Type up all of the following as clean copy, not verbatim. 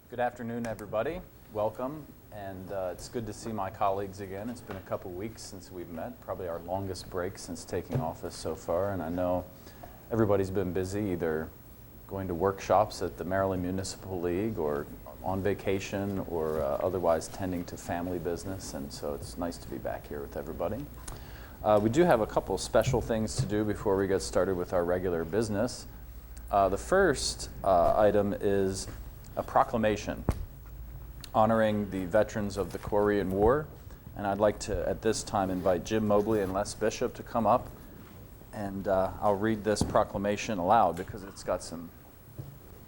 Good afternoon, everybody. Welcome, and it's good to see my colleagues again. It's been a couple weeks since we've met, probably our longest break since taking office so far, and I know everybody's been busy either going to workshops at the Maryland Municipal League or on vacation or otherwise tending to family business, and so it's nice to be back here with everybody. We do have a couple special things to do before we get started with our regular business. The first item is a proclamation honoring the veterans of the Korean War, and I'd like to at this time invite Jim Mobley and Les Bishop to come up, and I'll read this proclamation aloud because it's got some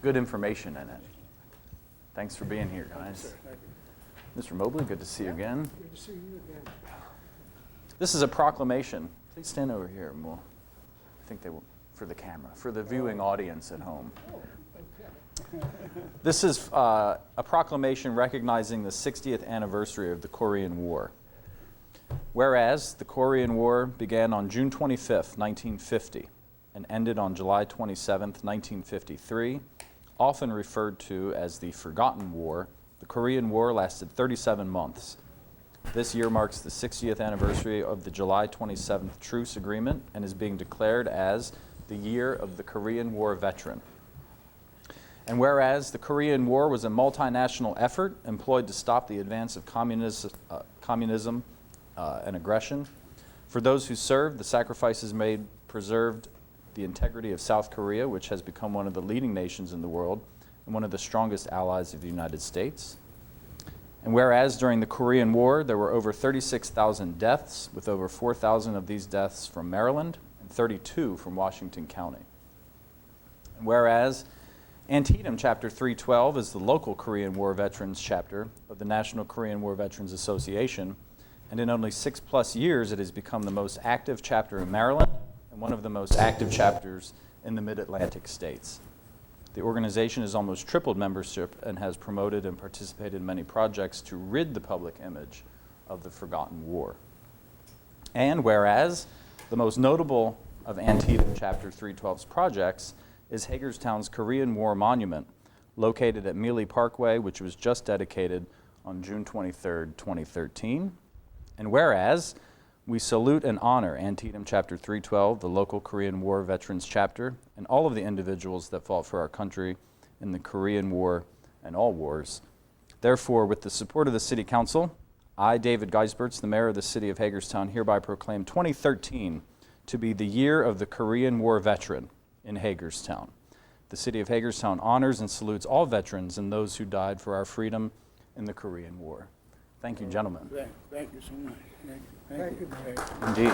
good information in it. Thanks for being here, guys. Mr. Mobley, good to see you again. Good to see you again. This is a proclamation. Please stand over here, and I think they will, for the camera, for the viewing audience at home. This is a proclamation recognizing the 60th anniversary of the Korean War. Whereas the Korean War began on June 25th, 1950, and ended on July 27th, 1953, often referred to as the Forgotten War, the Korean War lasted 37 months. This year marks the 60th anniversary of the July 27th Truce Agreement and is being declared as the Year of the Korean War Veteran. And whereas the Korean War was a multinational effort employed to stop the advance of communism and aggression, for those who served, the sacrifices made preserved the integrity of South Korea, which has become one of the leading nations in the world and one of the strongest allies of the United States. And whereas during the Korean War there were over 36,000 deaths, with over 4,000 of these deaths from Maryland and 32 from Washington County. And whereas Antietam Chapter 312 is the local Korean War Veterans chapter of the National Korean War Veterans Association, and in only 6+ years it has become the most active chapter in Maryland and one of the most active chapters in the Mid-Atlantic states. The organization has almost tripled membership and has promoted and participated in many projects to rid the public image of the forgotten war. And whereas the most notable of Antietam Chapter 312's projects is Hagerstown's Korean War Monument, located at Mealy Parkway, which was just dedicated on June 23, 2013. And whereas we salute and honor Antietam Chapter 312, the local Korean War Veterans chapter, and all of the individuals that fought for our country in the Korean War and all wars. Therefore, with the support of the City Council, I, David Geisberts, the Mayor of the City of Hagerstown, hereby proclaim 2013 to be the Year of the Korean War Veteran in Hagerstown. The City of Hagerstown honors and salutes all veterans and those who died for our freedom in the Korean War. Thank you, gentlemen. Thank you so much. Thank you. Indeed.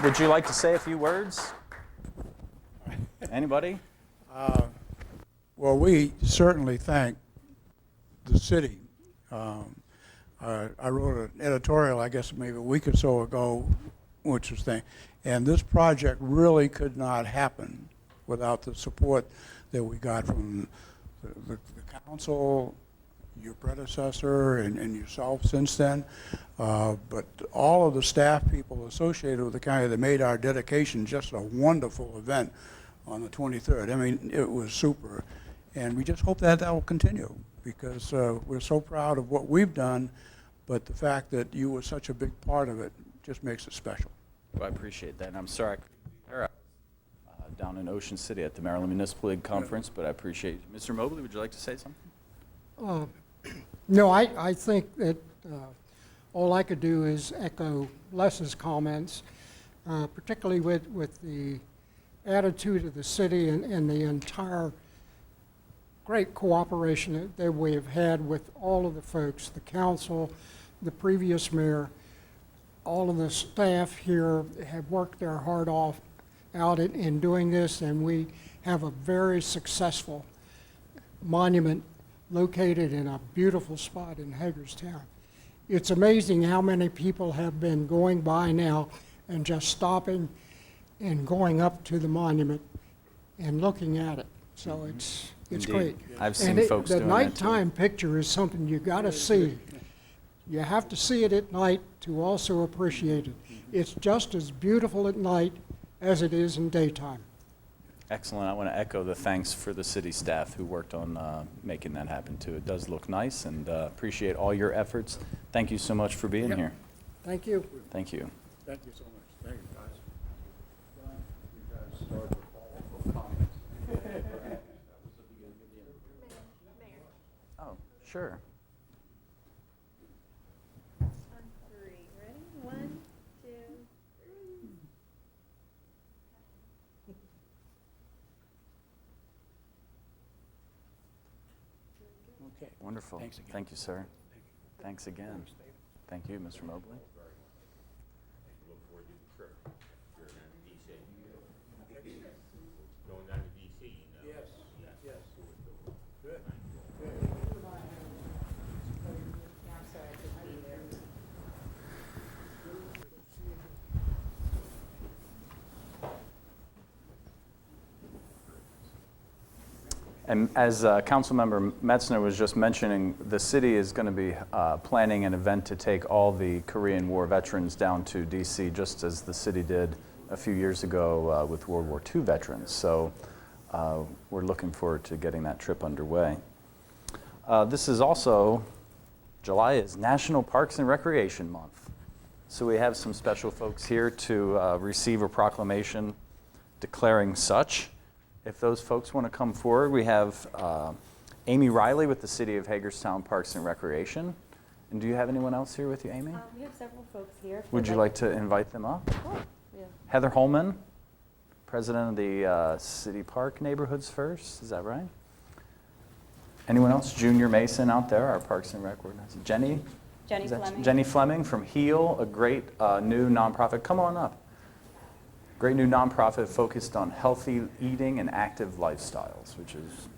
Would you like to say a few words? Anybody? Well, we certainly thank the city. I wrote an editorial, I guess maybe a week or so ago, which was thing, and this project really could not happen without the support that we got from the council, your predecessor, and yourself since then, but all of the staff people associated with the county that made our dedication just a wonderful event on the 23rd. I mean, it was super, and we just hope that that will continue because we're so proud of what we've done, but the fact that you were such a big part of it just makes it special. Well, I appreciate that, and I'm sorry I couldn't be there. Down in Ocean City at the Maryland Municipal League Conference, but I appreciate it. Mr. Mobley, would you like to say something? No, I think that all I could do is echo Les's comments, particularly with the attitude of the city and the entire great cooperation that we have had with all of the folks, the council, the previous mayor, all of the staff here have worked their heart off out in doing this, and we have a very successful monument located in a beautiful spot in Hagerstown. It's amazing how many people have been going by now and just stopping and going up to the monument and looking at it. So it's great. I've seen folks doing that too. The nighttime picture is something you got to see. You have to see it at night to also appreciate it. It's just as beautiful at night as it is in daytime. Excellent. I want to echo the thanks for the city staff who worked on making that happen too. It does look nice, and appreciate all your efforts. Thank you so much for being Yep. here. Thank you. Thank you. Thank you so much. Thank you, guys. You guys start with all the comments. Oh, sure. On three. Ready? 1, 2, 3. Okay. Wonderful. Thanks again. Thank you, sir. Thanks again. Thank you, Mr. Mobley. Look forward to the trip. You're in DC. Going down to DC, you know? Yes, yes. Good. And as Councilmember Metzner was just mentioning, the city is going to be planning an event to take all the Korean War veterans down to DC, just as the city did a few years ago with World War II veterans. So we're looking forward to getting that trip underway. This is also, July is National Parks and Recreation Month. So we have some special folks here to receive a proclamation declaring such. If those folks want to come forward, we have Amy Riley with the City of Hagerstown Parks and Recreation. And do you have anyone else here with you, Amy? We have several folks here. If Would you'd you like to invite them up? Sure. Yeah. Heather Holman, President of the City Park Neighborhoods First, is that right? Anyone else? Junior Mason out there, our Parks and Rec organizer. Jenny? Jenny Is that Fleming. Jenny Fleming from HEAL, a great new nonprofit. Come on up. Great new nonprofit focused on healthy eating and active lifestyles, which is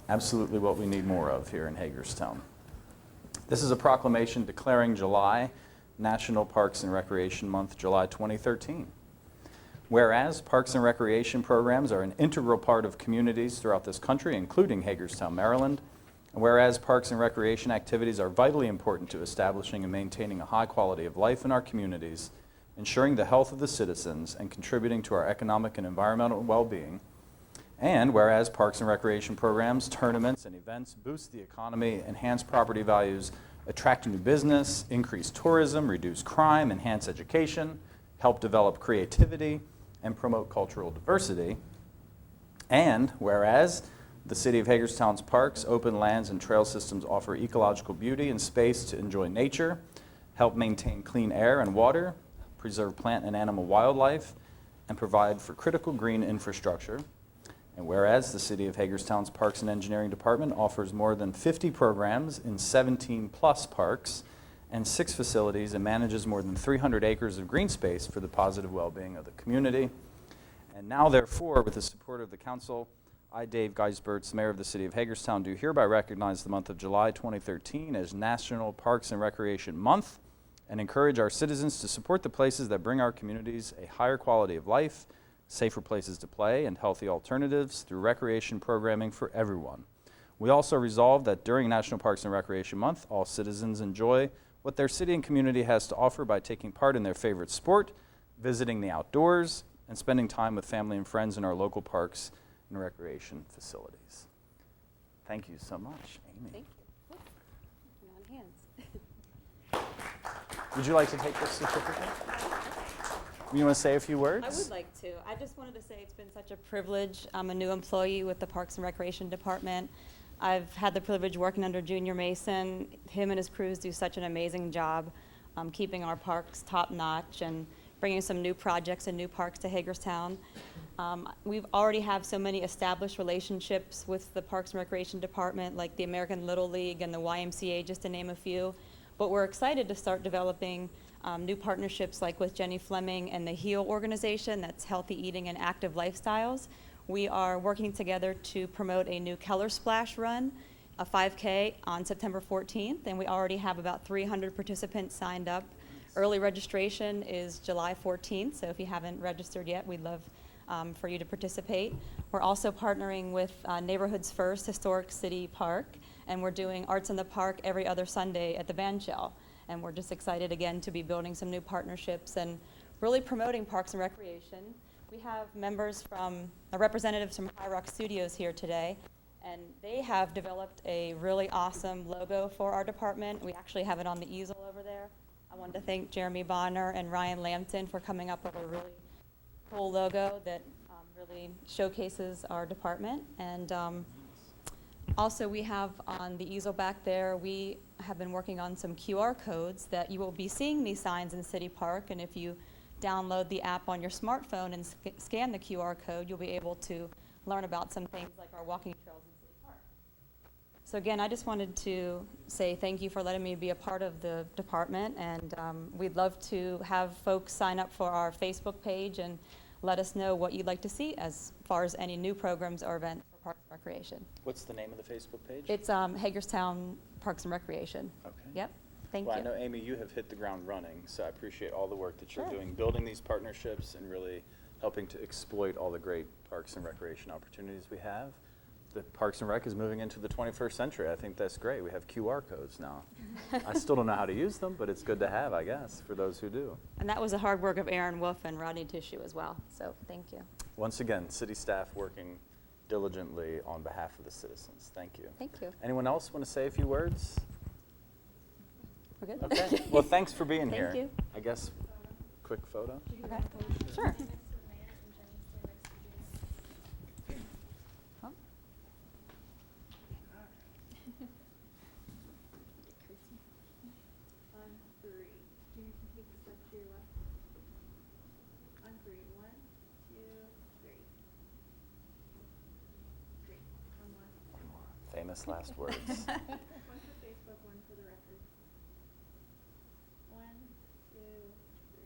absolutely what we need more of here in Hagerstown. This is a proclamation declaring July National Parks and Recreation Month, July 2013. Whereas parks and recreation programs are an integral part of communities throughout this country, including Hagerstown, Maryland, and whereas parks and recreation activities are vitally important to establishing and maintaining a high quality of life in our communities, ensuring the health of the citizens, and contributing to our economic and environmental well-being. And whereas parks and recreation programs, tournaments, and events boost the economy, enhance property values, attract new business, increase tourism, reduce crime, enhance education, help develop creativity, and promote cultural diversity. And whereas the City of Hagerstown's parks, open lands, and trail systems offer ecological beauty and space to enjoy nature, help maintain clean air and water, preserve plant and animal wildlife, and provide for critical green infrastructure. And whereas the City of Hagerstown's Parks and Engineering Department offers more than 50 programs in 17+ parks and 6 facilities and manages more than 300 acres of green space for the positive well-being of the community. And now, therefore, with the support of the council, I, Dave Geisberts, Mayor of the City of Hagerstown, do hereby recognize the month of July 2013 as National Parks and Recreation Month, and encourage our citizens to support the places that bring our communities a higher quality of life, safer places to play, and healthy alternatives through recreation programming for everyone. We also resolve that during National Parks and Recreation Month, all citizens enjoy what their city and community has to offer by taking part in their favorite sport, visiting the outdoors, and spending time with family and friends in our local parks and recreation facilities. Thank you so much, Amy. Thank you. On hands. Would you like to take this certificate? You want to say a few words? I would like to. I just wanted to say it's been such a privilege. I'm a new employee with the Parks and Recreation Department. I've had the privilege working under Junior Mason. Him and his crews do such an amazing job keeping our parks top-notch and bringing some new projects and new parks to Hagerstown. We've already have so many established relationships with the Parks and Recreation Department, like the American Little League and the YMCA, just to name a few. But we're excited to start developing new partnerships like with Jenny Fleming and the HEAL organization, that's Healthy Eating and Active Lifestyles. We are working together to promote a new Keller Splash Run, a 5K on September 14th, and we already have about 300 participants signed up. Early registration is July 14th, so if you haven't registered yet, we'd love for you to participate. We're also partnering with Neighborhoods First Historic City Park, and we're doing Arts in the Park every other Sunday at the band shell. And we're just excited again to be building some new partnerships and really promoting parks and recreation. We have members representatives from High Rock Studios here today, and they have developed a really awesome logo for our department. We actually have it on the easel over there. I wanted to thank Jeremy Bonner and Ryan Lambton for coming up with a really cool logo that really showcases our department. And also we have on the easel back there, we have been working on some QR codes that you will be seeing these signs in City Park, and if you download the app on your smartphone and scan the QR code, you'll be able to learn about some things like our walking trails in City Park. So again, I just wanted to say thank you for letting me be a part of the department, and we'd love to have folks sign up for our Facebook page and let us know what you'd like to see as far as any new programs or events for Parks and Recreation. What's the name of the Facebook page? It's Hagerstown Parks and Recreation. Okay. Yep, thank Well, you. I know, Amy, you have hit the ground running, so I appreciate all the work that you're Sure. doing, building these partnerships and really helping to exploit all the great parks and recreation opportunities we have. The Parks and Rec is moving into the 21st century. I think that's great. We have QR codes now. I still don't know how to use them, but it's good to have, I guess, for those who do. And that was the hard work of Aaron Wolf and Rodney Tissue as well, so thank you. Once again, city staff working diligently on behalf of the citizens. Thank you. Thank you. Anyone else want to say a few words? We're good? Okay. Well, thanks for being Thank here. you. I guess, quick photo? Okay. Sure. Oh. On three. Can you take a step to your left? On three. 1, 2, 3. Great. One more. Famous last words. One for Facebook, one for the record. 1, 2, 3.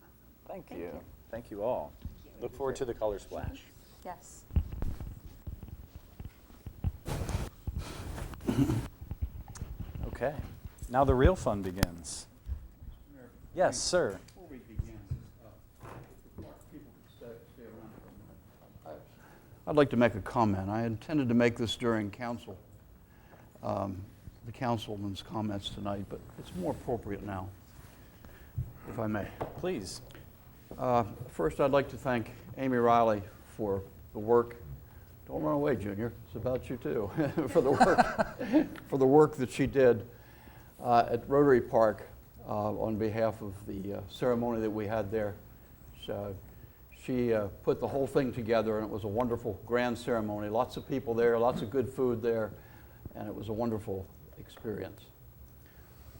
Awesome. Thank Thank you. you. Thank you all. Look forward to the color splash. Yes. Okay. Now the real fun begins. Yes, sir. Before we begin, if people could stay around for a minute. I'd like to make a comment. I intended to make this during the councilman's comments tonight, but it's more appropriate now, if I may. Please. First, I'd like to thank Amy Riley for the work. Don't run away, Junior. It's about you too. for the work that she did at Rotary Park on behalf of the ceremony that we had there. So she put the whole thing together, and it was a wonderful, grand ceremony. Lots of people there, lots of good food there, and it was a wonderful experience.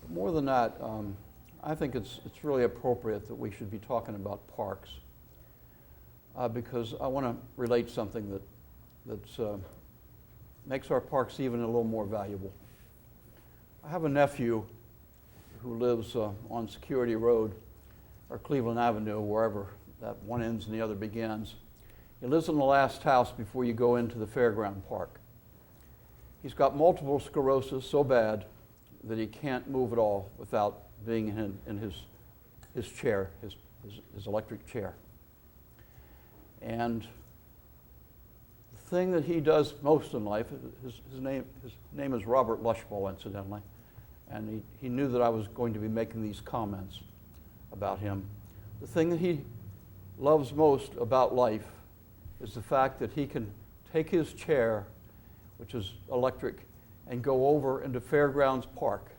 But more than that, I think it's really appropriate that we should be talking about parks because I want to relate something that makes our parks even a little more valuable. I have a nephew who lives on Security Road or Cleveland Avenue, wherever that one ends and the other begins. He lives in the last house before you go into the Fairground Park. He's got multiple sclerosis so bad that he can't move at all without being in his chair, his electric chair. And the thing that he does most in life, his name is Robert Lushball, incidentally, and he knew that I was going to be making these comments about him. The thing that he loves most about life is the fact that he can take his chair, which is electric, and go over into Fairgrounds Park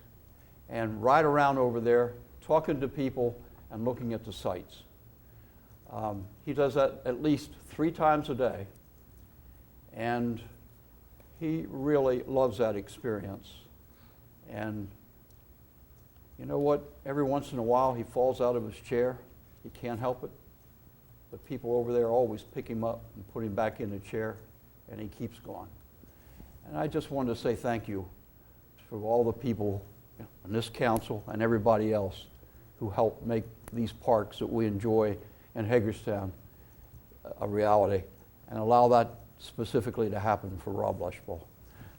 and ride around over there, talking to people and looking at the sights. He does that at least 3 times a day, and he really loves that experience. And you know what? Every once in a while he falls out of his chair. He can't help it. But people over there always pick him up and put him back in the chair, and he keeps going. And I just wanted to say thank you to all the people in this council and everybody else who helped make these parks that we enjoy in Hagerstown a reality, and allow that specifically to happen for Rob Lushball.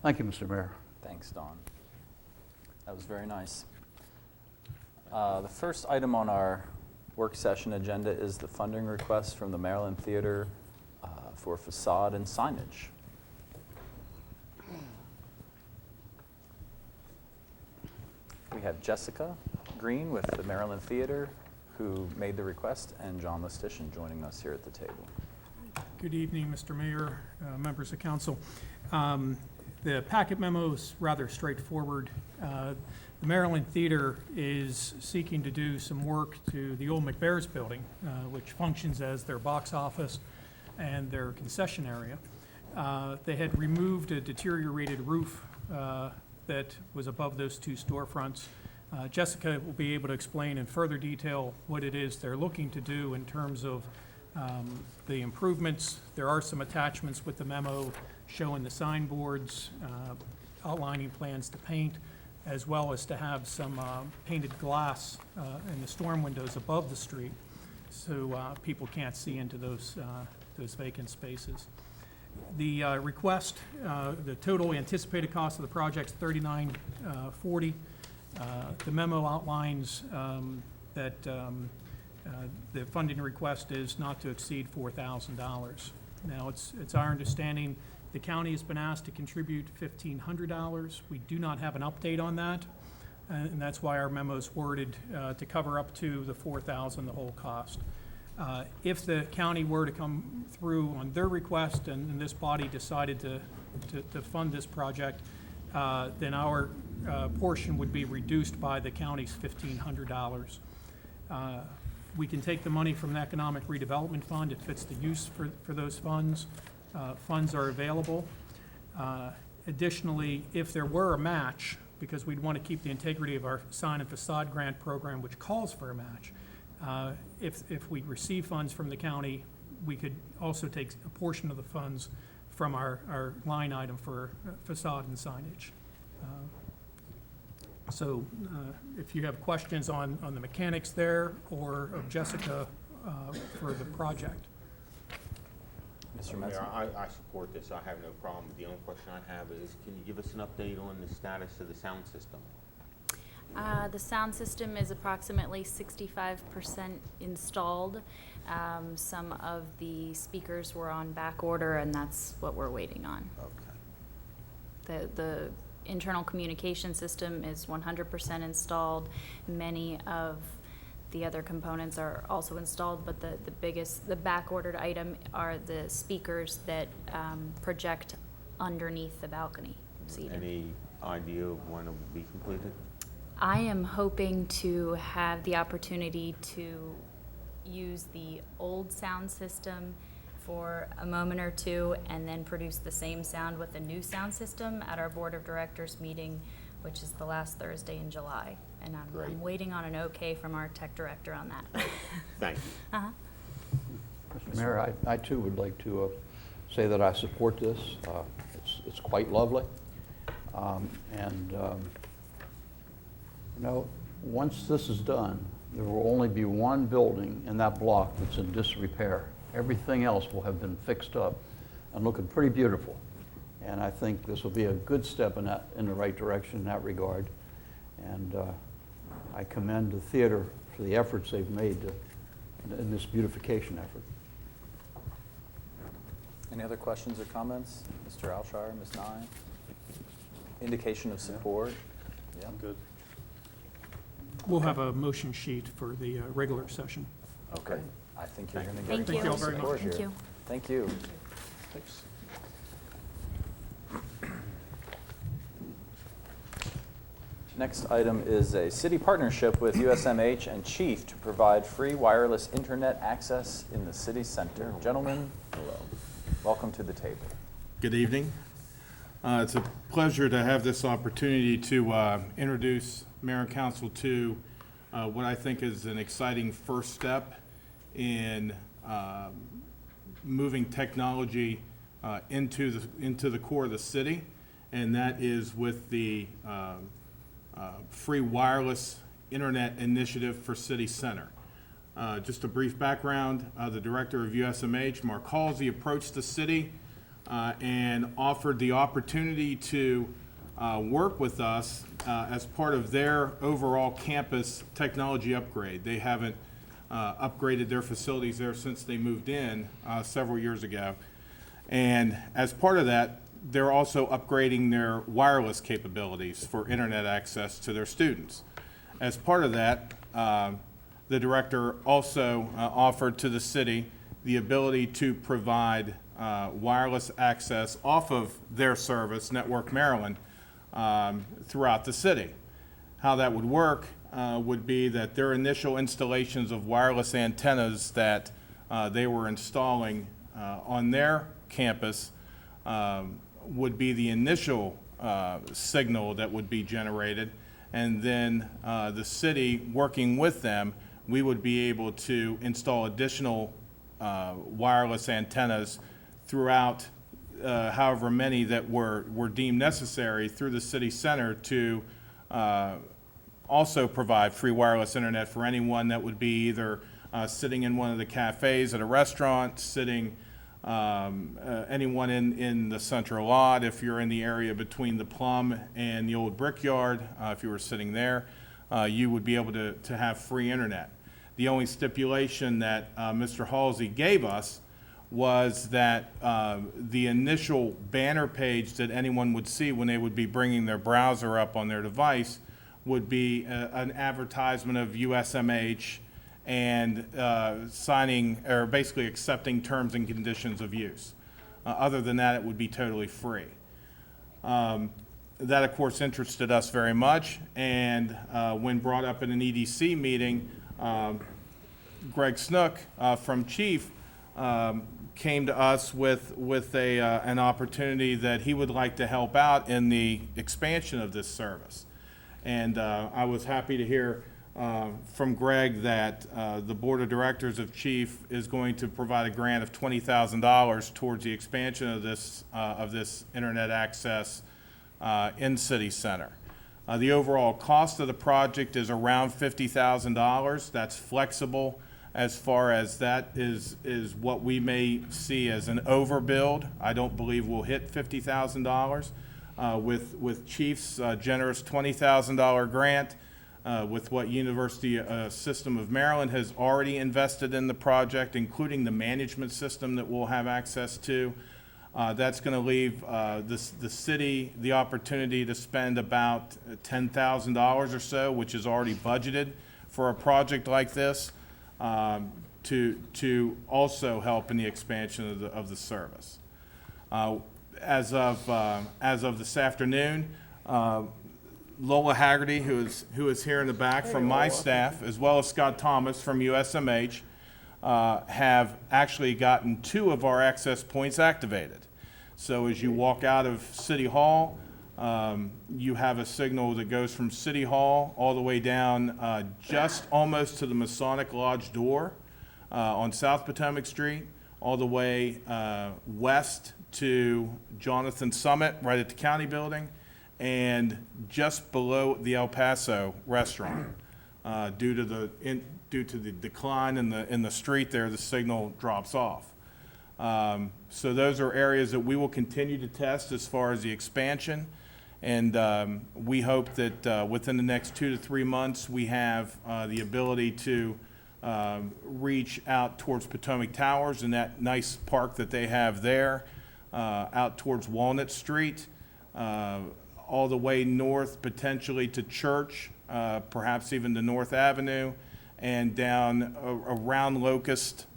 Thank you, Mr. Mayor. Thanks, Don. That was very nice. The first item on our work session agenda is the funding request from the Maryland Theater for Facade and Signage. We have Jessica Green with the Maryland Theater, who made the request, and John Listician joining us here at the table. Good evening, Mr. Mayor, members of council. The packet memo is rather straightforward. The Maryland Theater is seeking to do some work to the old McBair's building, which functions as their box office and their concession area. They had removed a deteriorated roof that was above those two storefronts. Jessica will be able to explain in further detail what it is they're looking to do in terms of the improvements. There are some attachments with the memo showing the signboards, outlining plans to paint, as well as to have some painted glass in the storm windows above the street so people can't see into those vacant spaces. The request, the total anticipated cost of the project is $39.40. The memo outlines that the funding request is not to exceed $4,000. Now, it's our understanding the county has been asked to contribute $1,500. We do not have an update on that, and that's why our memo is worded to cover up to the $4,000, the whole cost. If the county were to come through on their request and this body decided to fund this project, then our portion would be reduced by the county's $1,500. We can take the money from the Economic Redevelopment Fund. It fits the use for those funds. Funds are available. Additionally, if there were a match, because we'd want to keep the integrity of our sign and facade grant program, which calls for a match, if we receive funds from the county, we could also take a portion of the funds from our line item for facade and signage. So if you have questions on the mechanics there or of Jessica for the project. Mr. Mayor, Metzen? I support this. I have no problem. The only question I have is, can you give us an update on the status of the sound system? The sound system is approximately 65% installed. Some of the speakers were on back order, and that's what we're waiting on. Okay. The internal communication system is 100% installed. Many of the other components are also installed, but the back-ordered item are the speakers that project underneath the balcony seating. Any idea of when it will be completed? I am hoping to have the opportunity to use the old sound system for a moment or two and then produce the same sound with a new sound system at our Board of Directors meeting, which is the last Thursday in July. And Great. I'm waiting on an okay from our tech director on that. Thank you. Uh-huh. Mr. Mayor, I too would like to say that I support this. It's quite lovely. You know, once this is done, there will only be one building in that block that's in disrepair. Everything else will have been fixed up and looking pretty beautiful. And I think this will be a good step in the right direction in that regard. And I commend the theater for the efforts they've made in this beautification effort. Any other questions or comments? Mr. Alshire, Ms. Nye? Indication of support? Yeah. Good. We'll have a motion sheet for the regular session. Okay. I think you're going to Thank get you. Thank you all very much. support Thank here. you. Thank you. Next item is a city partnership with USM-H and CHIEF to provide free wireless internet access in the city center. Gentlemen, hello. Welcome to the table. Good evening. It's a pleasure to have this opportunity to introduce Mayor and Council to what I think is an exciting first step in moving technology into the core of the city, and that is with the free wireless internet initiative for City Center. Just a brief background, the director of USM-H, Mark Halsey, approached the city and offered the opportunity to work with us as part of their overall campus technology upgrade. They haven't upgraded their facilities there since they moved in several years ago. And as part of that, they're also upgrading their wireless capabilities for internet access to their students. As part of that, the director also offered to the city the ability to provide wireless access off of their service, Network Maryland, throughout the city. How that would work would be that their initial installations of wireless antennas that they were installing on their campus would be the initial signal that would be generated, and then the city, working with them, we would be able to install additional wireless antennas throughout however many that were deemed necessary through the city center to also provide free wireless internet for anyone that would be either sitting in one of the cafes at a restaurant, sitting anyone in the central lot, if you're in the area between the Plum and the old Brickyard, if you were sitting there, you would be able to have free internet. The only stipulation that Mr. Halsey gave us was that the initial banner page that anyone would see when they would be bringing their browser up on their device would be an advertisement of USM-H and signing, or basically accepting terms and conditions of use. Other than that, it would be totally free. That, of course, interested us very much, and when brought up in an EDC meeting, Greg Snook from CHIEF came to us with an opportunity that he would like to help out in the expansion of this service. And I was happy to hear from Greg that the Board of Directors of CHIEF is going to provide a grant of $20,000 towards the expansion of this internet access in City Center. The overall cost of the project is around $50,000. That's flexible as far as that is what we may see as an overbuild. I don't believe we'll hit $50,000. With CHIEF's generous $20,000 grant, with what University System of Maryland has already invested in the project, including the management system that we'll have access to, that's going to leave the city the opportunity to spend about $10,000 or so, which is already budgeted for a project like this, to also help in the expansion of the service. As of this afternoon, Lola Haggerty, who is here in the back from my staff, as well as Scott Thomas from USM-H, have actually gotten 2 of our access points activated. So as you walk out of City Hall, you have a signal that goes from City Hall all the way down just almost to the Masonic Lodge door on South Potomac Street, all the way west to Jonathan Summit, right at the county building, and just below the El Paso restaurant. Due to the decline in the street there, the signal drops off. So those are areas that we will continue to test as far as the expansion, and we hope that within the next 2 to 3 months we have the ability to reach out towards Potomac Towers and that nice park that they have there, out towards Walnut Street, all the way north potentially to Church, perhaps even to North Avenue, and down around Locust,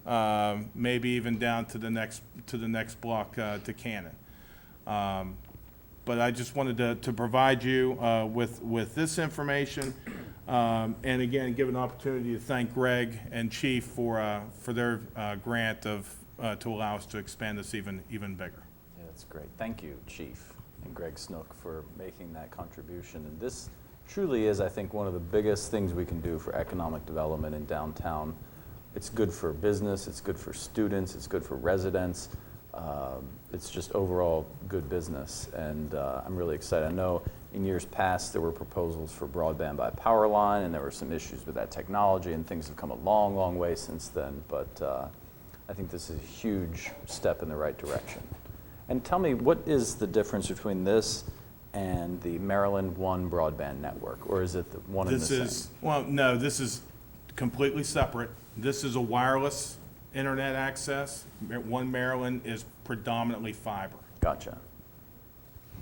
maybe even down to the next block to Cannon. But I just wanted to provide you with this information, and again give an opportunity to thank Greg and CHIEF for their grant to allow us to expand this even bigger. Yeah, that's great. Thank you, Chief, and Greg Snook for making that contribution. And this truly is, I think, one of the biggest things we can do for economic development in downtown. It's good for business, it's good for students, it's good for residents. It's just overall good business, and I'm really excited. I know in years past there were proposals for broadband by power line, and there were some issues with that technology, and things have come a long, long way since then, but I think this is a huge step in the right direction. And tell me, what is the difference between this and the Maryland One broadband network, or is it the one and the same? Well, no, this is completely separate. This is a wireless internet access. One Maryland is predominantly fiber. Gotcha.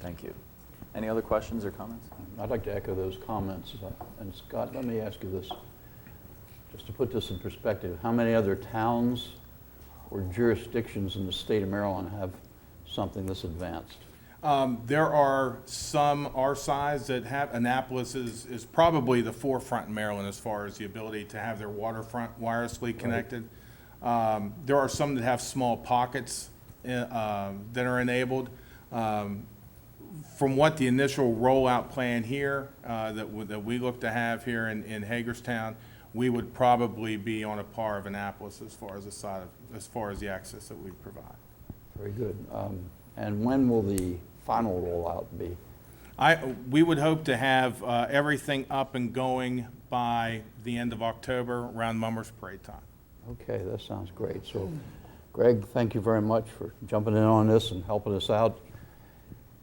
Thank you. Any other questions or comments? I'd like to echo those comments. And Scott, let me ask you this. just to put this in perspective, how many other towns or jurisdictions in the state of Maryland have something this advanced? There are some our size that have, Annapolis is probably the forefront in Maryland as far as the ability to have their waterfront wirelessly connected. There are some that have small pockets that are enabled. From what the initial rollout plan here, that we look to have here in Hagerstown, we would probably be on a par of Annapolis as far as as far as the access that we provide. Very good. And when will the final rollout be? We would hope to have everything up and going by the end of October, around Mummers Parade time. Okay, that sounds great. So, Greg, thank you very much for jumping in on this and helping us out.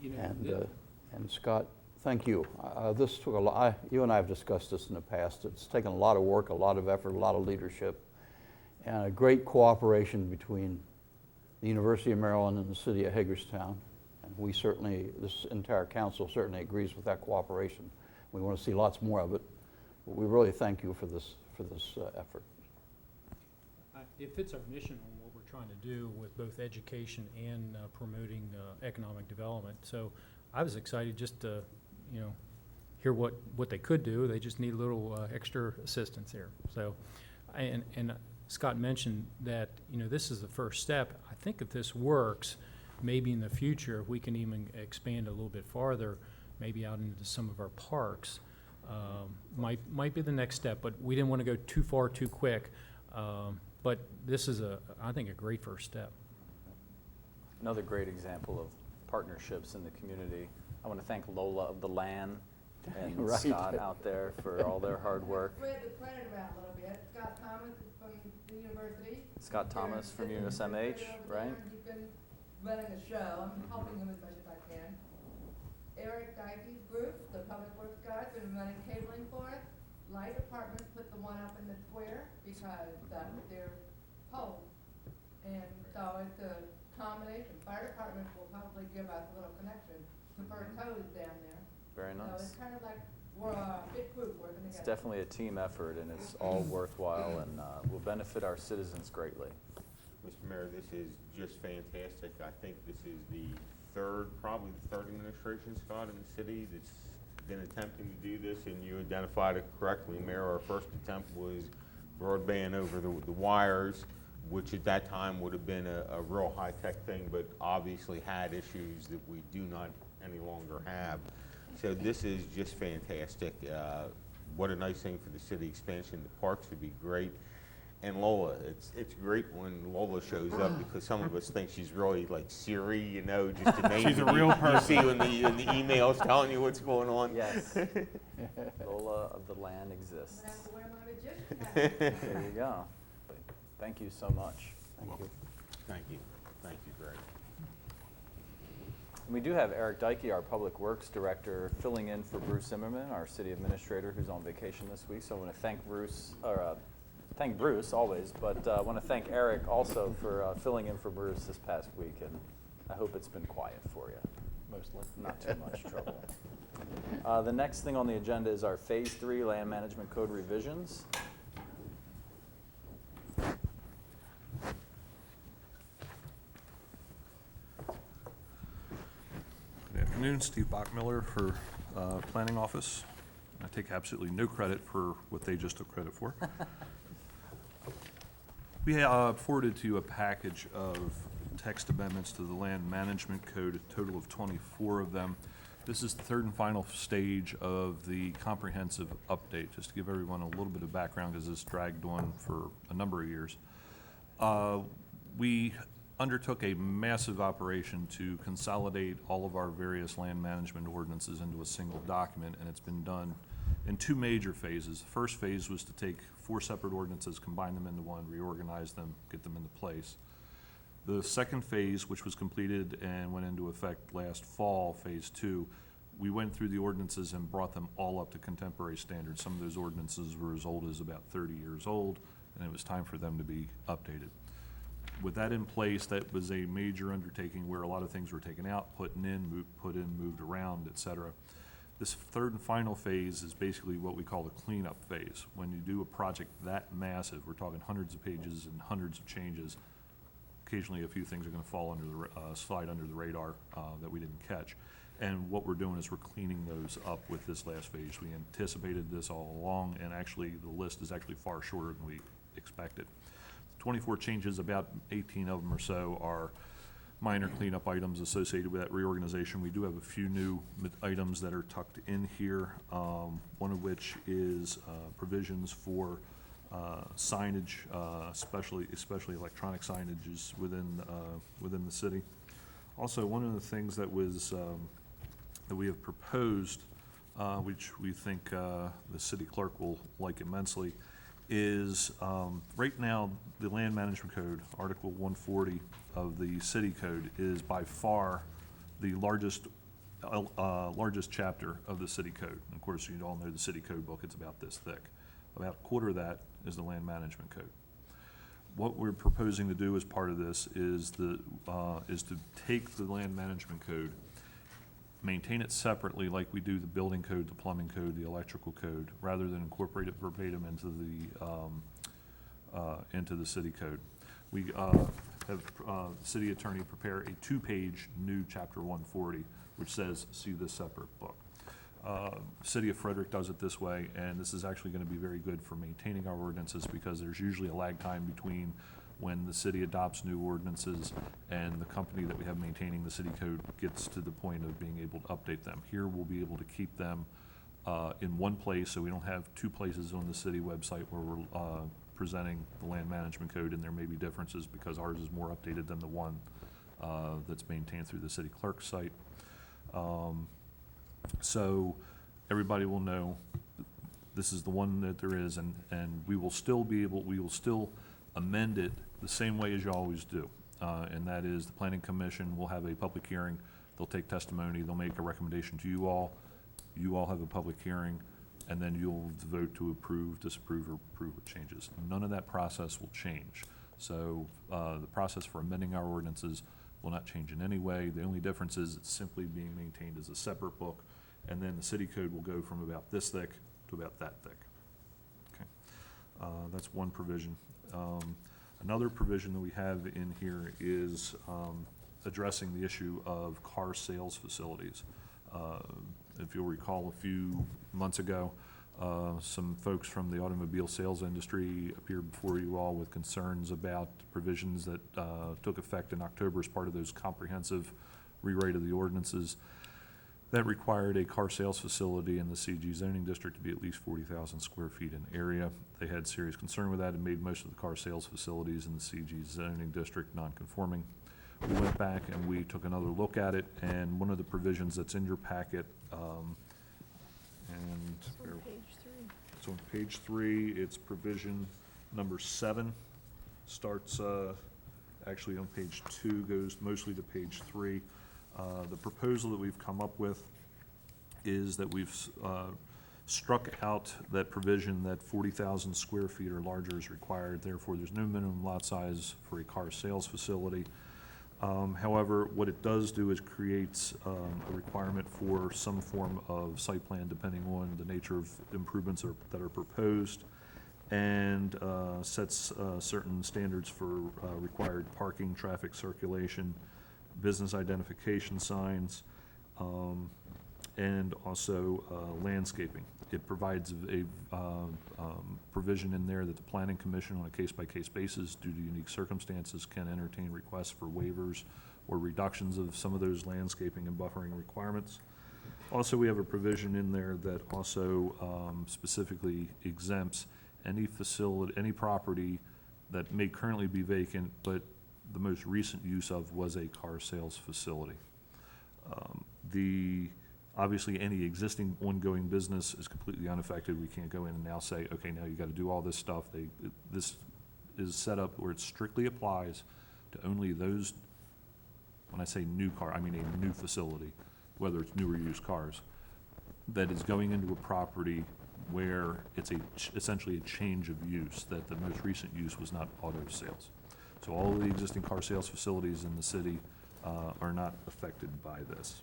And Scott, thank you. This took a lot. You and I have discussed this in the past. It's taken a lot of work, a lot of effort, a lot of leadership, and a great cooperation between the University of Maryland and the city of Hagerstown. And we certainly, this entire council certainly agrees with that cooperation. We want to see lots more of it. But we really thank you for this effort. It fits our mission on what we're trying to do with both education and promoting economic development. So I was excited just to, hear what they could do. They just need a little extra assistance here. So, and Scott mentioned that, this is the first step. I think if this works, maybe in the future, we can even expand a little bit farther, maybe out into some of our parks. Might be the next step, but we didn't want to go too far too quick. But this is, I think, a great first step. Another great example of partnerships in the community. I want to thank Lola of the Land and Right. Scott out there for all their hard work. Spread the credit around a little bit. Scott Thomas is from the university. Scott Thomas from USM-H, right? He's been running the show. I'm helping him as much as I can. Eric Dykey's group, the public works guys, been running cabling for us. Light department put the one up in the square because that's their pole. And so it's a combination. Fire department will probably give us a little connection to first hose down there. Very So nice. it's kind of like we're a big group working It's together. definitely a team effort, and it's all worthwhile and will benefit our citizens greatly. Mr. Mayor, this is just fantastic. I think this is probably the third administration, Scott, in the city that's been attempting to do this, and you identified it correctly, Mayor. Our first attempt was broadband over the wires, which at that time would have been a real high-tech thing, but obviously had issues that we do not any longer have. So this is just fantastic. What a nice thing for the city expansion. The parks would be great. And Lola, it's great when Lola shows up because some of us think she's really like Siri, just amazing. She's a real person. You see in the emails telling you what's going on. Yes. Lola of the Land exists. I'm gonna have to wear my magician hat. There you go. Thank you so much. Thank you. Thank you. Thank you, Greg. And we do have Eric Dykey, our Public Works Director, filling in for Bruce Zimmerman, our City Administrator, who's on vacation this week. So I want to thank thank Bruce always, but I want to thank Eric also for filling in for Bruce this past week, and I hope it's been quiet for you. Mostly. Not too much trouble. The next thing on the agenda is our Phase 3 Land Management Code revisions. Good afternoon, Steve Bachmiller for Planning Office. I take absolutely no credit for what they just took credit for. We forwarded to you a package of text amendments to the Land Management Code, a total of 24 of them. This is the third and final stage of the comprehensive update, just to give everyone a little bit of background because this dragged on for a number of years. We undertook a massive operation to consolidate all of our various land management ordinances into a single document, and it's been done in two major phases. The first phase was to take 4 separate ordinances, combine them into one, reorganize them, get them into place. The second phase, which was completed and went into effect last fall, phase 2, we went through the ordinances and brought them all up to contemporary standards. Some of those ordinances were as old as about 30 years old, and it was time for them to be updated. With that in place, that was a major undertaking where a lot of things were taken out, put in, moved around, et cetera. This third and final phase is basically what we call the cleanup phase. When you do a project that massive, we're talking hundreds of pages and hundreds of changes. Occasionally, a few things are going to fall under the slide under the radar that we didn't catch. And what we're doing is we're cleaning those up with this last phase. We anticipated this all along, and actually the list is actually far shorter than we expected. 24 changes, about 18 of them or so are minor cleanup items associated with that reorganization. We do have a few new items that are tucked in here, one of which is provisions for signage, especially electronic signages within the city. Also, one of the things that was that we have proposed, which we think the city clerk will like immensely, is right now the Land Management Code, Article 140 of the City Code, is by far the largest chapter of the City Code. And of course, you all know the City Code book; it's about this thick. About a quarter of that is the Land Management Code. What we're proposing to do as part of this is to take the Land Management Code, maintain it separately like we do the building code, the plumbing code, the electrical code, rather than incorporate it verbatim into the city code. We have the city attorney prepare a 2-page new chapter 140, which says, see this separate book. City of Frederick does it this way, and this is actually going to be very good for maintaining our ordinances, because there's usually a lag time between when the city adopts new ordinances and the company that we have maintaining the city code gets to the point of being able to update them. Here we'll be able to keep them in one place, so we don't have two places on the city website where we're presenting the land management code, and there may be differences because ours is more updated than the one that's maintained through the city clerk's site. So everybody will know this is the one that there is, and we will still amend it the same way as you always do. And that is the Planning Commission will have a public hearing, they'll take testimony, they'll make a recommendation to you all have a public hearing, and then you'll vote to approve, disapprove, or approve with changes. None of that process will change. So the process for amending our ordinances will not change in any way. The only difference is it's simply being maintained as a separate book, and then the city code will go from about this thick to about that thick. Okay, that's one provision. Another provision that we have in here is addressing the issue of car sales facilities. If you'll recall, a few months ago, some folks from the automobile sales industry appeared before you all with concerns about provisions that took effect in October as part of those comprehensive rewrite of the ordinances that required a car sales facility in the CG zoning district to be at least 40,000 square feet in area. They had serious concern with that and made most of the car sales facilities in the CG zoning district non-conforming. We went back and we took another look at it, and one of the provisions that's in your packet, it's on page 3, it's provision number 7, starts actually on page 2, goes mostly to page 3. The proposal that we've come up with is that we've struck out that provision that 40,000 square feet or larger is required. Therefore, there's no minimum lot size for a car sales facility. However, what it does do is creates a requirement for some form of site plan depending on the nature of improvements that are proposed, and sets certain standards for required parking, traffic circulation, business identification signs, and also landscaping. It provides a provision in there that the Planning Commission, on a case-by-case basis, due to unique circumstances, can entertain requests for waivers or reductions of some of those landscaping and buffering requirements. Also, we have a provision in there that also specifically exempts any facility, any property that may currently be vacant, but the most recent use of was a car sales facility. Obviously, any existing ongoing business is completely unaffected. We can't go in and now say, okay, now you got to do all this stuff. This is set up where it strictly applies to only those, when I say new car, I mean a new facility, whether it's new or used cars, that is going into a property where it's essentially a change of use, that the most recent use was not auto sales. So all of the existing car sales facilities in the city are not affected by this.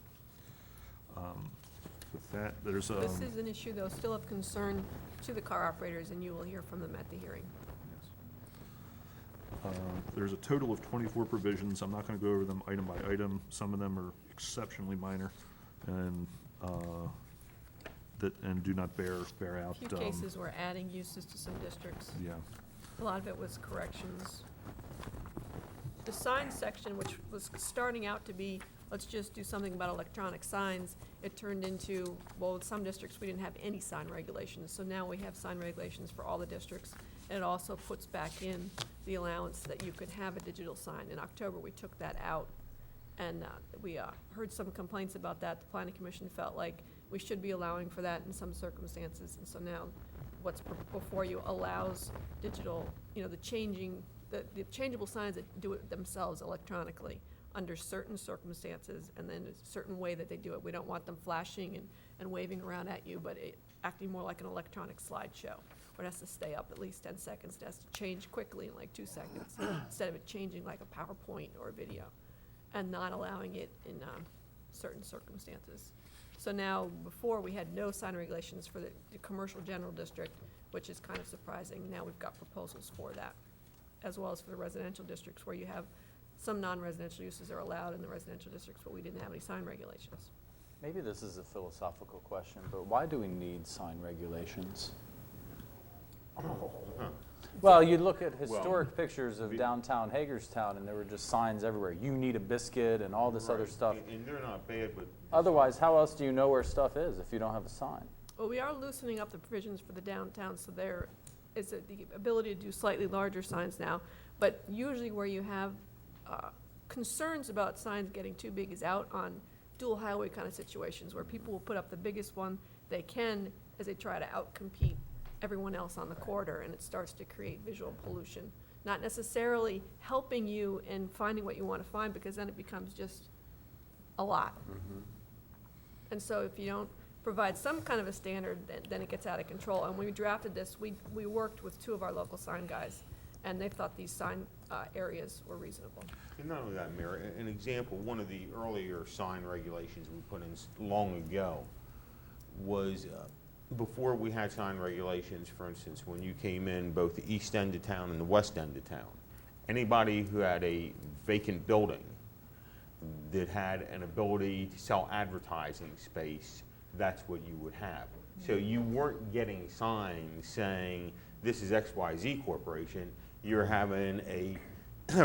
With that, there's This is an issue, though, still of concern to the car operators, and you will hear from them at the hearing. there's a total of 24 provisions. I'm not going to go over them item by item. Some of them are exceptionally minor and and do not bear out. A few cases were adding uses to some districts. Yeah. A lot of it was corrections. The sign section, which was starting out to be, let's just do something about electronic signs, it turned into, well, in some districts, we didn't have any sign regulations. So now we have sign regulations for all the districts. And it also puts back in the allowance that you could have a digital sign. In October, we took that out. And we heard some complaints about that. The Planning Commission felt like we should be allowing for that in some circumstances. And so now what's before you allows digital, the changeable signs that do it themselves electronically under certain circumstances, and then a certain way that they do it. We don't want them flashing and waving around at you, but acting more like an electronic slideshow, where it has to stay up at least 10 seconds. It has to change quickly in like 2 seconds, instead of it changing like a PowerPoint or a video, and not allowing it in certain circumstances. So now, before, we had no sign regulations for the commercial general district, which is kind of surprising. Now we've got proposals for that, as well as for the residential districts, where you have some non-residential uses are allowed in the residential districts, but we didn't have any sign regulations. Maybe this is a philosophical question, but why do we need sign regulations? Well, you look at historic pictures of downtown Hagerstown, and there were just signs everywhere. You need a biscuit and all this other stuff. And they're not bad, but. Otherwise, how else do you know where stuff is if you don't have a sign? Well, we are loosening up the provisions for the downtown, so there is the ability to do slightly larger signs now. But usually where you have concerns about signs getting too big is out on dual highway kind of situations, where people will put up the biggest one they can as they try to outcompete everyone else on the corridor, and it starts to create visual pollution. Not necessarily helping you in finding what you want to find, because then it becomes just a lot. And so if you don't provide some kind of a standard, then it gets out of control. And when we drafted this, we worked with 2 of our local sign guys, and they thought these sign areas were reasonable. And not only that, Mayor, an example, one of the earlier sign regulations we put in long ago was before we had sign regulations, for instance, when you came in both the east end of town and the west end of town, anybody who had a vacant building that had an ability to sell advertising space, that's what you would have. So you weren't getting signs saying, this is XYZ Corporation. You're having a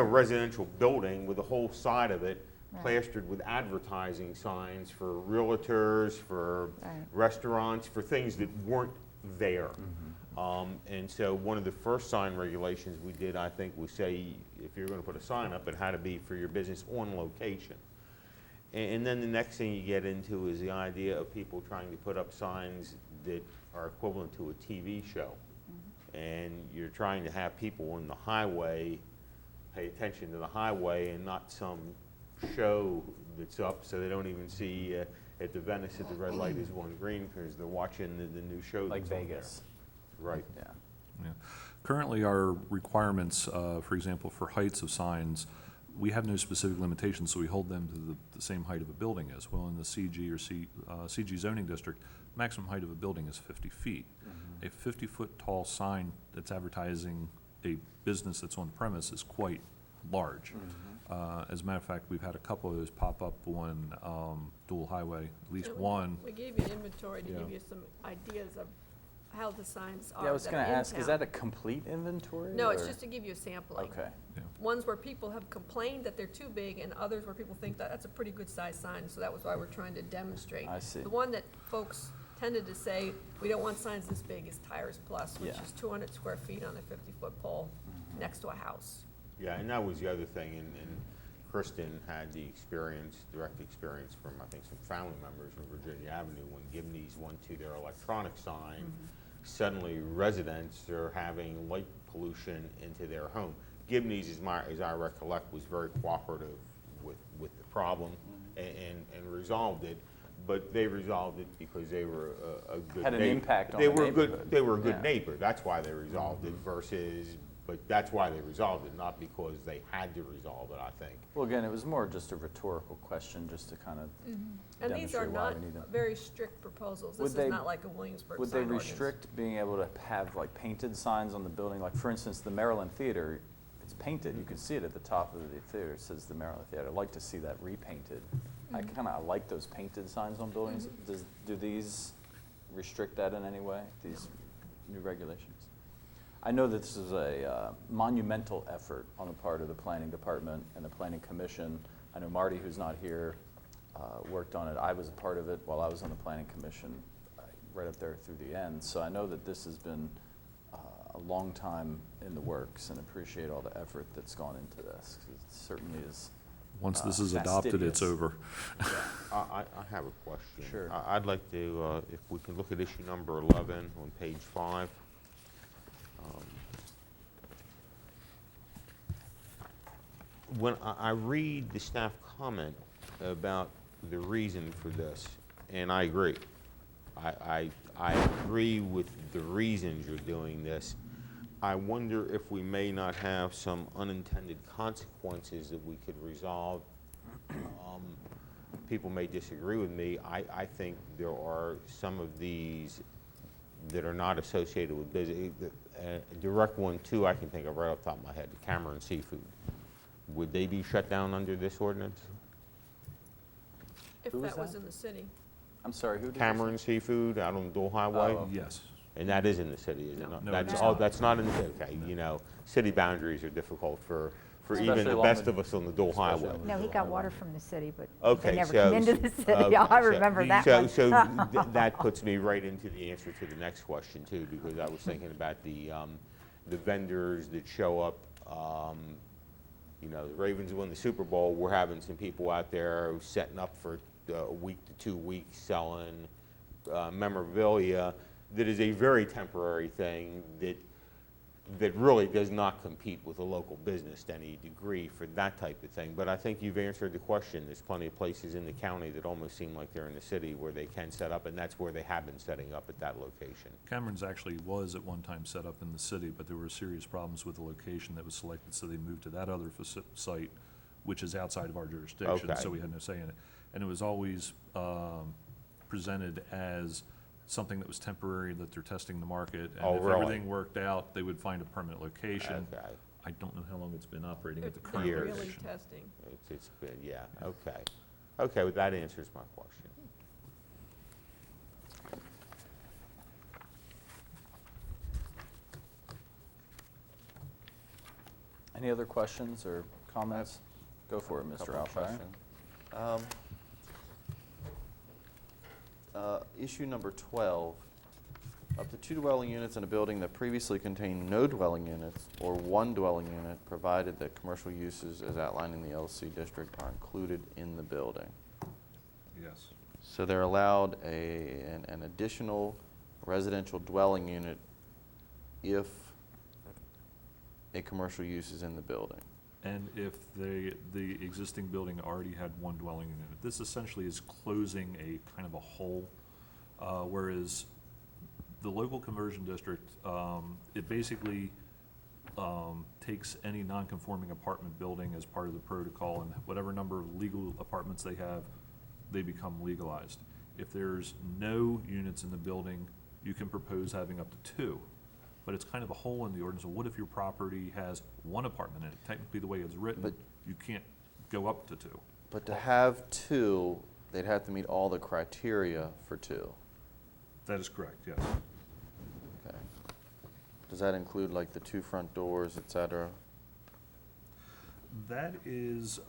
residential building with the whole side of it plastered with advertising signs for realtors, for restaurants, for things that weren't there. And so one of the first sign regulations we did, I think, was say, if you're going to put a sign up, it had to be for your business on location. And then the next thing you get into is the idea of people trying to put up signs that are equivalent to a TV show. And you're trying to have people on the highway pay attention to the highway and not some show that's up, so they don't even see at the Venice that the red light is on green because they're watching the new show Like that's on Vegas. there. Right. Yeah. Currently, our requirements, for example, for heights of signs, we have no specific limitations, so we hold them to the same height of a building as. Well, in the CG or CG zoning district, maximum height of a building is 50 feet. A 50-foot tall sign that's advertising a business that's on the premise is quite large. As a matter of fact, we've had a couple of those pop up on Dual Highway, at least one. We gave you an inventory to give you some ideas of how the signs are. Yeah, I was that going are to in ask, is town. that a complete inventory? No, it's or- just to give you a sampling. Okay. Ones where people have complained that they're too big, and others where people think that that's a pretty good sized sign, so that was why we're trying to demonstrate. I see. The one that folks tended to say, we don't want signs this big, is Tires Plus, which Yeah. is 200 square feet on a 50-foot pole next to a house. Yeah, and that was the other thing, and Kristen had the experience, direct experience from, I think, some family members on Virginia Avenue when Gibney's went to their electronic sign. Suddenly residents are having light pollution into their home. Gibney's, as I recollect, was very cooperative with the problem and resolved it. But they resolved it because they were a good Had an neighbor. impact on They the were a good. neighborhood. They were a good Yeah. neighbor. That's why they resolved it. Versus But that's why they resolved it, not because they had to resolve it, I think. Well, again, it was more just a rhetorical question, just to kind of And these are demonstrate why not we need them. very strict proposals. Would This they- is not like a Williamsburg Would sign they ordinance. restrict being able to have like painted signs on the building? Like, for instance, the Maryland Theater, it's painted. You can see it at the top of the theater. It says the Maryland Theater. I'd like to see that repainted. I kind of like those painted signs on buildings. Do these restrict that in any way, these new regulations? I know that this is a monumental effort on the part of the Planning Department and the Planning Commission. I know Marty, who's not here, worked on it. I was a part of it while I was on the Planning Commission, right up there through the end. So I know that this has been a long time in the works, and appreciate all the effort that's gone into this. It certainly is. Once this is adopted, it's fastidious. over. I have a question. Sure. I'd like to, if we can look at issue number 11 on page 5. When I read the staff comment about the reason for this, and I agree. I agree with the reasons you're doing this. I wonder if we may not have some unintended consequences that we could resolve. People may disagree with me. I think there are some of these that are not associated with business. Direct one, too, I can think of right off the top of my head, the Cameron Seafood. Would they be shut down under this ordinance? If Who was that was that? in the city. I'm sorry, who did you say? Cameron Seafood out on Dole Highway? Oh. Yes. And that is in the city, is it not? No, That's it's all. not. That's not in the city. Okay, you know, city boundaries are difficult for even Especially the along best the- of us on the Dole especially Highway. along No, he got water from the city, but Okay, they never so- come into the city. okay, I so- remember that so, one. So that puts me right into the answer to the next question too, because I was thinking about the vendors that show up. You know, the Ravens win the Super Bowl. We're having some people out there setting up for a week to 2 weeks selling memorabilia. That is a very temporary thing that really does not compete with a local business to any degree for that type of thing. But I think you've answered the question. There's plenty of places in the county that almost seem like they're in the city where they can set up, and that's where they have been setting up at that location. Cameron's actually was at one time set up in the city, but there were serious problems with the location that was selected, so they moved to that other site, which is outside of our jurisdiction, Okay. so we had no say in it. And it was always presented as something that was temporary, that they're testing the market. Oh, And if really? everything worked out, they would find a permanent location. Okay. I don't know how long it's been operating at the They're current Years. really location. testing. It's been, yeah, okay. Okay, well, that answers my question. Any other questions or comments? Go for it, Mr. Couple of Alshire. questions. Issue number 12, up to 2 dwelling units in a building that previously contained no dwelling units or 1 dwelling unit, provided that commercial uses as outlined in the LC district are included in the building. Yes. So they're allowed an additional residential dwelling unit if a commercial use is in the building. And if the existing building already had 1 dwelling unit, this essentially is closing a kind of a hole, whereas the local conversion district, it basically takes any non-conforming apartment building as part of the protocol, and whatever number of legal apartments they have, they become legalized. If there's no units in the building, you can propose having up to 2. But it's kind of a hole in the ordinance. So what if your property has 1 apartment in it? Technically, the way it's written, But- you can't go up to 2. But to have 2, they'd have to meet all the criteria for 2. That is correct, yes. Okay. Does that include like the 2 front doors, et cetera? That is,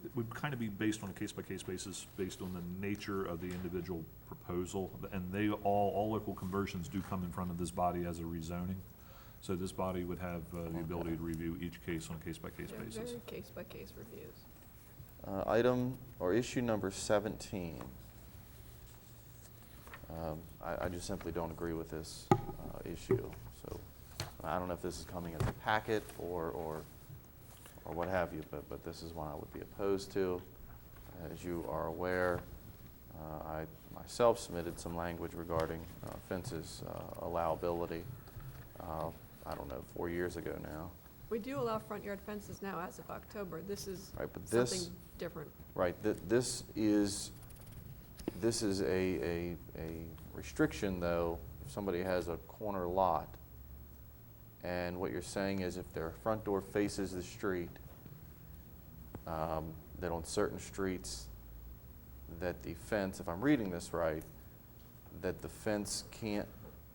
it would kind of be based on a case-by-case basis, based on the nature of the individual proposal. And they, all local conversions do come in front of this body as a rezoning. So this body would have the ability to review each case on a case-by-case They're basis. very case-by-case reviews. Item or issue number 17. I just simply don't agree with this issue. So I don't know if this is coming as a packet or what have you, but this is one I would be opposed to. As you are aware, I myself submitted some language regarding fences allowability. I don't know, 4 years ago now. We do allow front yard fences now as of October. This is Right, but this- something different. Right, this is a restriction, though, if somebody has a corner lot, and what you're saying is if their front door faces the street, that on certain streets, that the fence, if I'm reading this right, that the fence can't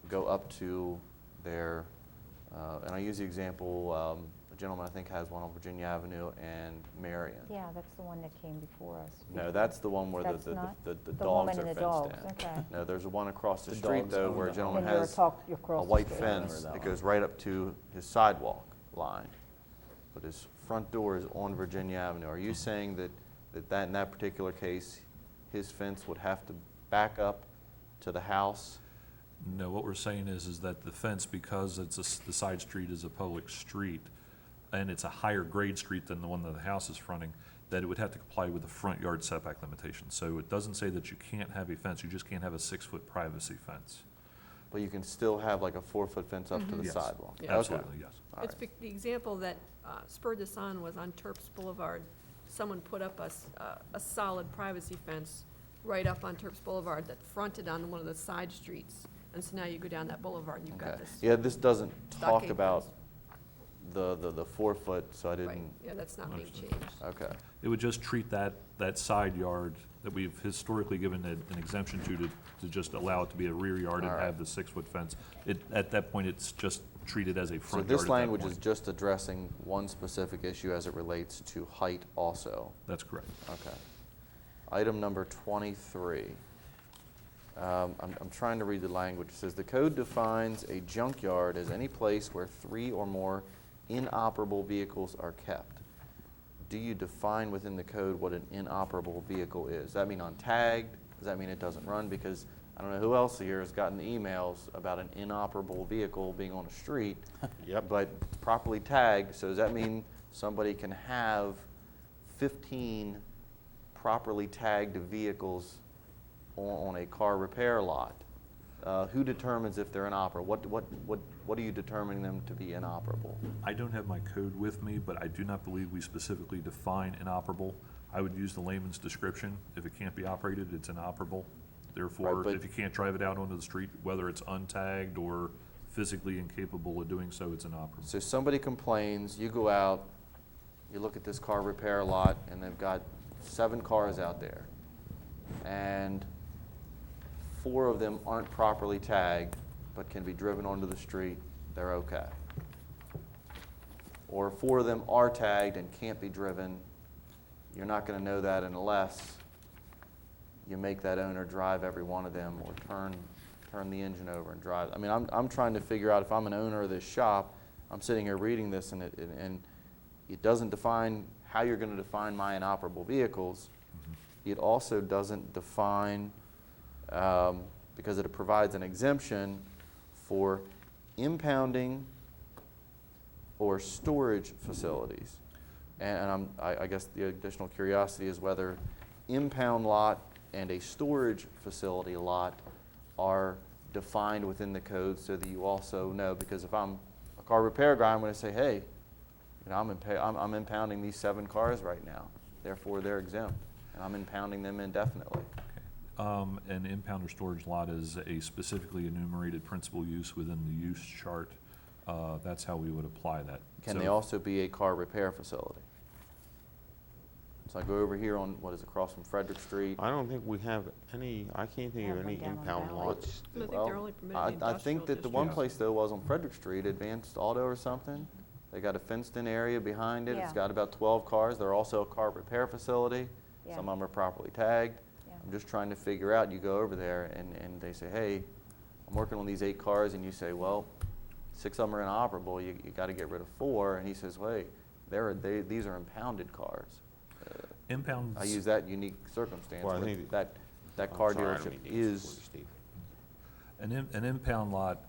go up to their, and I use the example, a gentleman I think has one on Virginia Avenue and Marion. Yeah, that's the one that came before us. No, that's the one where That's the not? the The dogs woman are and the fenced dogs, in. okay. No, there's one across the The street dogs though, own where a the gentleman And you're has across a the white street. fence that that one. goes right up to his sidewalk line. But his front door is on Virginia Avenue. Are you saying that in that particular case, his fence would have to back up to the house? No, what we're saying is that the fence, because the side street is a public street, and it's a higher grade street than the one that the house is fronting, that it would have to comply with the front yard setback limitation. So it doesn't say that you can't have a fence, you just can't have a 6-foot privacy fence. But you can still have like a 4-foot fence up to the Yes. sidewalk? Yeah. Okay. Absolutely, yes. All It's right. the example that spurred this on was on Terps Boulevard. Someone put up a solid privacy fence right up on Terps Boulevard that fronted on one of the side streets. And so now you go down that boulevard and you've got Okay. this. Yeah, this doesn't talk stockade about fence. the 4-foot, so I Right, didn't, yeah, that's not being Understood. changed. okay. It would just treat that side yard that we've historically given an exemption to just allow it to be a rear yard and All right. have the 6-foot fence. At that point, it's just treated as a So front yard this at that language is point. just addressing one specific issue as it relates to height also? That's correct. Okay. Item number 23. I'm trying to read the language. It says, "The code defines a junkyard as any place where 3 or more inoperable vehicles are kept." Do you define within the code what an inoperable vehicle is? Does that mean untagged? Does that mean it doesn't run? Because I don't know who else here has gotten emails about an inoperable vehicle being on a street. Yep. But properly tagged, so does that mean somebody can have 15 properly tagged vehicles on a car repair lot? Who determines if they're inoperable? What are you determining them to be inoperable? I don't have my code with me, but I do not believe we specifically define inoperable. I would use the layman's description. If it can't be operated, it's inoperable. Therefore, Right, but- if you can't drive it out onto the street, whether it's untagged or physically incapable of doing so, it's inoperable. So somebody complains, you go out, you look at this car repair lot, and they've got 7 cars out there. And 4 of them aren't properly tagged, but can be driven onto the street, they're okay. Or 4 of them are tagged and can't be driven, you're not gonna know that unless you make that owner drive every one of them or turn the engine over and drive. I mean, I'm trying to figure out if I'm an owner of this shop, I'm sitting here reading this and it doesn't define how you're gonna define my inoperable vehicles. It also doesn't define, because it provides an exemption for impounding or storage facilities. And I guess the additional curiosity is whether impound lot and a storage facility lot are defined within the code so that you also know, because if I'm a car repair guy, I'm gonna say, hey, you know, I'm impounding these 7 cars right now, therefore they're exempt, and I'm impounding them indefinitely. An impound or storage lot is a specifically enumerated principal use within the use chart. That's how we would apply that. Can So- they also be a car repair facility? So I go over here on, what is across from Frederick Street. I don't think we have any, I can't think of Have any one down on impound Valley. lots. I think Well, they're only permitted in I industrial think that the one districts. place though was on Frederick Street, Advanced Auto or something. They got a fenced-in area behind it. It's Yeah. got about 12 cars. They're also a car repair facility. Yeah. Some of them are properly tagged. Yeah. I'm just trying to figure out, you go over there and they say, hey, I'm working on these 8 cars, and you say, well, 6 of them are inoperable. You got to get rid of 4. And he says, wait, these are impounded cars. Impounds. I use that unique circumstance Well, I where think- that I'm car sorry, I don't dealership mean to interrupt is. you, Steve. An impound lot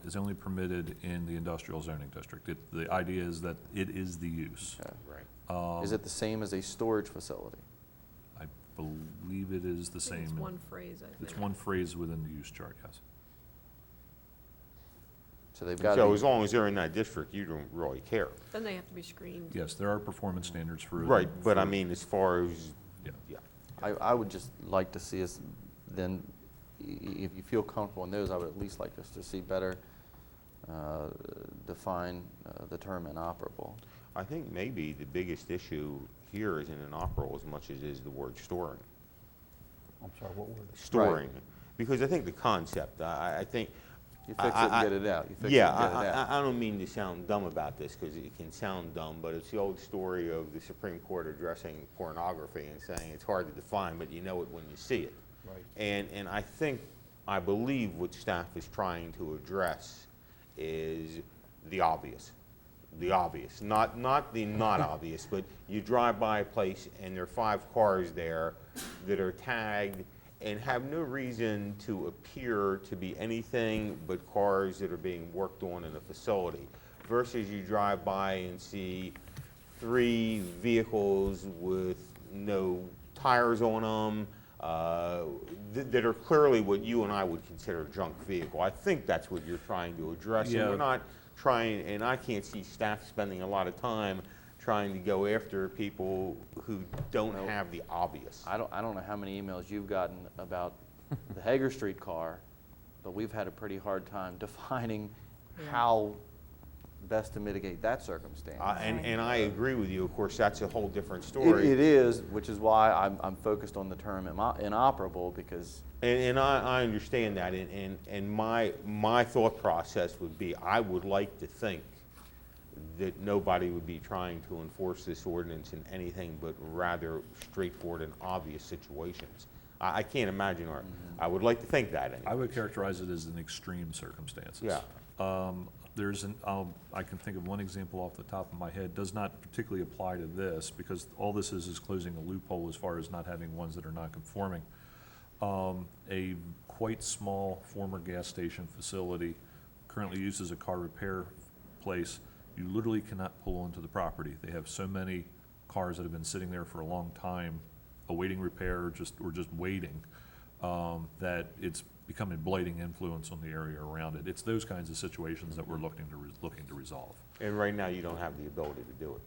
is only permitted in the industrial zoning district. The idea is that it is the use. Okay. Right. Is it the same as a storage facility? I believe it is the I think same. It's one phrase, I think. It's one phrase within the use chart, yes. So they've got So to as long as they're in that district, you don't really care. Then they have to be screened. Yes, there are performance standards for. Right, but I for- mean, as far as, Yeah. yeah. I would just like to see us, then, if you feel comfortable in those, I would at least like us to see better define the term inoperable. I think maybe the biggest issue here isn't inoperable as much as is the word storing. I'm sorry, what word? Storing. Because I think the concept, I think. You fix it and get it out. You fix it Yeah, and get it out. I don't mean to sound dumb about this, because it can sound dumb, but it's the old story of the Supreme Court addressing pornography and saying it's hard to define, but you know it when you see it. Right. And I believe what staff is trying to address is the obvious. The obvious, not the not obvious, but you drive by a place and there are 5 cars there that are tagged and have no reason to appear to be anything but cars that are being worked on in a facility, versus you drive by and see 3 vehicles with no tires on them, that are clearly what you and I would consider a junk vehicle. I think that's what you're trying to address. Yeah. And we're not trying, and I can't see staff spending a lot of time trying to go after people who don't have the obvious. I don't know how many emails you've gotten about the Hager Street car, but we've had a pretty hard time defining how best to mitigate that circumstance. And I agree with you. Of course, that's a whole different It story. is, which is why I'm focused on the term inoperable, because And I understand that. And my thought process would be, I would like to think that nobody would be trying to enforce this ordinance in anything but rather straightforward and obvious situations. I can't imagine, or I would like to think that anyway. I would characterize it as an extreme circumstances. Yeah. I can think of one example off the top of my head, does not particularly apply to this, because all this is closing a loophole as far as not having ones that are not conforming. A quite small former gas station facility, currently used as a car repair place, you literally cannot pull onto the property. They have so many cars that have been sitting there for a long time, awaiting repair or just waiting, that it's become a blighting influence on the area around it. It's those kinds of situations that we're looking to resolve. And right now, you don't have the ability to do it.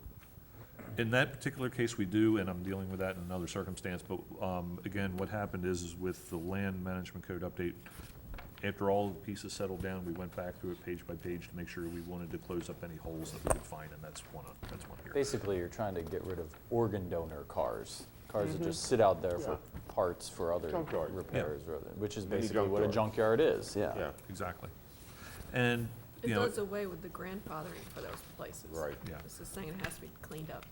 In that particular case, we do, and I'm dealing with that in another circumstance, but again, what happened is with the land management code update, after all the pieces settled down, we went back through it page by page to make sure we wanted to close up any holes that we could find, and that's one here. Basically, you're trying to get rid of organ donor cars that just sit out there for parts for other Junkyard. repairs, which is Mini basically what a junkyard is, yeah. Yeah. Exactly. And, It you know, does away with the grandfathering for those places. Right. Yeah. This is saying it has to be cleaned up.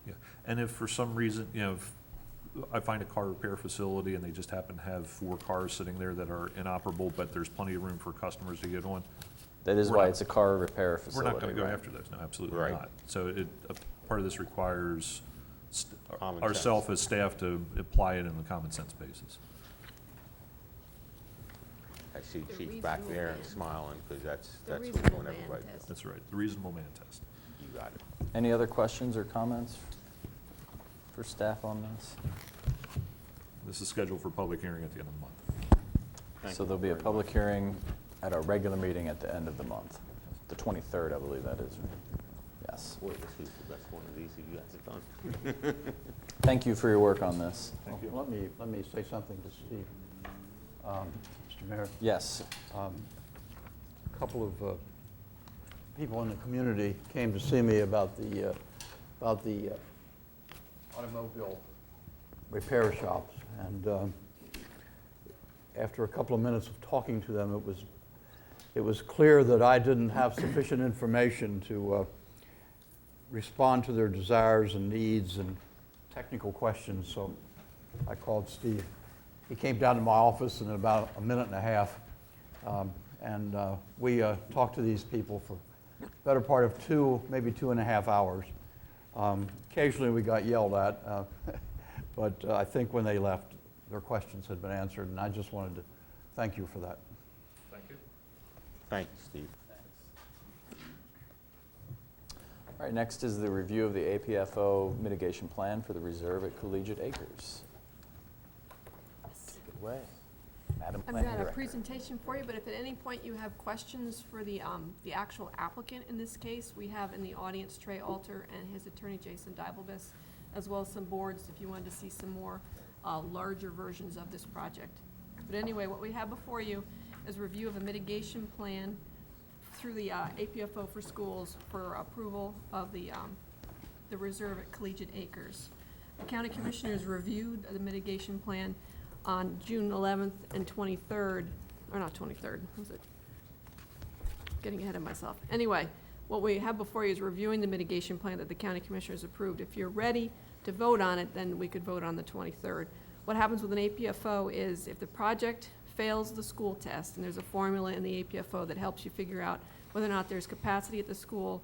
yeah, and if for some reason, you know, if I find a car repair facility and they just happen to have 4 cars sitting there that are inoperable, but there's plenty of room for customers to get on, That is We're why not- it's a car repair we're facility. not gonna go right? after those, no, absolutely Right. not. So part of this requires Common ourselves sense. as staff to apply it in the common sense basis. I see The Chief back reasonable there and man. smiling, because that's The what we reasonable want man everybody to do. test. That's right, the reasonable man test. You got it. Any other questions or comments for staff on this? This is scheduled for public hearing at the end of the month. Thank So you there'll be a very public hearing at our regular meeting at the end of the month, the 23rd, I believe that is. Yes. Boy, this is the best one of these that you guys have done. Thank you for your work on this. Let me say something to Steve. Mr. Mayor, Yes. a couple of people in the community came to see me about the automobile repair shops, and after a couple of minutes of talking to them, it was clear that I didn't have sufficient information to respond to their desires and needs and technical questions, so I called Steve. He came down to my office in about a minute and a half, and we talked to these people for the better part of 2, maybe 2.5 hours. Occasionally we got yelled at, but I think when they left, their questions had been answered, and I just wanted to thank you for that. Thank you. Thank you, Steve. All right, next is the review of the APFO mitigation plan for the reserve at Collegiate Acres. Take it away. Madam I've Planning got a Director. presentation for you, but if at any point you have questions for the actual applicant in this case, we have in the audience Trey Alter and his attorney Jason Dybelbis, as well as some boards if you wanted to see some more larger versions of this project. But anyway, what we have before you is review of a mitigation plan through the APFO for schools for approval of the reserve at Collegiate Acres. The county commissioners reviewed the mitigation plan on June 11th and 23rd, or not 23rd, was it? Getting ahead of myself. Anyway, what we have before you is reviewing the mitigation plan that the county commissioners approved. If you're ready to vote on it, then we could vote on the 23rd. What happens with an APFO is if the project fails the school test, and there's a formula in the APFO that helps you figure out whether or not there's capacity at the school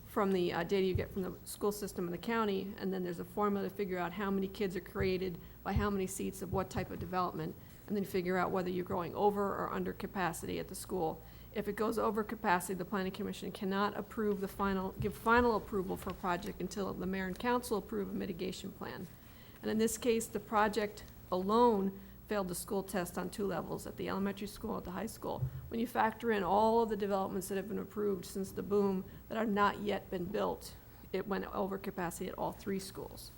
from the data you get from the school system in the county, and then there's a formula to figure out how many kids are created by how many seats of what type of development, and then figure out whether you're growing over or under capacity at the school. If it goes over capacity, the planning commission cannot approve give final approval for a project until the mayor and council approve a mitigation plan. And in this case, the project alone failed the school test on 2 levels, at the elementary school, at the high school. When you factor in all of the developments that have been approved since the boom that are not yet been built, it went over capacity at all 3 schools.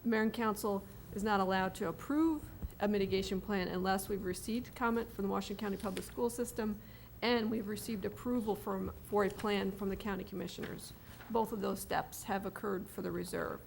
Mayor and council is not allowed to approve a mitigation plan unless we've received comment from the Washington County Public School System and we've received approval for a plan from the county commissioners. Both of those steps have occurred for the reserve.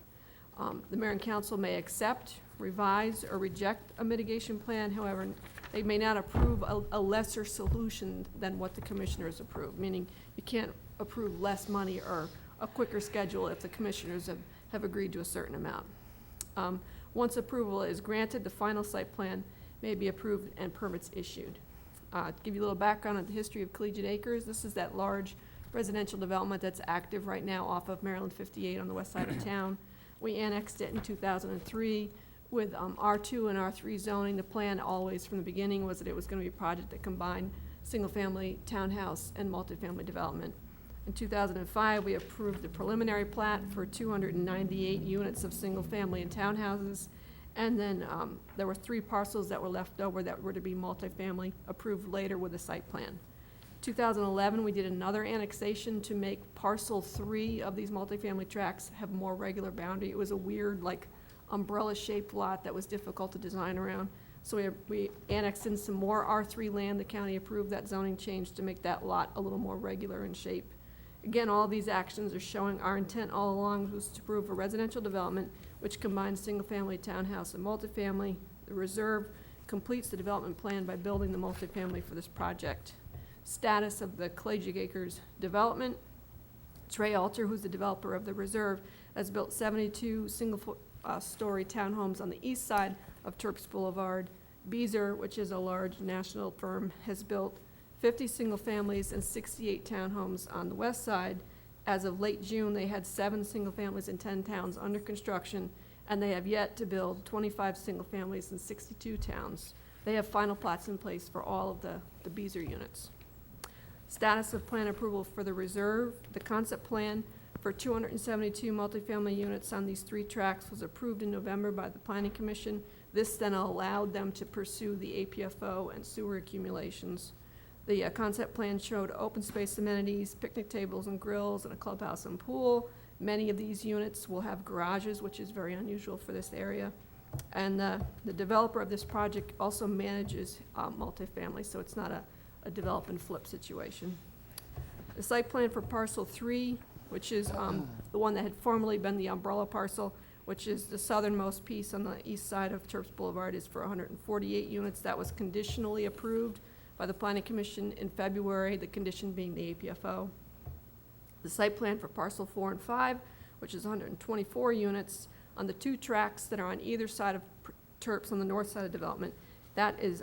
The mayor and council may accept, revise, or reject a mitigation plan. However, they may not approve a lesser solution than what the commissioners approve, meaning you can't approve less money or a quicker schedule if the commissioners have agreed to a certain amount. Once approval is granted, the final site plan may be approved and permits issued. To give you a little background on the history of Collegiate Acres, this is that large residential development that's active right now off of Maryland 58 on the west side of town. We annexed it in 2003 with R2 and R3 zoning. The plan always from the beginning was that it was going to be a project that combined single-family, townhouse, and multifamily development. In 2005, we approved the preliminary plat for 298 units of single-family and townhouses. And then there were 3 parcels that were left over that were to be multifamily, approved later with a site plan. 2011, we did another annexation to make parcel 3 of these multifamily tracts have more regular boundary. It was a weird, like, umbrella-shaped lot that was difficult to design around. So we annexed in some more R3 land. The county approved that zoning change to make that lot a little more regular in shape. Again, all these actions are showing our intent all along was to approve a residential development which combines single-family, townhouse, and multifamily. The reserve completes the development plan by building the multifamily for this project. Status of the Collegiate Acres development. Trey Alter, who's the developer of the reserve, has built 72 single-story townhomes on the east side of Terps Boulevard. Beazer, which is a large national firm, has built 50 single families and 68 townhomes on the west side. As of late June, they had 7 single families and 10 towns under construction, and they have yet to build 25 single families and 62 towns. They have final plots in place for all of the Beazer units. Status of plan approval for the reserve. The concept plan for 272 multifamily units on these 3 tracts was approved in November by the Planning Commission. This then allowed them to pursue the APFO and sewer accumulations. The concept plan showed open space amenities, picnic tables and grills, and a clubhouse and pool. Many of these units will have garages, which is very unusual for this area. And the developer of this project also manages multifamily, so it's not a develop and flip situation. The site plan for parcel 3, which is the one that had formerly been the umbrella parcel, which is the southernmost piece on the east side of Terps Boulevard, is for 148 units. That was conditionally approved by the Planning Commission in February, the condition being the APFO. The site plan for parcel 4 and 5, which is 124 units on the 2 tracts that are on either side of Terps on the north side of development. That is,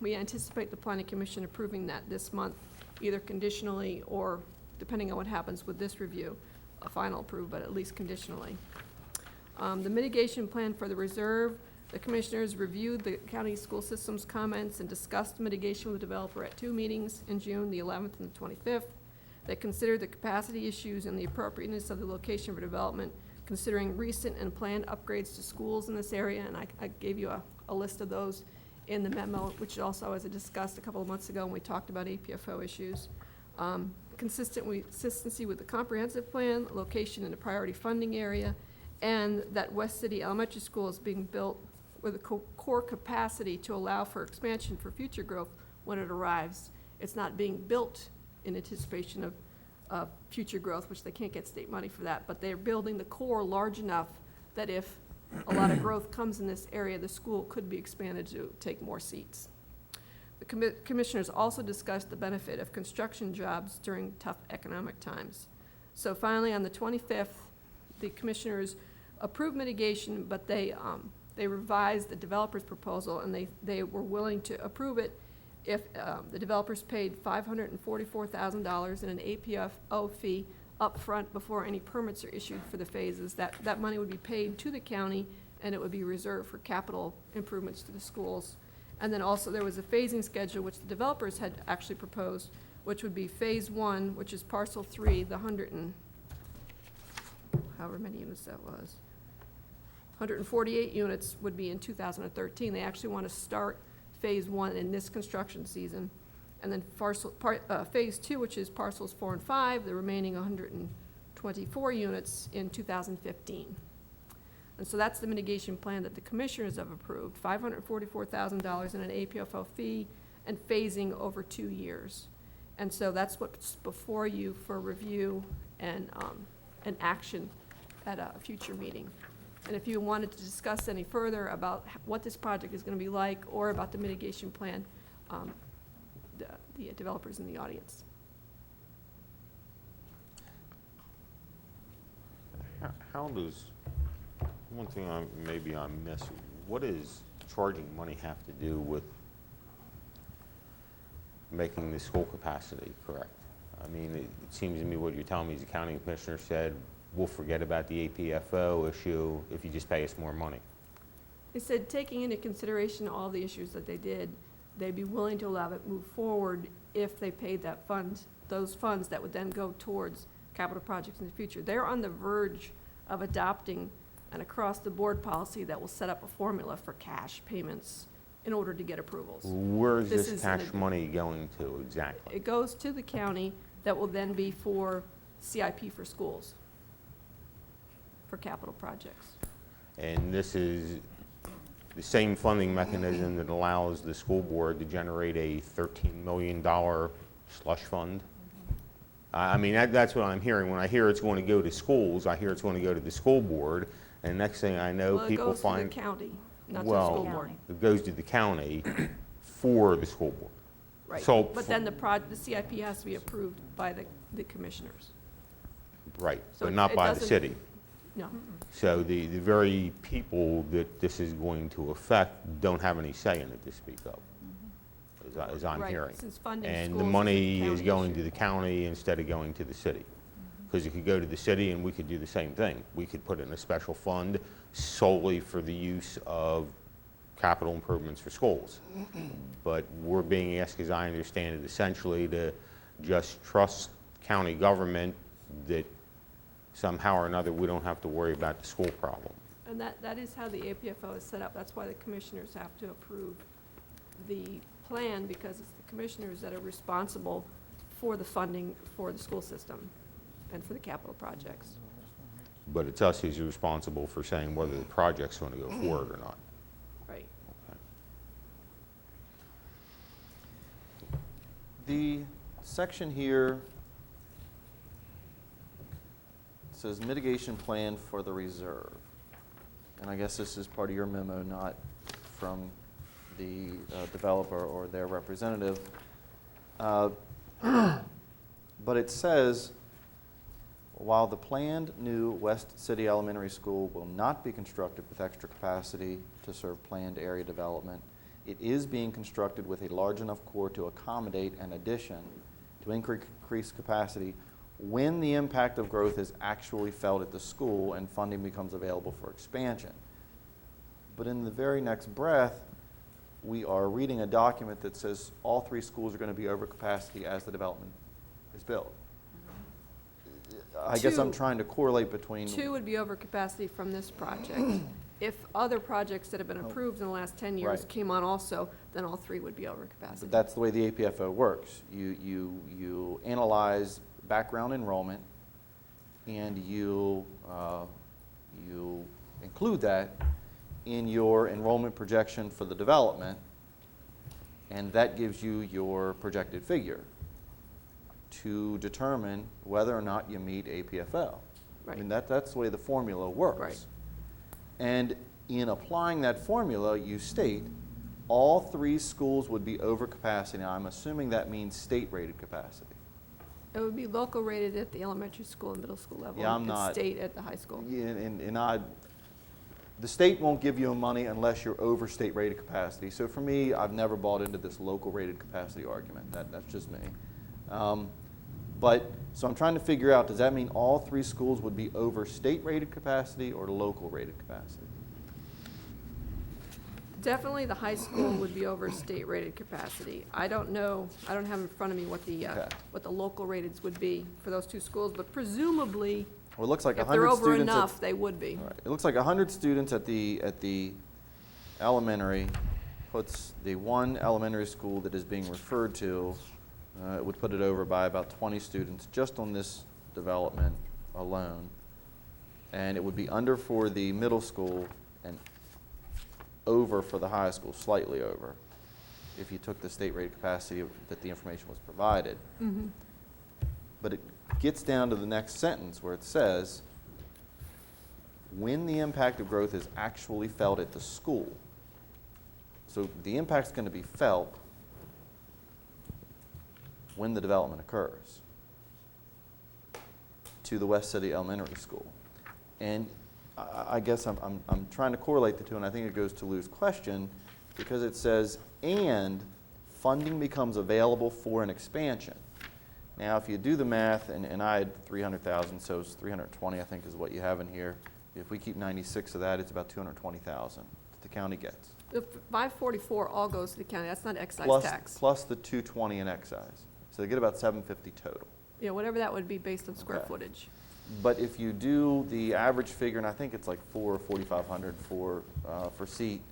we anticipate the Planning Commission approving that this month, either conditionally or, depending on what happens with this review, a final approve, but at least conditionally. The mitigation plan for the reserve. The commissioners reviewed the county school system's comments and discussed mitigation with the developer at 2 meetings in June, the 11th and the 25th. They considered the capacity issues and the appropriateness of the location for development, considering recent and planned upgrades to schools in this area, and I gave you a list of those in the memo, which also was discussed a couple of months ago when we talked about APFO issues. Consistency with the comprehensive plan, location in the priority funding area, and that West City Elementary School is being built with a core capacity to allow for expansion for future growth when it arrives. It's not being built in anticipation of future growth, which they can't get state money for that, but they're building the core large enough that if a lot of growth comes in this area, the school could be expanded to take more seats. The commissioners also discussed the benefit of construction jobs during tough economic times. So finally, on the 25th, the commissioners approved mitigation, but they revised the developer's proposal, and they were willing to approve it if the developers paid $544,000 in an APFO fee up front before any permits are issued for the phases. That money would be paid to the county, and it would be reserved for capital improvements to the schools. And then also there was a phasing schedule, which the developers had actually proposed, which would be phase 1, which is parcel 3, the 100 and however many units that was. 148 units would be in 2013. They actually want to start phase 1 in this construction season. And then phase 2, which is parcels 4 and 5, the remaining 124 units in 2015. And so that's the mitigation plan that the commissioners have approved, $544,000 in an APFO fee and phasing over 2 years. And so that's what's before you for review and action at a future meeting. And if you wanted to discuss any further about what this project is going to be like or about the mitigation plan, the developers in the audience. How does, one thing maybe I missed, what does charging money have to do with making the school capacity correct? I mean, it seems to me what you're telling me is the county commissioner said, we'll forget about the APFO issue if you just pay us more money. They said, taking into consideration all the issues that they did, they'd be willing to allow it move forward if they paid that fund, those funds that would then go towards capital projects in the future. They're on the verge of adopting an across-the-board policy that will set up a formula for cash payments in order to get approvals. Where is this cash money going to exactly? It goes to the county that will then be for CIP for schools, for capital projects. And this is the same funding mechanism that allows the school board to generate a $13 million slush fund? I mean, that's what I'm hearing. When I hear it's going to go to schools, I hear it's going to go to the school board, and next thing I know, people find... Well, it goes to the county, not to the school board. It goes to the county for the school board. Right, So but then the CIP has to be approved by the commissioners. Right, So but not it by the doesn't- city. No, So the very people that this is going to affect don't have any say in it to speak of, as I'm right, hearing. since funding And schools the is a money is county going issue. to the county instead of going to the city. Because it could go to the city and we could do the same thing. We could put it in a special fund solely for the use of capital improvements for schools. But we're being asked, as I understand it, essentially to just trust county government that somehow or another we don't have to worry about the school problem. and that is how the APFO is set up. That's why the commissioners have to approve the plan, because it's the commissioners that are responsible for the funding for the school system and for the capital projects. But it's us who's responsible for saying whether the project's going to go forward or not. Right. The section here says mitigation plan for the reserve. And I guess this is part of your memo, not from the developer or their representative. But it says, while the planned new West City Elementary School will not be constructed with extra capacity to serve planned area development, it is being constructed with a large enough core to accommodate an addition to increase capacity when the impact of growth is actually felt at the school and funding becomes available for expansion. But in the very next breath, we are reading a document that says all 3 schools are going to be over capacity as the development is built. I guess I'm trying to correlate between... 2 would be over capacity from this project, if other projects that have been approved in the last 10 years Right. came on also, then all three would be over But capacity. that's the way the APFO works. You analyze background enrollment, and you include that in your enrollment projection for the development, and that gives you your projected figure to determine whether or not you meet APFO. I mean, that's the way the formula works. Right. And in applying that formula, you state all three schools would be over capacity. Now, I'm assuming that means state-rated capacity. It would be local rated at the elementary school and middle school level. Yeah, I'm and not- state at the high school. Yeah, the state won't give you money unless you're over state-rated capacity. So for me, I've never bought into this local-rated capacity argument. That's just me. So I'm trying to figure out, does that mean all three schools would be over state-rated capacity or local-rated capacity? Definitely the high school would be over state rated capacity. I don't know, I don't have in front of me what the, Okay. what the local rateds would be for those two schools, but presumably, Well, it looks like if 100 they're students. over at- enough, they would be. All right. It looks like 100 students at the elementary puts the one elementary school that is being referred to, it would put it over by about 20 students just on this development alone. And it would be under for the middle school and over for the high school, slightly over, if you took the state rate capacity that the information was provided. Mhm. But it gets down to the next sentence where it says, when the impact of growth is actually felt at the school. So the impact's going to be felt when the development occurs to the West City Elementary School. And I guess I'm trying to correlate the two, and I think it goes to Lou's question, because it says, and funding becomes available for an expansion. Now, if you do the math, and I had 300,000, so it's 320, I think, is what you have in here. If we keep 96 of that, it's about 220,000 that the county gets. The 544 all goes to the county, that's not excise Plus, tax. plus the 220 in excise. So they get about 750 total. Yeah, whatever that would be based on square Okay. footage. But if you do the average figure, and I think it's like 4,500 for seat,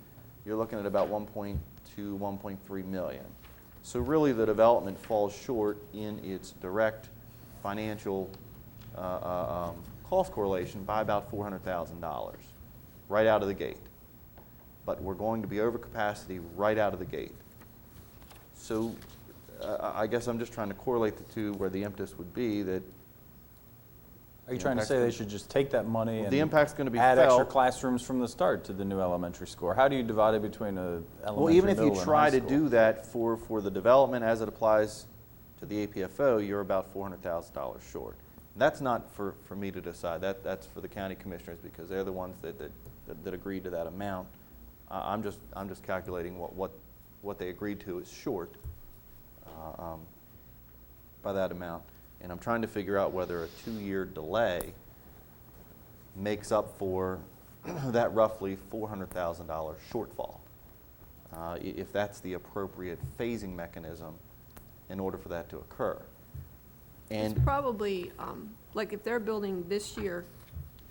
you're looking at about 1.2, 1.3 million. So really, the development falls short in its direct financial cost correlation by about $400,000 right out of the gate. But we're going to be over capacity right out of the gate. So I guess I'm just trying to correlate the two where the impetus would be that. Are you trying to say they should just take that money Well, and the impact's going to be add extra felt. classrooms from the start to the new elementary school? Or how do you divide it between a elementary, Well, even if you middle, and try high to school? do that for the development as it applies to the APFO, you're about $400,000 short. That's not for me to decide. That's for the county commissioners, because they're the ones that agreed to that amount. I'm just calculating what they agreed to is short by that amount. And I'm trying to figure out whether a 2-year delay makes up for that roughly $400,000 shortfall, if that's the appropriate phasing mechanism in order for that to occur. It's And probably, like if they're building this year,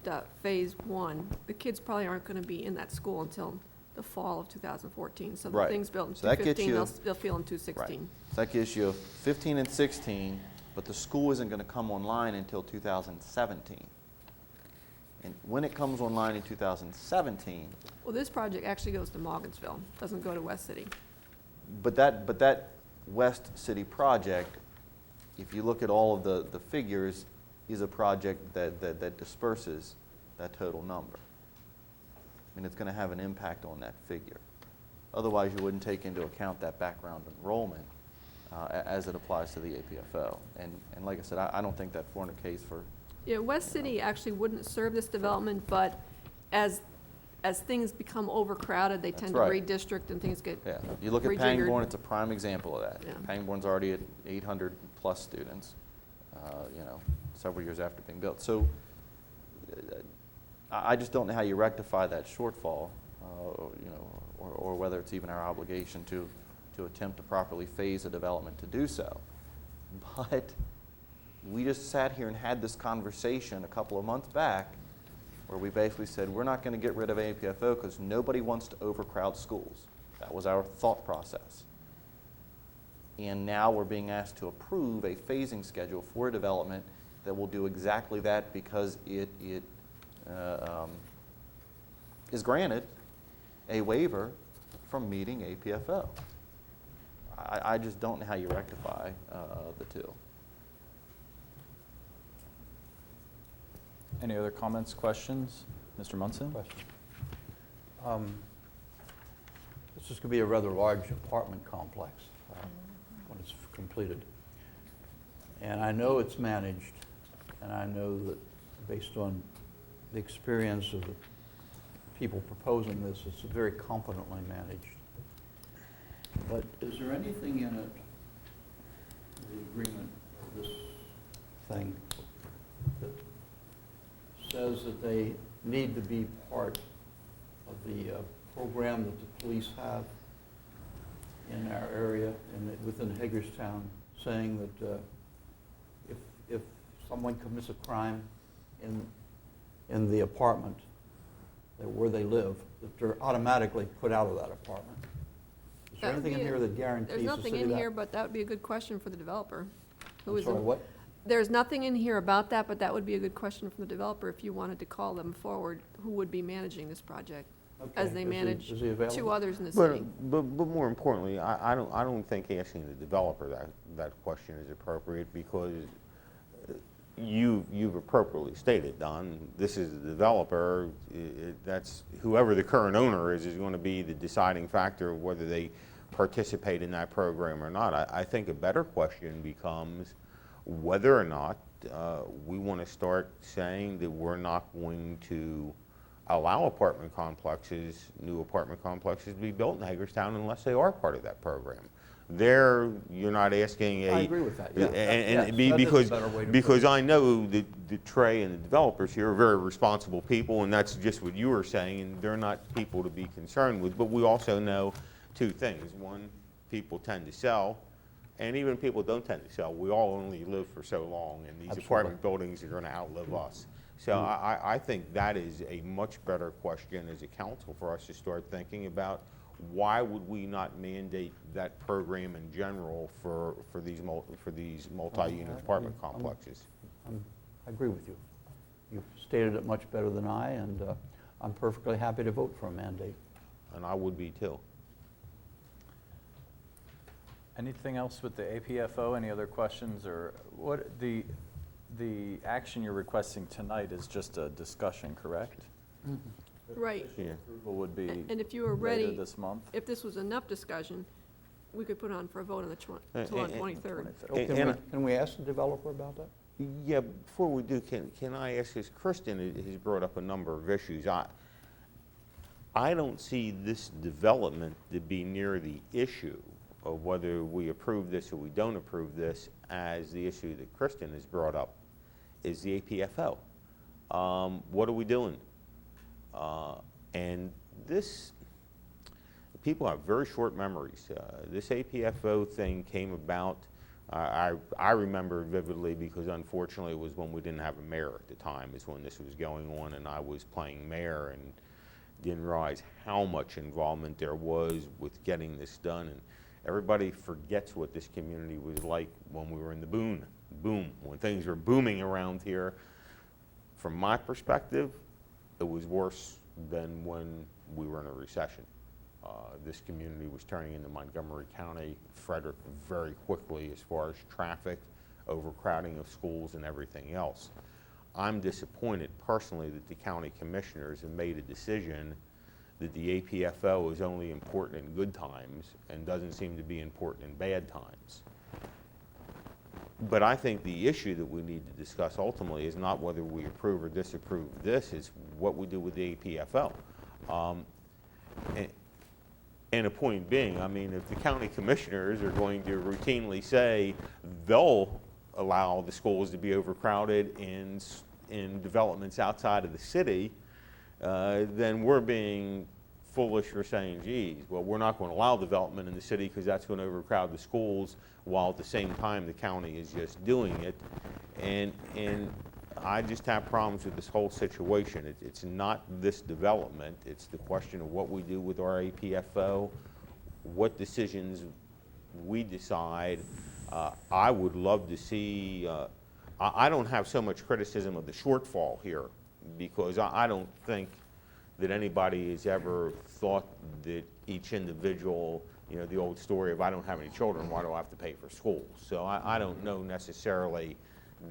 the phase one, the kids probably aren't gonna be in that school until the fall of 2014. So the Right. things built in So that gets 215, you- they'll feel in 216. right. So that gives you 15 and 16, but the school isn't going to come online until 2017. And when it comes online in 2017, Well, this project actually goes to Morgansville, doesn't go to West City. but that West City project, if you look at all of the figures, is a project that disperses that total number. I mean, it's going to have an impact on that figure. Otherwise, you wouldn't take into account that background enrollment as it applies to the APFO. And like I said, I don't think that 400K is for. Yeah, West City actually wouldn't serve this development, but as things become overcrowded, they tend to That's right. redistrict and things get Yeah, you look at rejiggered. Pangbourne, it's a prime example of that. Yeah. Pangbourne's already at 800 plus students, several years after being built. So I just don't know how you rectify that shortfall, or whether it's even our obligation to attempt to properly phase a development to do so. But we just sat here and had this conversation a couple of months back where we basically said, we're not going to get rid of APFO because nobody wants to overcrowd schools. That was our thought process. And now we're being asked to approve a phasing schedule for development that will do exactly that because it is granted a waiver from meeting APFO. I just don't know how you rectify the two. Any other comments, questions? Mr. Munson? Question. This is going to be a rather large apartment complex when it's completed. And I know it's managed, and I know that based on the experience of the people proposing this, it's very competently managed. But is there anything in it, the agreement, this thing, that says that they need to be part of the program that the police have in our area and within Hagerstown, saying that if someone commits a crime in the apartment where they live, that they're automatically put out of that apartment? Is there anything in here that guarantees the city that? There's nothing in here, but that would be a good question for the developer. I'm sorry, what? There's nothing in here about that, but that would be a good question from the developer if you wanted to call them forward, who would be managing this project, as Okay. they Is manage he available? two others in the But, city. but more importantly, I don't think asking the developer that question is appropriate because you've appropriately stated, Don, this is the developer, that's whoever the current owner is going to be the deciding factor of whether they participate in that program or not. I think a better question becomes whether or not we want to start saying that we're not going to allow new apartment complexes to be built in Hagerstown unless they are part of that program. There, you're not asking a... I agree with that, yeah. And Yes, that is a because, better way to because put it. I know that Trey and the developers here are very responsible people, and that's just what you were saying, and they're not people to be concerned with. But we also know two things. One, people tend to sell, and even people don't tend to sell. We all only live for so long, and these Absolutely. apartment buildings are going to outlive us. So I think that is a much better question as a council for us to start thinking about. Why would we not mandate that program in general for these multi-unit apartment complexes? I agree with you. You've stated it much better than I, and I'm perfectly happy to vote for a mandate. And I would be too. Anything else with the APFO? Any other questions? Or what the action you're requesting tonight is just a discussion, correct? Right. Yeah. Approval would be And if you were later ready, this month. if this was enough discussion, we could put on for a vote on the till on 23rd. Can we ask the developer about that? Yeah, before we do, can I ask, as Kristen has brought up a number of issues, I don't see this development to be near the issue of whether we approve this or we don't approve this, as the issue that Kristen has brought up is the APFO. What are we doing? And this, people have very short memories. This APFO thing came about, I remember it vividly because unfortunately it was when we didn't have a mayor at the time, is when this was going on, and I was playing mayor and didn't realize how much involvement there was with getting this done. And everybody forgets what this community was like when we were in the boom, when things were booming around here. From my perspective, it was worse than when we were in a recession. This community was turning into Montgomery County, Frederick, very quickly as far as traffic, overcrowding of schools, and everything else. I'm disappointed personally that the county commissioners have made a decision that the APFO is only important in good times and doesn't seem to be important in bad times. But I think the issue that we need to discuss ultimately is not whether we approve or disapprove this, it's what we do with the APFO. And a point being, I mean, if the county commissioners are going to routinely say they'll allow the schools to be overcrowded in developments outside of the city, then we're being foolish for saying, geez, well, we're not going to allow development in the city because that's going to overcrowd the schools, while at the same time the county is just doing it. And I just have problems with this whole situation. It's not this development, it's the question of what we do with our APFO, what decisions we decide. I would love to see, I don't have so much criticism of the shortfall here, because I don't think that anybody has ever thought that each individual, you know, the old story of I don't have any children, why do I have to pay for school? So I don't know necessarily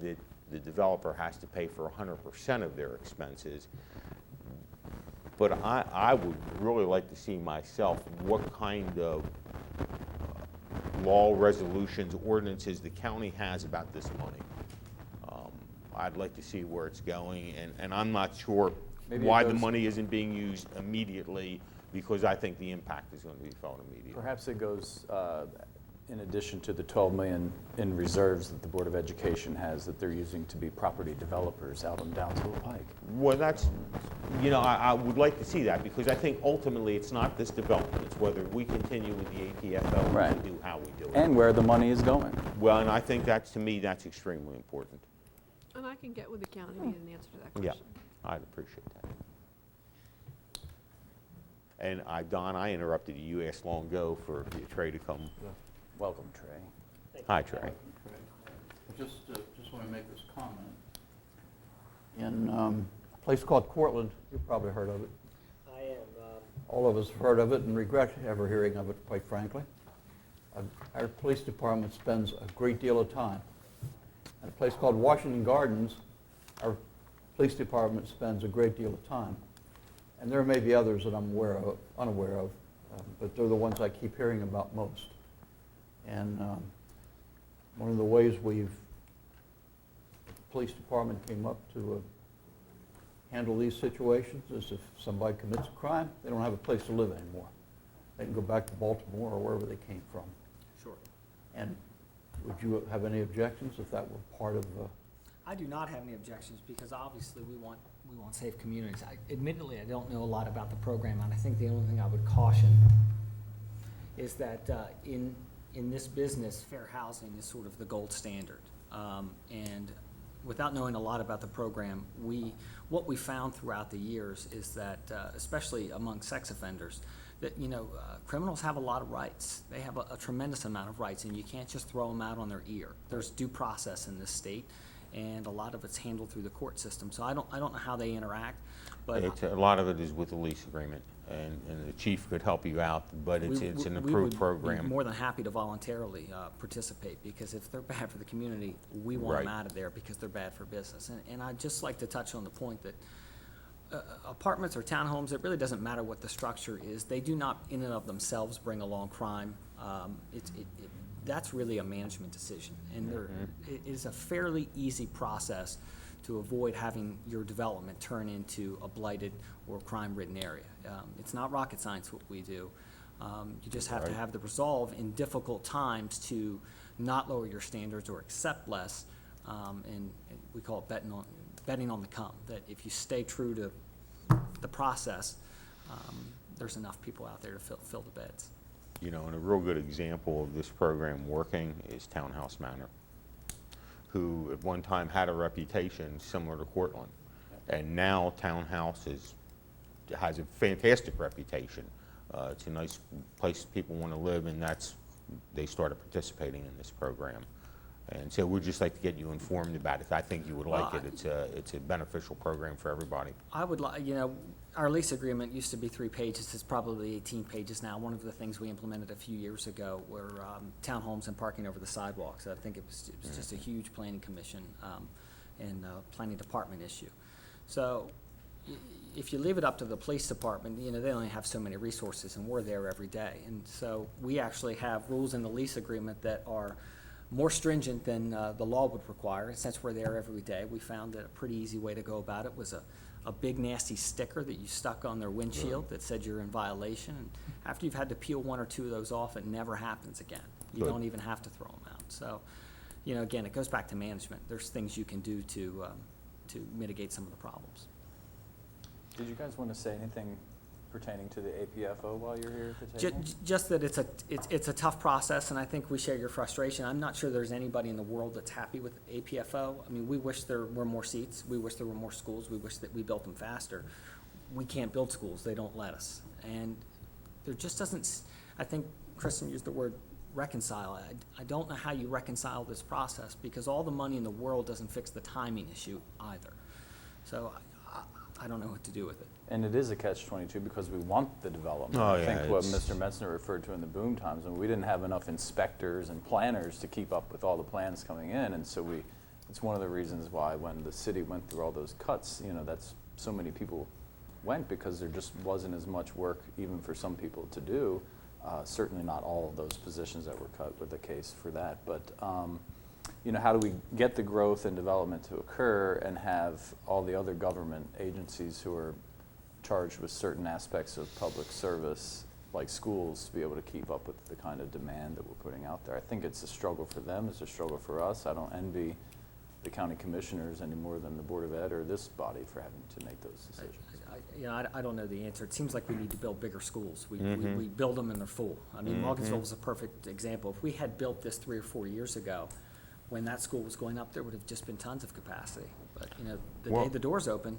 that the developer has to pay for 100% of their expenses. But I would really like to see myself what kind of law, resolutions, ordinances the county has about this money. I'd like to see where it's going, and I'm not sure Maybe it why the goes- money isn't being used immediately, because I think the impact is going to be felt immediately. Perhaps it goes in addition to the 12 million in reserves that the Board of Education has that they're using to be property developers out on Downsville Pike. Well, that's, you know, I would like to see that, because I think ultimately it's not this development, it's whether we continue with the APFO Right. and do how we do it. And where the money is going. Well, and I think that's, to me, that's extremely important. And I can get with the county and get an answer to that Yeah, question. I'd appreciate that. And Don, I interrupted you. You asked long ago for Trey to come. Welcome, Trey. Hi, Trey. Just want to make this comment. In a place called Cortland, you've probably heard of it. I am. All of us have heard of it and regret ever hearing of it, quite frankly. Our police department spends a great deal of time. At a place called Washington Gardens, our police department spends a great deal of time. And there may be others that I'm unaware of, but they're the ones I keep hearing about most. And one of the ways the police department came up to handle these situations is if somebody commits a crime, they don't have a place to live anymore. They can go back to Baltimore or wherever they came from. Sure. And would you have any objections if that were part of I do not have any objections because obviously we want safe communities. Admittedly, I don't know a lot about the program, and I think the only thing I would caution is that in this business, fair housing is sort of the gold standard. And without knowing a lot about the program, what we found throughout the years is that, especially among sex offenders, that, you know, criminals have a lot of rights. They have a tremendous amount of rights, and you can't just throw them out on their ear. There's due process in this state, and a lot of it's handled through the court system. So I don't know how they interact, but A lot of it is with the lease agreement, and the chief could help you out, but it's an approved we program. would be more than happy to voluntarily participate, because if they're bad for the community, we want them Right. out of there because they're bad for business. And I'd just like to touch on the point that apartments or townhomes, it really doesn't matter what the structure is. They do not in and of themselves bring along crime. That's really a management decision. And it is a fairly easy process to avoid having your development turn into a blighted or crime-ridden area. It's not rocket science what we do. You just have to Right. have the resolve in difficult times to not lower your standards or accept less. And we call it betting on the come, that if you stay true to the process, there's enough people out there to fill the beds. You know, and a real good example of this program working is Townhouse Manor, who at one time had a reputation similar to Cortland. And now Townhouse has a fantastic reputation. It's a nice place people want to live, and they started participating in this program. And so we'd just like to get you informed about it. I think you would like it. It's a beneficial program for everybody. I would like, you know, our lease agreement used to be 3 pages, it's probably 18 pages now. One of the things we implemented a few years ago were townhomes and parking over the sidewalks. I think it was just a huge planning commission and planning department issue. So if you leave it up to the police department, you know, they only have so many resources, and we're there every day. And so we actually have rules in the lease agreement that are more stringent than the law would require. And since we're there every day, we found that a pretty easy way to go about it was a big nasty sticker that you stuck on their windshield that said you're in violation. And after you've had to peel 1 or 2 of those off, it never happens again. You Good. don't even have to throw them out. So, you know, again, it goes back to management. There's things you can do to mitigate some of the problems. Did you guys want to say anything pertaining to the APFO while you're here at the Ju- table? Just that it's a tough process, and I think we share your frustration. I'm not sure there's anybody in the world that's happy with APFO. I mean, we wish there were more seats, we wish there were more schools, we wish that we built them faster. We can't build schools, they don't let us. And there just doesn't, I think Kristen used the word reconcile. I don't know how you reconcile this process, because all the money in the world doesn't fix the timing issue either. So I don't know what to do with it. And it is a catch-22 because we want the development. Oh, I yeah, think what it's- Mr. Metzner referred to in the boom times, and we didn't have enough inspectors and planners to keep up with all the plans coming in, and so it's one of the reasons why when the city went through all those cuts, that's so many people went, because there just wasn't as much work even for some people to do. Certainly not all of those positions that were cut were the case for that, but how do we get the growth and development to occur and have all the other government agencies who are charged with certain aspects of public service, like schools, to be able to keep up with the kind of demand that we're putting out there? I think it's a struggle for them, it's a struggle for us. I don't envy the county commissioners any more than the Board of Ed or this body for having to make those decisions. I don't know the answer. It seems like we need to build bigger schools. We build them and they're full. I mean, Morgansville was a perfect example. If we had built this 3 or 4 years ago, when that school was going up, there would have just been tons of capacity. But, the day the doors open,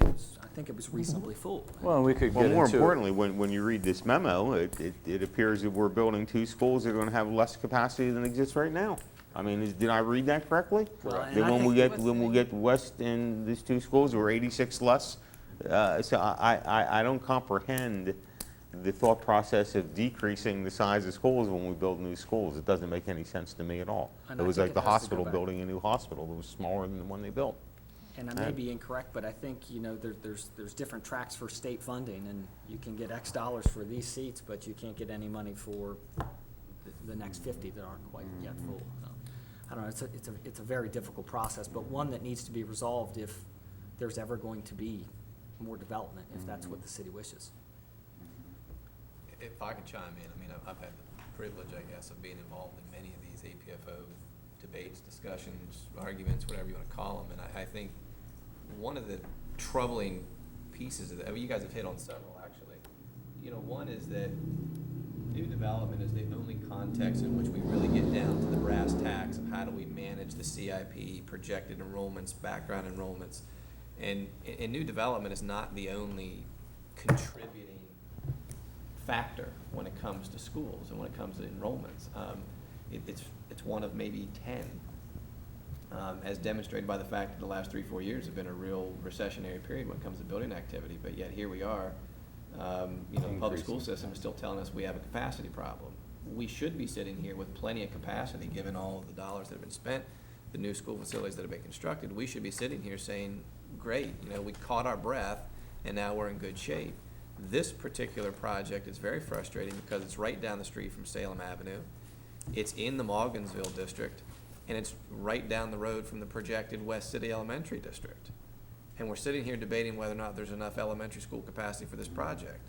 I think it was reasonably full. Well, we could Well, get more into importantly, when you read this memo, it appears that we're building 2 schools that are going to have less capacity than exists right now. I mean, did I read that correctly? Well, and That I when think- we get west in these 2 schools, there were 86 less. So I don't comprehend the thought process of decreasing the size of schools when we build new schools. It doesn't make any sense to me at all. And It I was think like it the has to go hospital back. building a new hospital that was smaller than the one they built. And I may be incorrect, but I think, there's different tracks for state funding, and you can get X dollars for these seats, but you can't get any money for the next 50 that aren't quite yet full. So, I don't know, it's a very difficult process, but one that needs to be resolved if there's ever going to be more development, if that's what the city wishes. If I could chime in, I mean, I've had the privilege, I guess, of being involved in many of these APFO debates, discussions, arguments, whatever you want to call them, and I think one of the troubling pieces of that, I mean, you guys have hit on several, actually. One is that new development is the only context in which we really get down to the brass tacks of how do we manage the CIP, projected enrollments, background enrollments. And new development is not the only contributing factor when it comes to schools and when it comes to enrollments. It's one of maybe 10, as demonstrated by the fact that the last 3-4 years have been a real recessionary period when it comes to building activity. But yet here we are, the public school system is still telling us we have a capacity problem. We should be sitting here with plenty of capacity, given all of the dollars that have been spent, the new school facilities that have been constructed. We should be sitting here saying, great, we caught our breath and now we're in good shape. This particular project is very frustrating because it's right down the street from Salem Avenue. It's in the Morgansville district, and it's right down the road from the projected West City Elementary District. And we're sitting here debating whether or not there's enough elementary school capacity for this project.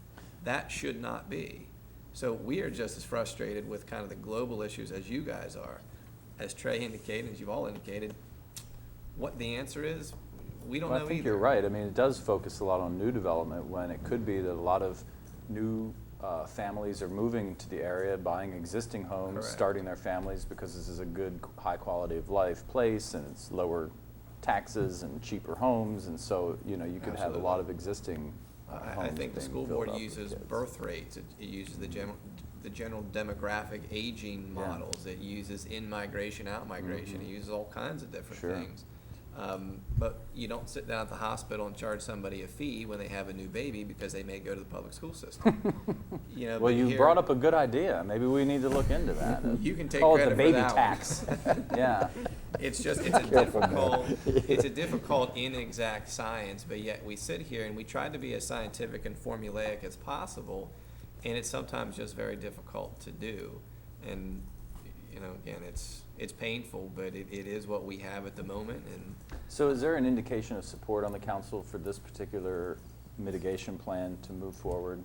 That should not be. So we are just as frustrated with kind of the global issues as you guys are. As Trey indicated, as you've all indicated, what the answer is, we don't know either. I think you're right. I mean, it does focus a lot on new development when it could be that a lot of new families are moving to the area, buying existing homes, Correct. starting their families because this is a good, high quality of life place and it's lower taxes and cheaper homes, and so you could have a lot of existing homes. I think the being school filled board up with uses kids. birth rates, it uses the general demographic aging models, it uses in-migration, out-migration, it uses all kinds of different Sure. things. But you don't sit down at the hospital and charge somebody a fee when they have a new baby because they may go to the public school system. Well, but you here- brought up a good idea. Maybe we need to look into that. You can take Call it credit the for baby that one. tax. Yeah. It's a difficult inexact science, but yet we sit here and we try to be as scientific and formulaic as possible, and it's sometimes just very difficult to do. And, again, it's painful, but it is what we have at the moment. And So is there an indication of support on the council for this particular mitigation plan to move forward?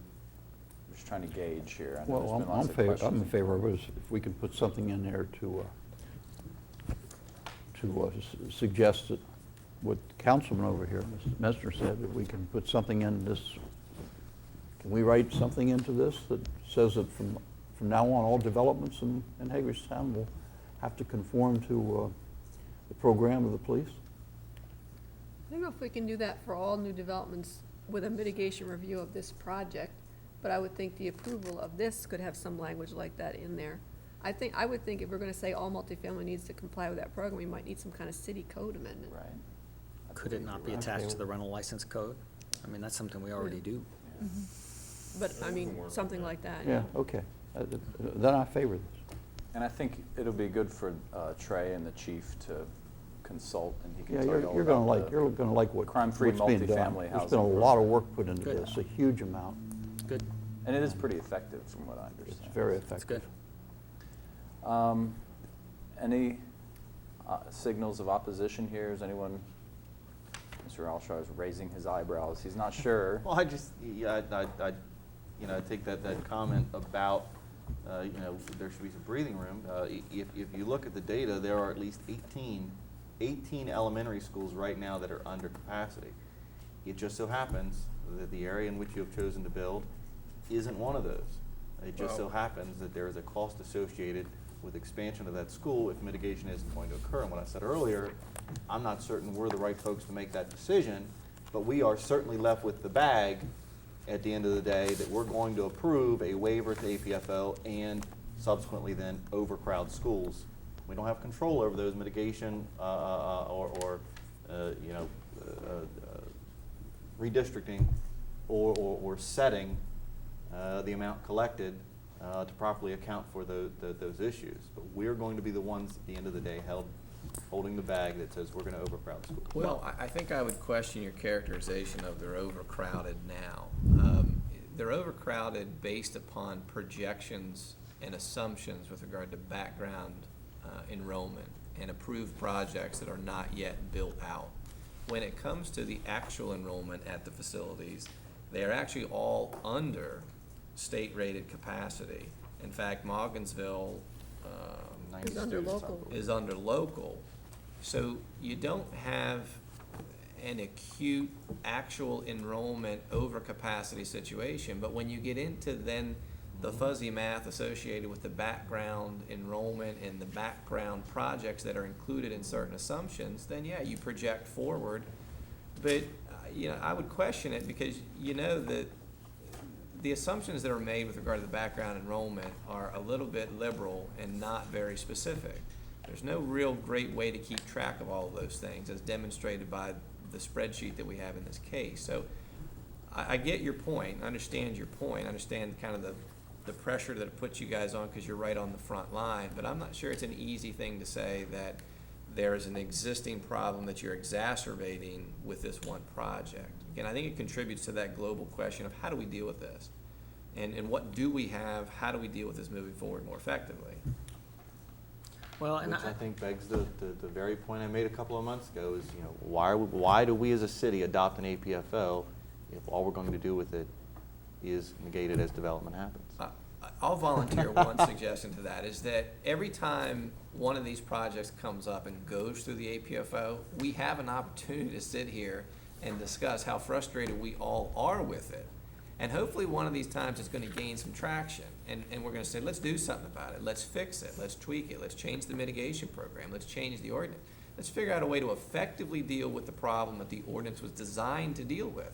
Just trying to gauge here. I know there's been lots of I'm questions. in favor of it, if we can put something in there to suggest that what Councilman over here, Mr. Messner said, that we can put something in this Can we write something into this that says that from now on, all developments in Hagerstown will have to conform to the program of the police? I don't know if we can do that for all new developments with a mitigation review of this project, but I would think the approval of this could have some language like that in there. I would think if we're gonna say all multifamily needs to comply with that program, we might need some kind of city code amendment. Right. Could it not be attached to the rental license code? I mean, that's something we already do. But, I mean, something like that. Yeah, okay. Then I favor this. And I think it'll be good for Trey and the chief to consult, and he can Yeah, tell you all you're gonna about like, you're gonna like what, crime-free what's being done. multifamily housing. There's been a lot of work put into Good. this, a huge amount. Good. And it is pretty effective, from what I It's understand. very That's effective. good. Any signals of opposition here? Is anyone, Mr. Alshar is raising his eyebrows. He's not sure. Well, I just, yeah, I take that comment about, there should be some breathing room. If you look at the data, there are at least 18 elementary schools right now that are under capacity. It just so happens that the area in which you have chosen to build isn't one of those. It just so happens that there is a cost associated with expansion of that school if mitigation isn't going to occur. And what I said earlier, I'm not certain we're the right folks to make that decision, but we are certainly left with the bag at the end of the day that we're going to approve a waiver to APFO and subsequently then overcrowd schools. We don't have control over those mitigation redistricting or setting the amount collected to properly account for those issues. But we're going to be the ones at the end of the day holding the bag that says we're going to overcrowd schools. Well, I think I would question your characterization of they're overcrowded now. They're overcrowded based upon projections and assumptions with regard to background enrollment and approved projects that are not yet built out. When it comes to the actual enrollment at the facilities, they are actually all under state-rated capacity. In fact, Mogginsville Is under local. is under local. So you don't have an acute actual enrollment overcapacity situation, but when you get into then the fuzzy math associated with the background enrollment and the background projects that are included in certain assumptions, then yeah, you project forward. But I would question it because that the assumptions that are made with regard to the background enrollment are a little bit liberal and not very specific. There's no real great way to keep track of all of those things as demonstrated by the spreadsheet that we have in this case. So I get your point, I understand your point, I understand kind of the pressure that it puts you guys on because you're right on the front line, but I'm not sure it's an easy thing to say that there is an existing problem that you're exacerbating with this one project. Again, I think it contributes to that global question of how do we deal with this? And what do we have? How do we deal with this moving forward more effectively? Well, and Which I think begs the very point I made a couple of months ago is, why do we as a city adopt an APFO if all we're going to do with it is negate it as development happens? I'll volunteer one suggestion to that, is that every time one of these projects comes up and goes through the APFO, we have an opportunity to sit here and discuss how frustrated we all are with it. And hopefully one of these times it's going to gain some traction. And we're going to say, let's do something about it. Let's fix it. Let's tweak it. Let's change the mitigation program. Let's change the ordinance. Let's figure out a way to effectively deal with the problem that the ordinance was designed to deal with.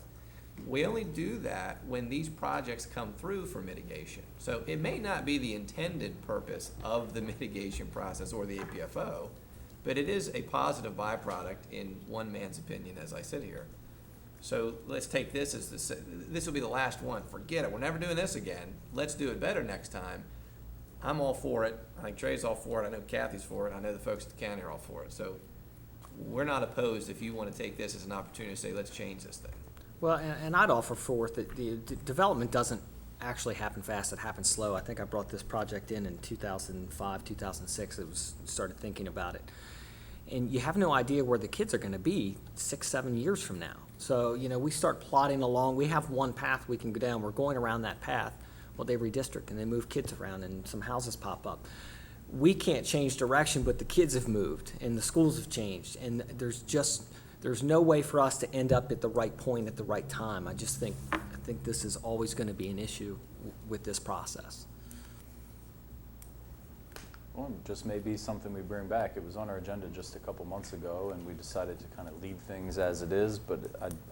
We only do that when these projects come through for mitigation. So it may not be the intended purpose of the mitigation process or the APFO, but it is a positive byproduct in one man's opinion as I sit here. So let's take this as this will be the last one. Forget it. We're never doing this again. Let's do it better next time. I'm all for it. I think Trey's all for it. I know Kathy's for it. I know the folks at the county are all for it. So we're not opposed if you want to take this as an opportunity to say, let's change this thing. Well, and I'd offer forth that the development doesn't actually happen fast, it happens slow. I think I brought this project in 2005, 2006, it was started thinking about it. And you have no idea where the kids are gonna be 6, 7 years from now. So, we start plotting along, we have one path we can go down, we're going around that path. Well, they redistrict and they move kids around and some houses pop up. We can't change direction, but the kids have moved and the schools have changed. And there's no way for us to end up at the right point at the right time. I think think this is always going to be an issue with this process. Well, just maybe something we bring back. It was on our agenda just a couple months ago, and we decided to kind of leave things as it is, but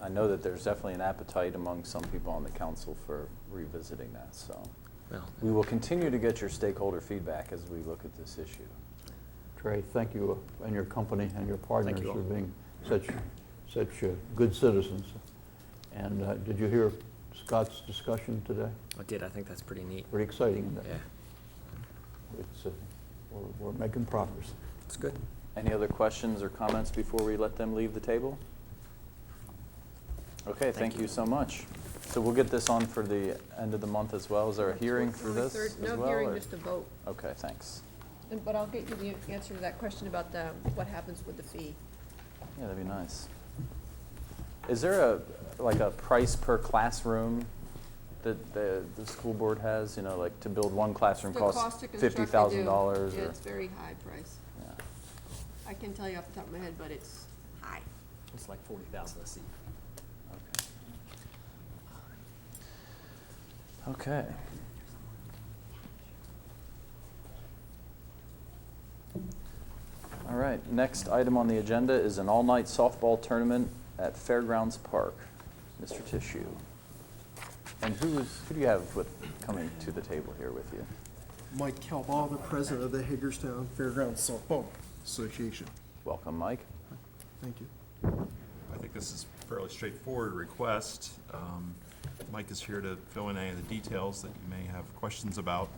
I know that there's definitely an appetite among some people on the council for revisiting that, so. Well, We will continue to get your stakeholder feedback as we look at this issue. Trey, thank you and your company and your partners you all. for being such good citizens. And did you hear Scott's discussion today? I did. I think that's pretty neat. Pretty exciting. Isn't it? Yeah, It's, we're making progress. it's good. Any other questions or comments before we let them leave the table? Okay, thank you so much. So we'll get this on for the end of the month as well. Is there a hearing for this as well? No hearing, or- just a vote. Okay, thanks. But I'll get you the answer to that question about what happens with the fee. Yeah, that'd be nice. Is there like a price per classroom that the school board has? You know, like to build one classroom The cost costs to construct, they do. $50,000 Yeah, or? it's very high price. Yeah. I can tell you off the top of my head, but it's high. It's like 40,000 a seat. Okay. All right, next item on the agenda is an all-night softball tournament at Fairgrounds Park. Mr. Tissue. And who do you have coming to the table here with you? Mike Calball, the president of the Hagerstown Fairgrounds Softball Association. Welcome, Mike. Thank you. I think this is a fairly straightforward request. Mike is here to fill in any of the details that you may have questions about,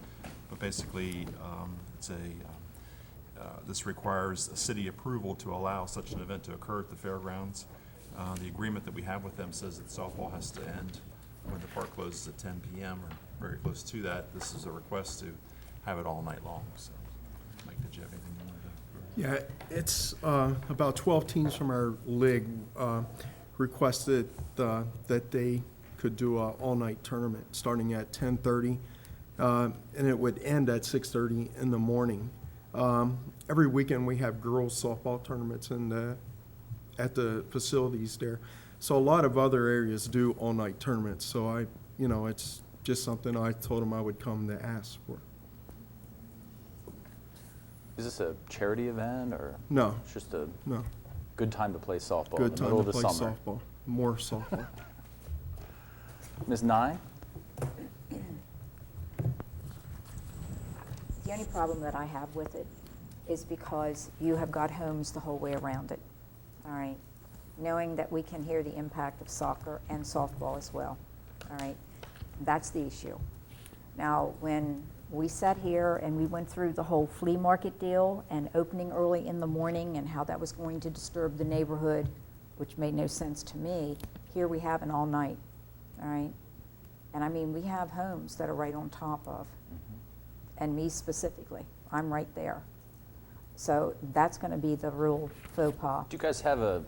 but basically, this requires a city approval to allow such an event to occur at the fairgrounds. The agreement that we have with them says that softball has to end when the park closes at 10 p.m. or very close to that. This is a request to have it all night long. So, Mike, did you have anything you wanted to? Yeah, it's about 12 teams from our league requested that they could do an all-night tournament starting at 10:30, and it would end at 6:30 in the morning. Every weekend we have girls softball tournaments at the facilities there. So a lot of other areas do all-night tournaments. So it's just something I told them I would come to ask for. Is this a charity event or? No. It's just a No. good time to play softball Good in the time middle to of the play summer? softball. More softball. Ms. Nye? The only problem that I have with it is because you have got homes the whole way around it, all right? Knowing that we can hear the impact of soccer and softball as well, all right? That's the issue. Now, when we sat here and we went through the whole flea market deal and opening early in the morning and how that was going to disturb the neighborhood, which made no sense to me, here we have an all night, all right? And I mean, we have homes that are right on top of, and me specifically, I'm right there. So that's going to be the real faux pas. Do you guys have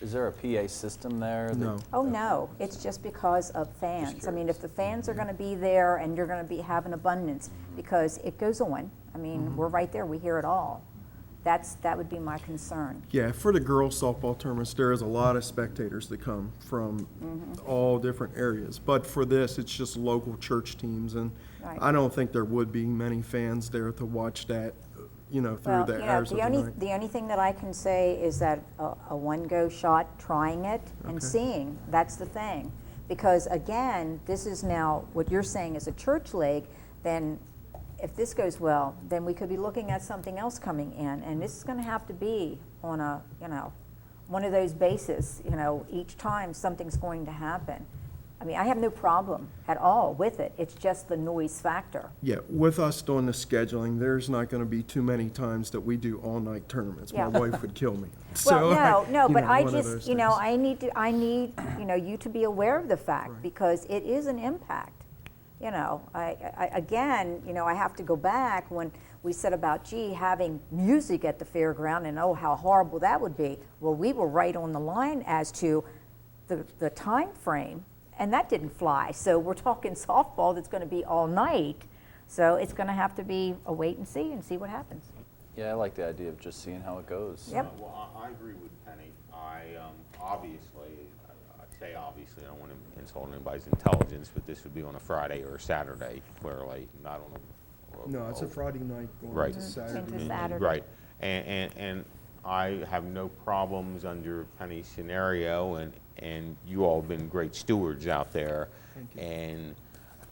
is there a PA system there? No. Oh, no, it's just because of fans. I mean, if the fans are going to be there and you're going to have an abundance, because it goes on. I mean, we're right there, we hear it all. That would be my concern. Yeah, for the girls softball tournaments, there is a lot of spectators that come from all different areas. But for this, it's just local church teams, and Right. I don't think there would be many fans there to watch that, through Well, the hours of the night. the only thing that I can say is that a one-go shot, trying it and Okay. seeing, that's the thing. Because again, this is now, what you're saying is a church league, then if this goes well, then we could be looking at something else coming in. And this is going to have to be on a, one of those bases, each time something's going to happen. I mean, I have no problem at all with it. It's just the noise factor. Yeah, with us doing the scheduling, there's not going to be too many times that we do all-night tournaments. Yeah. My wife would kill me. Well, no, but I one of just, those I things. need, you to be aware of the fact, Right. because it is an impact. I have to go back when we said about, having music at the fairground, and how horrible that would be. Well, we were right on the line as to the time frame, and that didn't fly. So we're talking softball that's going to be all night. So it's going to have to be a wait and see what happens. Yeah, I like the idea of just seeing how it goes. Yep. Well, I agree with Penny. Obviously, say, obviously, I don't want to insult anybody's intelligence, but this would be on a Friday or a Saturday, Clear Lake, not on a. No, it's a Friday night going Right. to Saturday. Into Saturday. Right, and I have no problems under Penny's scenario, and you all have been great stewards out there. Thank you. And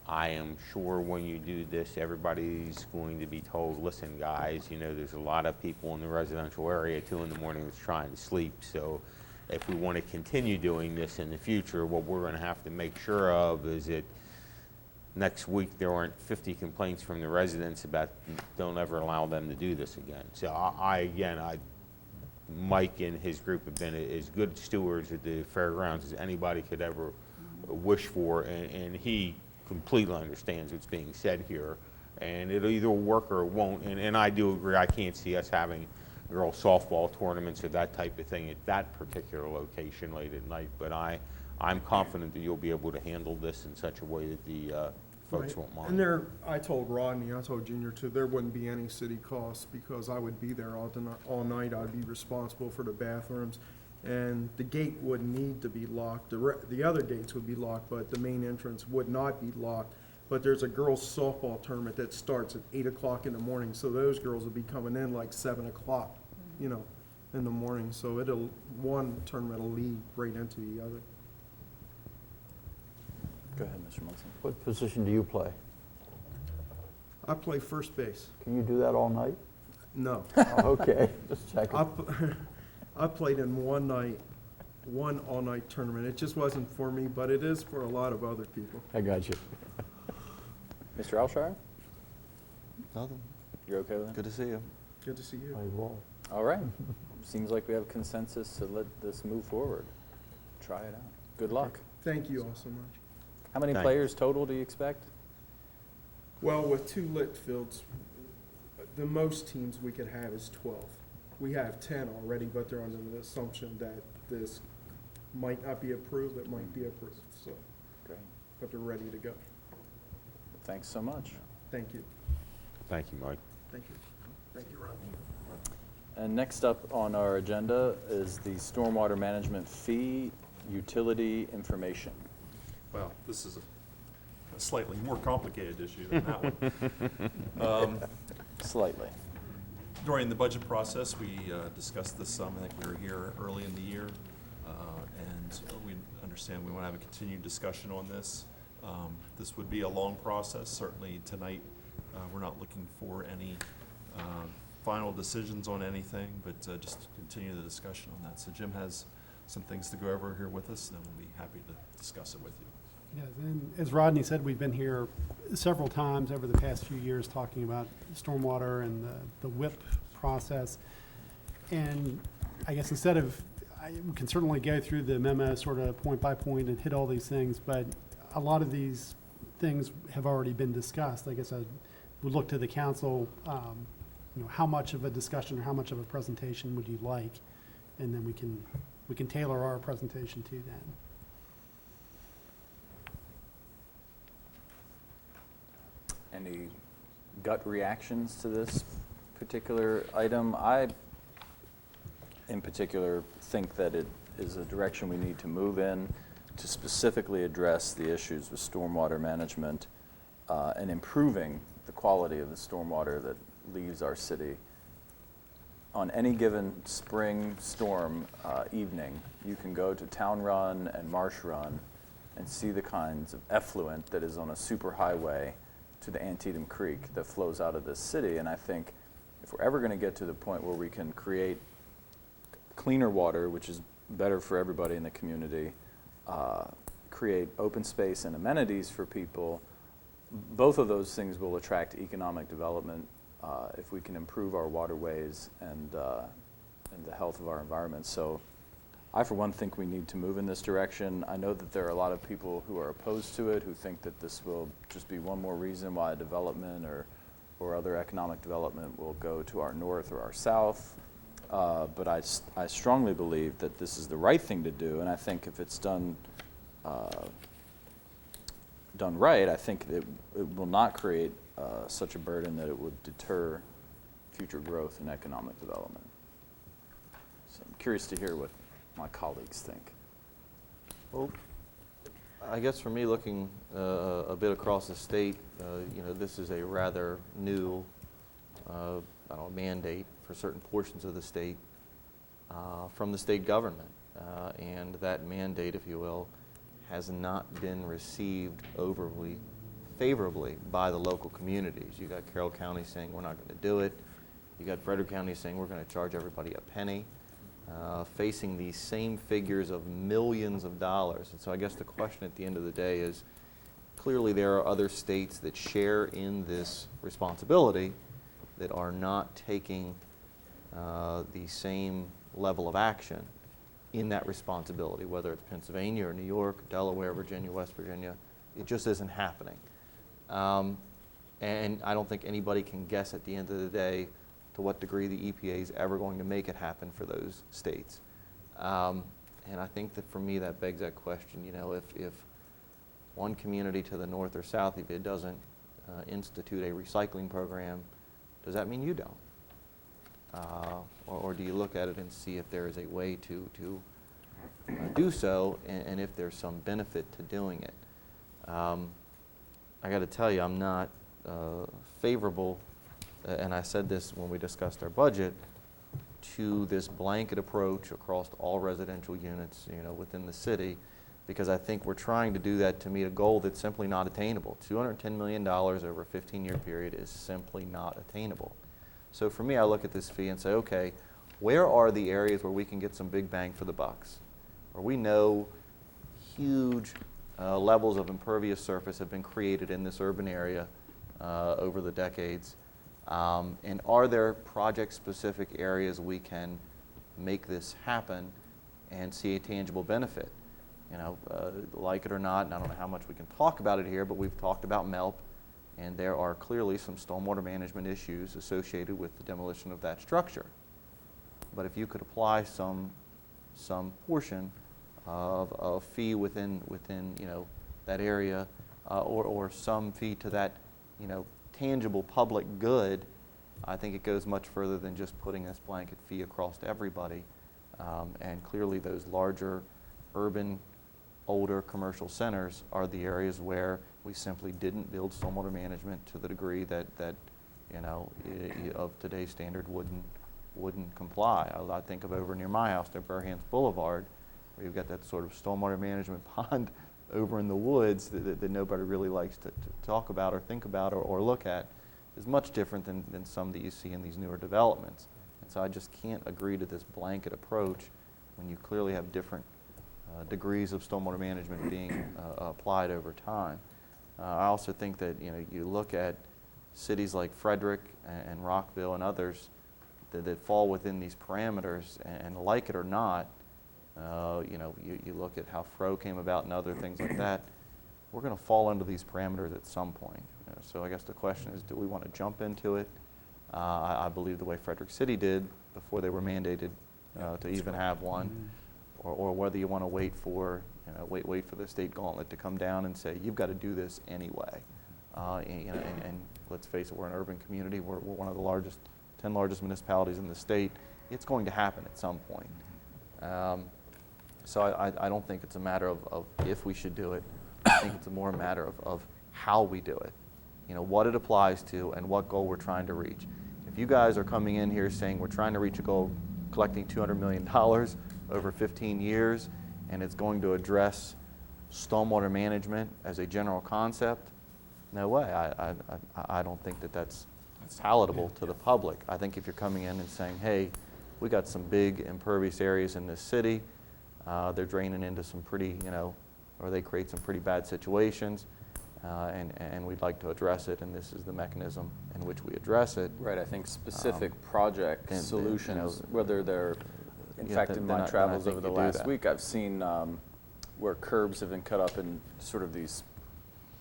I am sure when you do this, everybody's going to be told, listen, guys, you know, there's a lot of people in the residential area at 2 in the morning that's trying to sleep. So if we want to continue doing this in the future, what we're going to have to make sure of is that next week there aren't 50 complaints from the residents about don't ever allow them to do this again. So Mike and his group have been as good stewards at the fairgrounds as anybody could ever wish for, and he completely understands what's being said here, and it'll either work or it won't. And I do agree, I can't see us having girls softball tournaments or that type of thing at that particular location late at night, but I'm confident that you'll be able to handle this in such a way that the folks Right. won't mind. And there, I told Rodney, I told Junior too, there wouldn't be any city costs because I would be there all night. I'd be responsible for the bathrooms. And the gate wouldn't need to be locked. The other gates would be locked, but the main entrance would not be locked. But there's a girls softball tournament that starts at 8 o'clock in the morning, so those girls will be coming in like 7 o'clock, you know, in the morning. So one tournament will lead right into the other. Go ahead, Mr. Munson. What position do you play? I play first base. Can you do that all night? No. Oh, okay, just checking. I played in one all-night tournament. It just wasn't for me, but it is for a lot of other people. I got you. Mr. Alshire, Nothing. you're okay with that? Good to see you. Good to see you. I will. All right. Seems like we have consensus to let this move forward. Try it out. Good luck. Thank you all so much. How many Thank you. players total do you expect? Well, with 2 lit fields, the most teams we could have is 12. We have 10 already, but they're under the assumption that this might not be approved, it might be approved, so, Great. but they're ready to go. Thanks so much. Thank you. Thank you, Mike. Thank you. Thank you, Rodney. And next up on our agenda is the stormwater management fee utility information. Well, this is a slightly more complicated issue than that one. Slightly. During the budget process, we discussed this some. I think we were here early in the year, and we understand we want to have a continued discussion on this. This would be a long process. Certainly tonight, we're not looking for any final decisions on anything, but just continue the discussion on that. So Jim has some things to go over here with us, and then we'll be happy to discuss it with you. Yes, and as Rodney said, we've been here several times over the past few years talking about stormwater and the WIP process. And I guess instead of, we can certainly go through the memo sort of point by point and hit all these things, but a lot of these things have already been discussed. I guess I would look to the council, you know, how much of a discussion or how much of a presentation would you like? And then we can tailor our presentation to that. Any gut reactions to this particular item? I, in particular, think that it is a direction we need to move in to specifically address the issues with stormwater management and improving the quality of the stormwater that leaves our city. On any given spring storm evening, you can go to Town Run and Marsh Run and see the kinds of effluent that is on a superhighway to the Antietam Creek that flows out of this city. And I think if we're ever going to get to the point where we can create cleaner water, which is better for everybody in the community, create open space and amenities for people, both of those things will attract economic development if we can improve our waterways and the health of our environment. So I, for one, think we need to move in this direction. I know that there are a lot of people who are opposed to it, who think that this will just be one more reason why development or other economic development will go to our north or our south. But I strongly believe that this is the right thing to do, and I think if it's done right, I think it will not create such a burden that it would deter future growth and economic development. So I'm curious to hear what my colleagues think. Well, I guess for me, looking a bit across the state, this is a rather new mandate for certain portions of the state from the state government. And that mandate, if you will, has not been received overly favorably by the local communities. You got Carroll County saying we're not going to do it. You got Frederick County saying we're going to charge everybody a penny, facing these same figures of millions of dollars. And so I guess the question at the end of the day is, clearly there are other states that share in this responsibility that are not taking the same level of action in that responsibility, whether it's Pennsylvania or New York, Delaware, Virginia, West Virginia. It just isn't happening. And I don't think anybody can guess at the end of the day to what degree the EPA is ever going to make it happen for those states. And I think that for me that begs that question, if one community to the north or south, if it doesn't institute a recycling program, does that mean you don't? Or do you look at it and see if there is a way to do so, and if there's some benefit to doing it? I got to tell you, I'm not favorable, and I said this when we discussed our budget, to this blanket approach across all residential units, within the city, because I think we're trying to do that to meet a goal that's simply not attainable. $210 million over a 15-year period is simply not attainable. So for me, I look at this fee and say, okay, where are the areas where we can get some big bang for the bucks? Where we know huge levels of impervious surface have been created in this urban area over the decades. And are there project-specific areas we can make this happen and see a tangible benefit? Like it or not, and I don't know how much we can talk about it here, but we've talked about MELP, and there are clearly some stormwater management issues associated with the demolition of that structure. But if you could apply some portion of fee within that area, or some fee to that tangible public good, I think it goes much further than just putting this blanket fee across to everybody. And clearly those larger urban, older commercial centers are the areas where we simply didn't build stormwater management to the degree that of today's standard wouldn't comply. I think of over near my house, near Burhans Boulevard, where you've got that sort of stormwater management pond over in the woods that nobody really likes to talk about or think about or look at, is much different than some that you see in these newer developments. And so I just can't agree to this blanket approach when you clearly have different degrees of stormwater management being applied over time. I also think that you look at cities like Frederick and Rockville and others that fall within these parameters, and like it or not, you look at how FRO came about and other things like that, we're going to fall under these parameters at some point. So I guess the question is, do we want to jump into it? I believe the way Frederick City did before they were mandated to even have one, or whether you want to wait for the state gauntlet to come down and say, you've got to do this anyway. And let's face it, we're an urban community. We're one of the 10 largest municipalities in the state. It's going to happen at some point. So I don't think it's a matter of if we should do it. I think it's more a matter of how we do it. What it applies to and what goal we're trying to reach. If you guys are coming in here saying we're trying to reach a goal collecting $200 million over 15 years, and it's going to address stormwater management as a general concept, no way. I don't think that's palatable to the public. I think if you're coming in and saying, hey, we got some big impervious areas in this city, they're draining into some pretty, or they create some pretty bad situations, and we'd like to address it, and this is the mechanism in which we address it. Right, I think specific project solutions, whether they're, in fact, in my travels over the last week, I've seen where curbs have been cut up in sort of these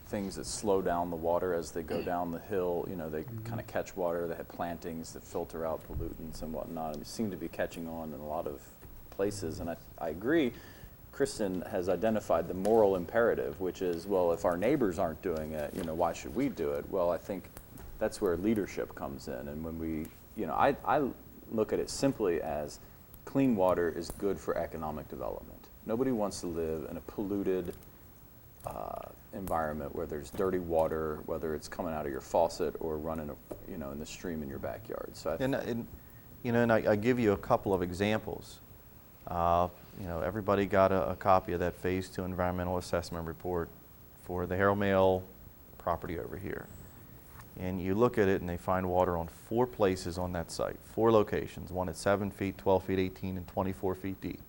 things that slow down the water as they go down the hill. They kind of catch water. They have plantings that filter out pollutants and whatnot, and they seem to be catching on in a lot of places. And I agree. Kristen has identified the moral imperative, which is, well, if our neighbors aren't doing it, why should we do it? Well, I think that's where leadership comes in. And when we, I look at it simply as clean water is good for economic development. Nobody wants to live in a polluted environment where there's dirty water, whether it's coming out of your faucet or running, in the stream in your backyard. So I give you a couple of examples. Everybody got a copy of that Phase 2 environmental assessment report for the Herald Mail property over here. And you look at it and they find water on 4 places on that site, 4 locations, one at 7 feet, 12 feet, 18, and 24 feet deep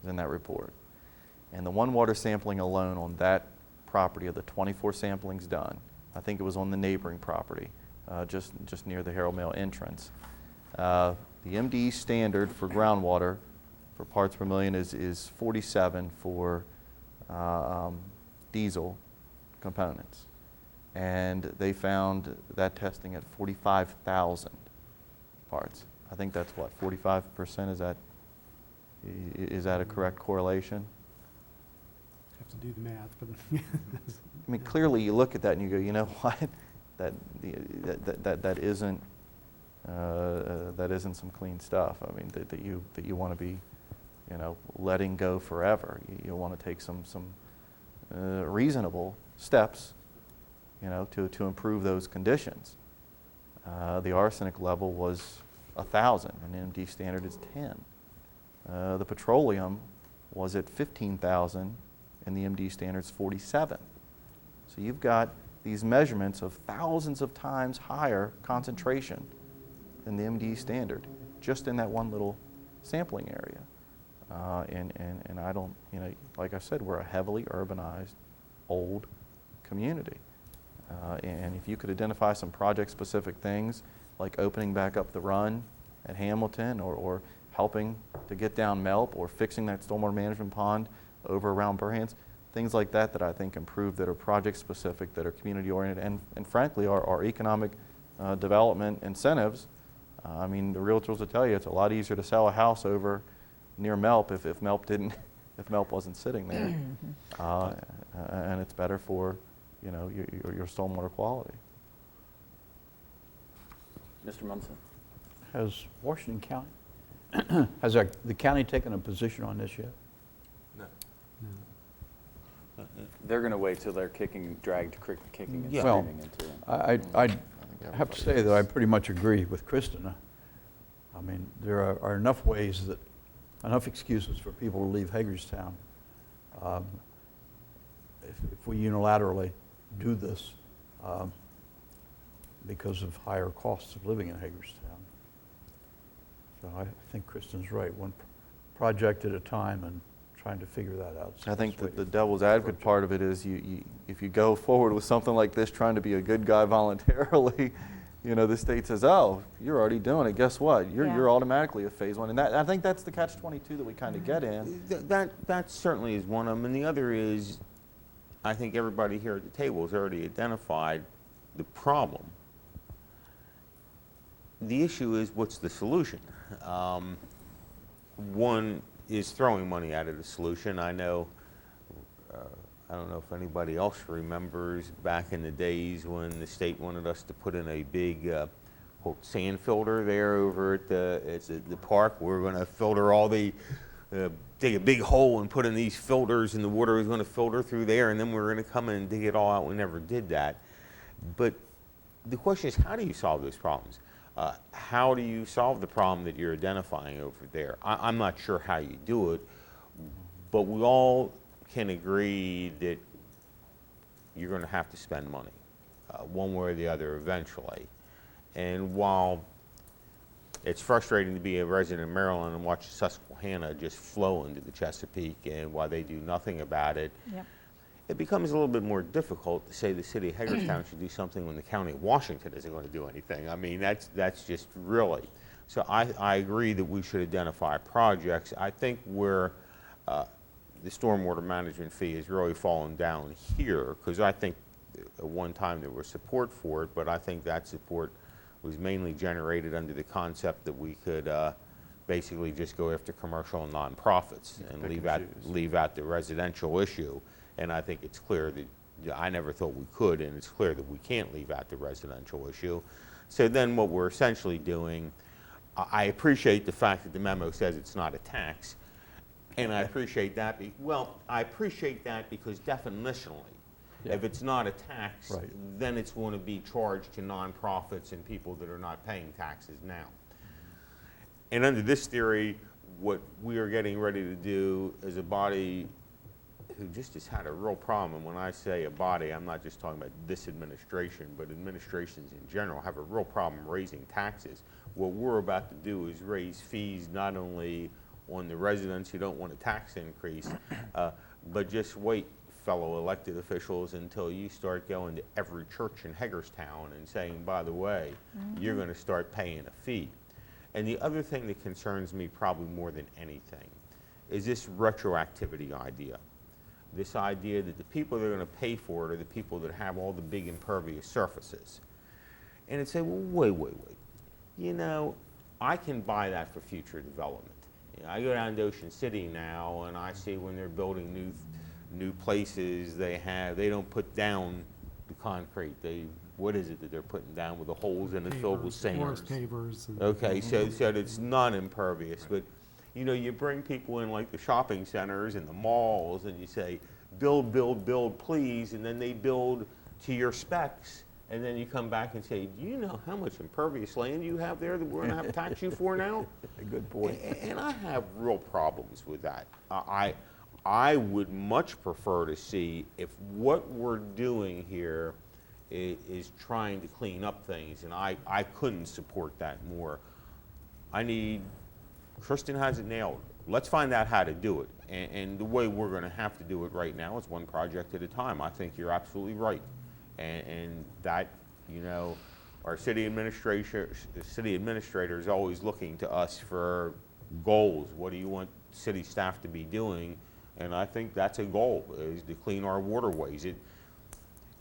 is in that report. And the one water sampling alone on that property of the 24 samplings done, I think it was on the neighboring property, just near the Herald Mail entrance. The MDE standard for groundwater for parts per million is 47 for diesel components. And they found that testing at 45,000 parts. I think that's what, 45%? Is that a correct correlation? Have to do the math, but I mean, clearly you look at that and you go, you know what? That isn't some clean stuff. I mean, that you want to be, letting go forever. You want to take some reasonable steps, to improve those conditions. The arsenic level was 1,000, and MD standard is 10. The petroleum was at 15,000, and the MD standard is 47. So you've got these measurements of thousands of times higher concentration than the MD standard, just in that one little sampling area. And I don't, like I said, we're a heavily urbanized, old community. And if you could identify some project-specific things, like opening back up the run at Hamilton, or helping to get down Melp, or fixing that stormwater management pond over around Burhans, things like that that I think improve, that are project-specific, that are community-oriented, and frankly are economic development incentives. I mean, the realtors will tell you it's a lot easier to sell a house over near Melp if Melp wasn't sitting there, and it's better for your stormwater quality. Mr. Munson. Has Washington County, has the county taken a position on this yet? No. They're going to wait till they're kicking and screaming into it. I have to say that I pretty much agree with Kristen. I mean, there are enough ways enough excuses for people to leave Hagerstown. If we unilaterally do this because of higher costs of living in Hagerstown. So I think Kristen's right, one project at a time and trying to figure that out. I think that the devil's advocate part of it is if you go forward with something like this, trying to be a good guy voluntarily, the state says, oh, you're already doing it. Guess what? You're automatically a phase 1. And I think that's the catch-22 that we kind of get in. That certainly is one of them. And the other is, I think everybody here at the table has already identified the problem. The issue is, what's the solution? One is throwing money at it, a solution. I know, I don't know if anybody else remembers back in the days when the state wanted us to put in a big quote, sand filter there over at the park. We're going to filter all the, dig a big hole and put in these filters, and the water was going to filter through there, and then we were going to come in and dig it all out. We never did that. But the question is, how do you solve those problems? How do you solve the problem that you're identifying over there? I'm not sure how you do it, but we all can agree that you're going to have to spend money, one way or the other eventually. And while it's frustrating to be a resident of Maryland and watch Susquehanna just flow into the Chesapeake, and while they do nothing about it, it becomes a little bit more difficult to say the city of Hagerstown should do something when the county of Washington isn't going to do anything. I mean, that's just really. So I agree that we should identify projects. I think where the stormwater management fee has really fallen down here, because I think at one time there was support for it, but I think that support was mainly generated under the concept that we could basically just go after commercial and nonprofits and leave out the residential issue. And I think it's clear that I never thought we could, and it's clear that we can't leave out the residential issue. So then what we're essentially doing, I appreciate the fact that the memo says it's not a tax. And I appreciate that. Well, I appreciate that because definitionally, if it's not a tax, Right. then it's going to be charged to nonprofits and people that are not paying taxes now. And under this theory, what we are getting ready to do as a body who just has had a real problem, and when I say a body, I'm not just talking about this administration, but administrations in general have a real problem raising taxes. What we're about to do is raise fees not only on the residents who don't want a tax increase, but just wait, fellow elected officials, until you start going to every church in Hagerstown and saying, by the way, you're going to start paying a fee. And the other thing that concerns me probably more than anything is this retroactivity idea. This idea that the people that are going to pay for it are the people that have all the big impervious surfaces. And it'd say, well, wait. You know, I can buy that for future development. You know, I go down to Ocean City now and I see when they're building new places, they don't put down the concrete. What is it that they're putting down with the holes in it filled with sand? Porous pavers. Okay, so it's not impervious, but you know, you bring people in like the shopping centers and the malls and you say, build, please, and then they build to your specs, and then you come back and say, do you know how much impervious land you have there that we're gonna have to tax you for now? Good point. And I have real problems with that. I would much prefer to see if what we're doing here is trying to clean up things, and I couldn't support that more. Kristen has it nailed. Let's find out how to do it. And the way we're going to have to do it right now is one project at a time. I think you're absolutely right. And that, you know, our city administrator is always looking to us for goals. What do you want city staff to be doing? And I think that's a goal, is to clean our waterways.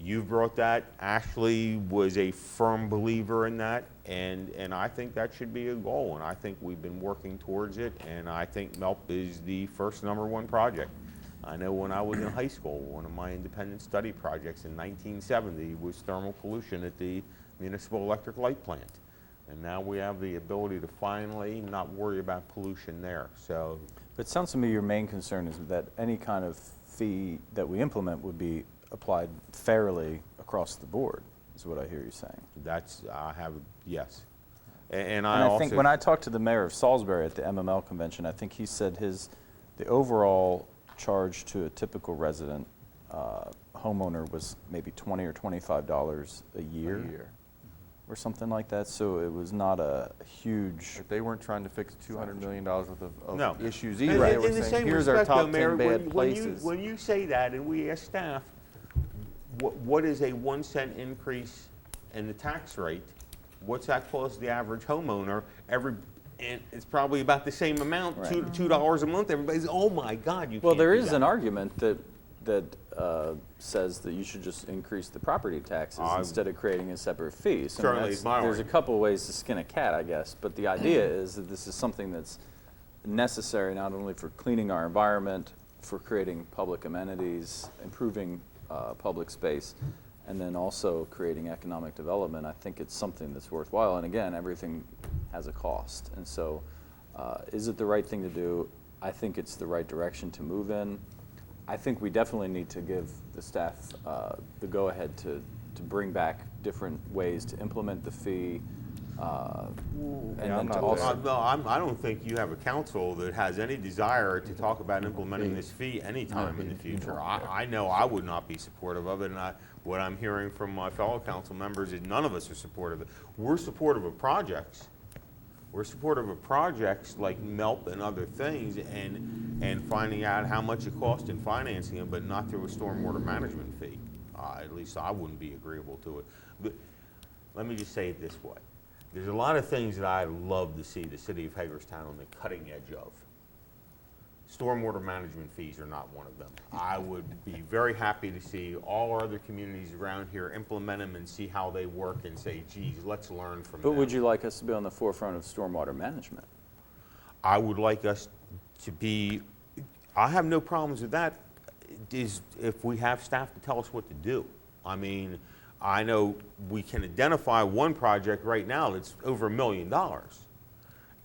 You brought that. Ashley was a firm believer in that, and I think that should be a goal, and I think we've been working towards it, and I think MELP is the first #1 project. I know when I was in high school, one of my independent study projects in 1970 was thermal pollution at the municipal electric light plant, and now we have the ability to finally not worry about pollution there. So, But it sounds to me your main concern is that any kind of fee that we implement would be applied fairly across the board, is what I hear you saying. Yes. And I think when I talked to the mayor of Salisbury at the MML convention, I think he said the overall charge to a typical resident homeowner was maybe $20 or $25 a year. Or something like that, so it was not a huge... But they weren't trying to fix $200 million worth of no. issues either. They were saying, here's our top 10 bad places. When you say that, and we ask staff, what is a 1 cent increase in the tax rate? What's that cost the average homeowner? And it's probably about the same amount, right. $2 a month. Everybody's, oh my God, you Well, can't there do is that. an argument that says that you should just increase the property taxes instead of creating a separate fee. So certainly it's my there's a argument. couple of ways to skin a cat, I guess. But the idea is that this is something that's necessary not only for cleaning our environment, for creating public amenities, improving public space, and then also creating economic development. I think it's something that's worthwhile. And again, everything has a cost. And so is it the right thing to do? I think it's the right direction to move in. I think we definitely need to give the staff the go-ahead to bring back different ways to implement the fee. I don't think you have a council that has any desire to talk about implementing this fee anytime in the future. I know I would not be supportive of it, and what I'm hearing from my fellow council members is none of us are supportive of it. We're supportive of projects. We're supportive of projects like MELP and other things, and finding out how much it costs in financing them, but not through a stormwater management fee. At least I wouldn't be agreeable to it. But let me just say it this way. There's a lot of things that I love to see the city of Hagerstown on the cutting edge of. Stormwater management fees are not one of them. I would be very happy to see all our other communities around here implement them and see how they work and say, geez, let's learn from them. But would you like us to be on the forefront of stormwater management? I would like us to be, I have no problems with that, is if we have staff to tell us what to do. I mean, I know we can identify one project right now that's over $1 million.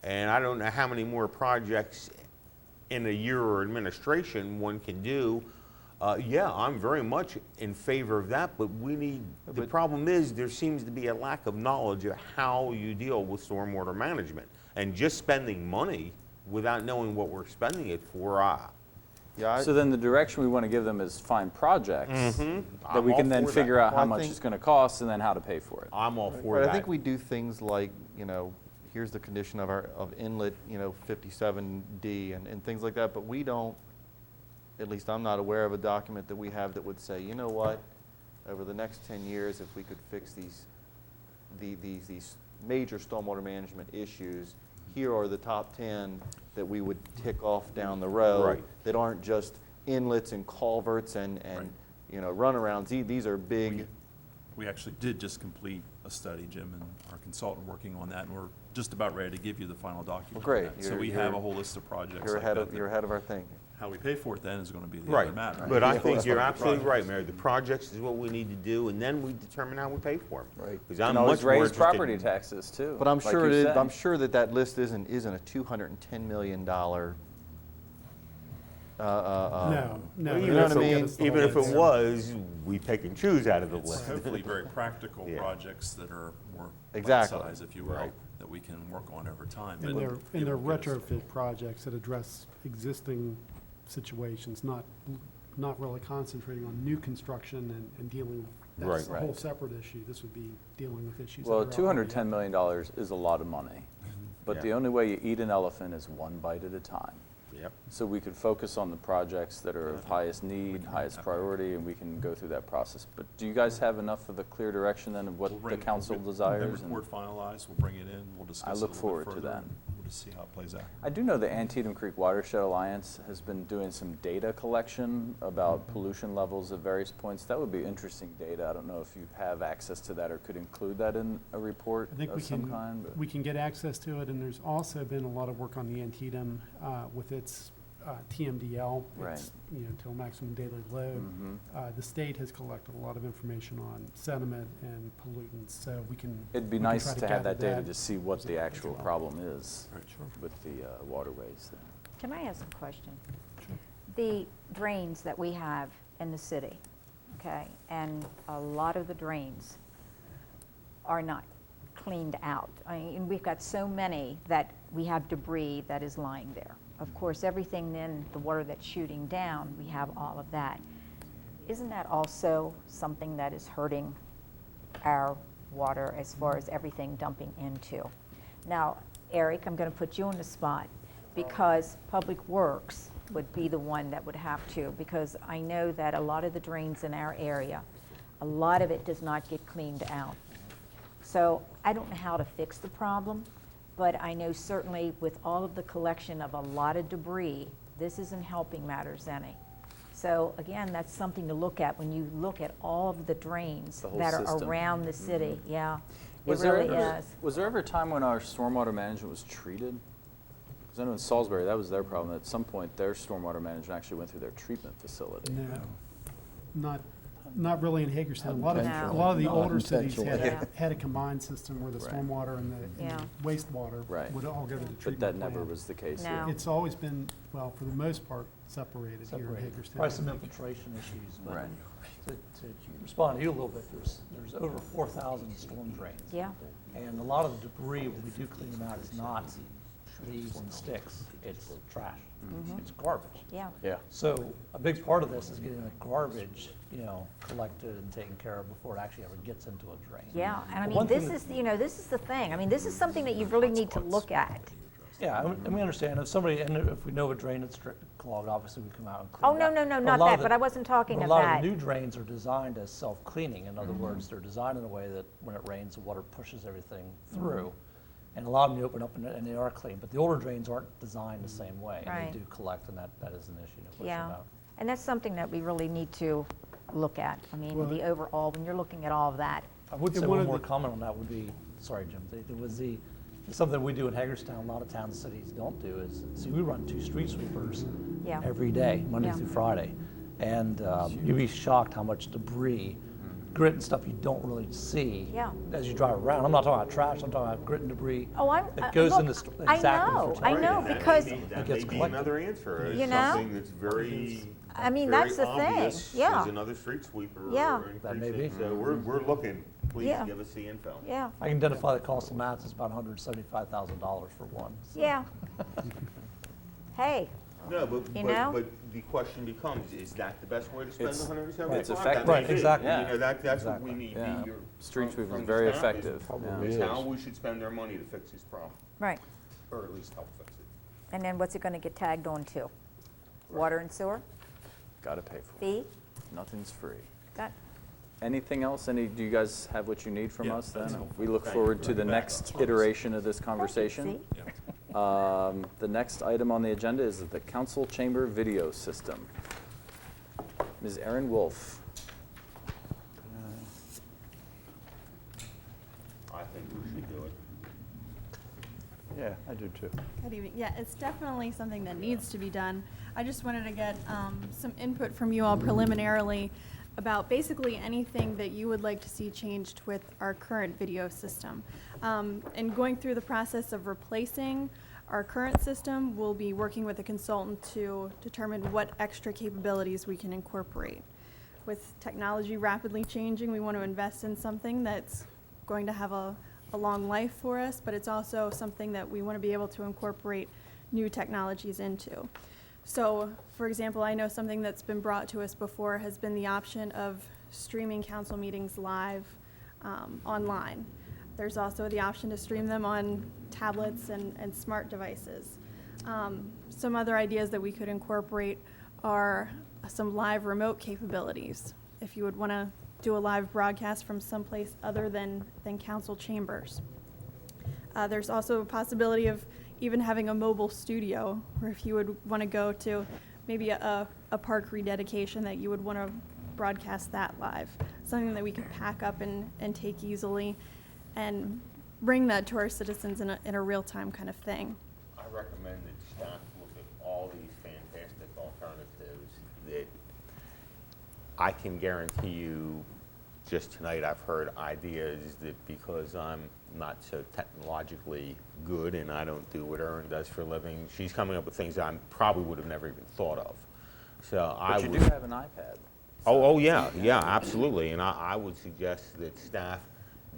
And I don't know how many more projects in a year or administration one can do, yeah, I'm very much in favor of that, but the problem is there seems to be a lack of knowledge of how you deal with stormwater management. And just spending money without knowing what we're spending it for, So then the direction we want to give them is find projects that we can then figure out how much it's going to cost and then how to pay for it. I'm all for But that. I think we do things like, here's the condition of inlet, 57D and things like that, but we don't, at least I'm not aware of a document that we have that would say, you know what, over the next 10 years, if we could fix these major stormwater management issues, here are the top 10 that we would tick off down the road that aren't just inlets and culverts and runarounds. These are big. We actually did just complete a study, Jim, and our consultant working on that, and we're just about ready to give you the final document. Well, great. on that. So we have a whole list of projects You're like ahead that. you're ahead of our thinking. How we pay for it then is going to be the Right, other matter. but I think you're absolutely right, Mayor. The projects is what we need to do, and then we determine how we pay for them. Right. Because You I'm can always much more raise interested property in- taxes too. But I'm like sure you said. I'm sure that list isn't a $210 million. No, Well, no. even know what I if it- mean? Even if it was, we pick and choose out of the It's list. hopefully very practical Yeah. projects that are more Exactly. bite-sized, if you will, Right. that we can work on over time. And But they're it will get us- retrofit projects that address existing situations, not really concentrating on new construction and dealing, that's Right. a whole separate issue. This would be dealing with issues. Well, that are already $210 million is a lot of money, but Yeah. the only way you eat an elephant is one bite at a time. Yep. So we could focus on the projects that are of highest need, highest priority, and we can go through that process. But do you guys have enough of a clear direction then of what We'll the bring- council we'll get desires? That report finalized, we'll bring it in, we'll discuss it a look little bit forward to further, that. and We'll just see how it plays out. I do know the Antietam Creek Watershed Alliance has been doing some data collection about pollution levels at various points. That would be interesting data. I don't know if you have access to that or could include that in a report I think of some kind. But we can get access to it, and there's also been a lot of work on the Antietam with its TMDL, Right. its, total maximum daily load. The state has collected a lot of information on sediment and pollutants, so we can. It'd be we can nice try to have gather that data to see what the actual well. problem is Sure. with the waterways. Can I ask a question? The drains that we have in the city, okay, and a lot of the drains are not cleaned out. I mean, we've got so many that we have debris that is lying there. Of course, everything then, the water that's shooting down, we have all of that. Isn't that also something that is hurting our water as far as everything dumping into? Now, Eric, I'm going to put you on the spot because Public Works would be the one that would have to, because I know that a lot of the drains in our area, a lot of it does not get cleaned out. So I don't know how to fix the problem, but I know certainly with all of the collection of a lot of debris, this isn't helping matters any. So again, that's something to look at when you look at all of the drains The whole that are system. around the city. Yeah, it Was there really ever, is. was there ever a time when our stormwater management was treated? Because I know in Salisbury, that was their problem. At some point, their stormwater management actually went through their treatment facility. No, not really in Hagerstown. A lot of the older cities had a combined system where the Right. stormwater and the wastewater Right. would all go to the But treatment that never plant. was the case No. here. It's always been, well, for the most part, separated here in Hagerstown. Probably some infiltration issues, but Right. to respond to you a little bit, there's over 4,000 storm drains. Yeah. And a lot of the debris, when we do clean them out, is not leaves and sticks, it's trash, it's garbage. Yeah. Yeah. So a big part of this is getting the garbage, collected and taken care of before it actually ever gets into a drain. Yeah, and I The mean, one thing this that- is, this is the thing. I mean, this is something that you really need to look at. Yeah, and we understand, if we know a drain that's clogged, obviously we come out and clean Oh, it no, out. no, no, But a not lot that, of but I wasn't talking but of A lot that. of the new drains are designed as self-cleaning. In other words, they're designed in a way that when it rains, the water pushes everything through. And a lot of them you open up and they are clean, but the older drains aren't designed the same way. Right. And they do collect, and that is an issue, no question Yeah, about it. and that's something that we really need to look at. I mean, Well, the overall, when you're looking at all of that. I would say And one one of more the- comment on that would be, sorry, Jim, something we do in Hagerstown, a lot of towns and cities don't do is, see, we run 2 street sweepers Yeah. every day, Monday Yeah. through Friday. And you'd be shocked how much debris grit and stuff you don't really see Yeah. as you drive around. I'm not talking about trash, I'm talking about grit and debris Oh, that goes look, in the exactly. I know, Right, and because, that gets may be collected. another answer, You is know? something that's very, I mean, very that's the thing, obvious yeah. is another street sweeper Yeah. or That may increasing. be. So we're looking, please Yeah. give us the info. yeah, I can identify the cost of mats is about $175,000 for one. So. yeah. Hey, No, but, You know? but the question becomes, is that the best way to spend It's- 175? it's effective. Right, exactly. You know, that's what we Exactly. need. Yeah. Your- Street from- sweep from is the very staff effective. Is Yeah. how we should spend our money to fix this problem, right. or at least help fix it. And then what's it gonna get tagged on to? Water and sewer? Got to pay for it. Fee? Nothing's free. Got, Anything else? Do you guys have what you need from Yeah, us then? that's helpful. We look Thank forward you. to the next iteration of this conversation. see? The next item on the agenda is the council chamber video system. Ms. Erin Wolf. I think we should do it. Yeah, I do too. Good evening. Yeah, it's definitely something that needs to be done. I just wanted to get some input from you all preliminarily about basically anything that you would like to see changed with our current video system. And going through the process of replacing our current system, we'll be working with a consultant to determine what extra capabilities we can incorporate. With technology rapidly changing, we want to invest in something that's going to have a long life for us, but it's also something that we want to be able to incorporate new technologies into. So, for example, I know something that's been brought to us before has been the option of streaming council meetings live online. There's also the option to stream them on tablets and smart devices. Some other ideas that we could incorporate are some live remote capabilities. If you would want to do a live broadcast from someplace other than council chambers. There's also a possibility of even having a mobile studio, or if you would want to go to maybe a park rededication that you would want to broadcast that live. Something that we could pack up and take easily and bring that to our citizens in a real-time kind of thing. I recommend that staff look at all these fantastic alternatives that I can guarantee you, just tonight I've heard ideas that because I'm not so technologically good and I don't do what Erin does for a living, she's coming up with things I probably would have never even thought of. So But you do have an iPad. Oh, yeah, absolutely. And I would suggest that staff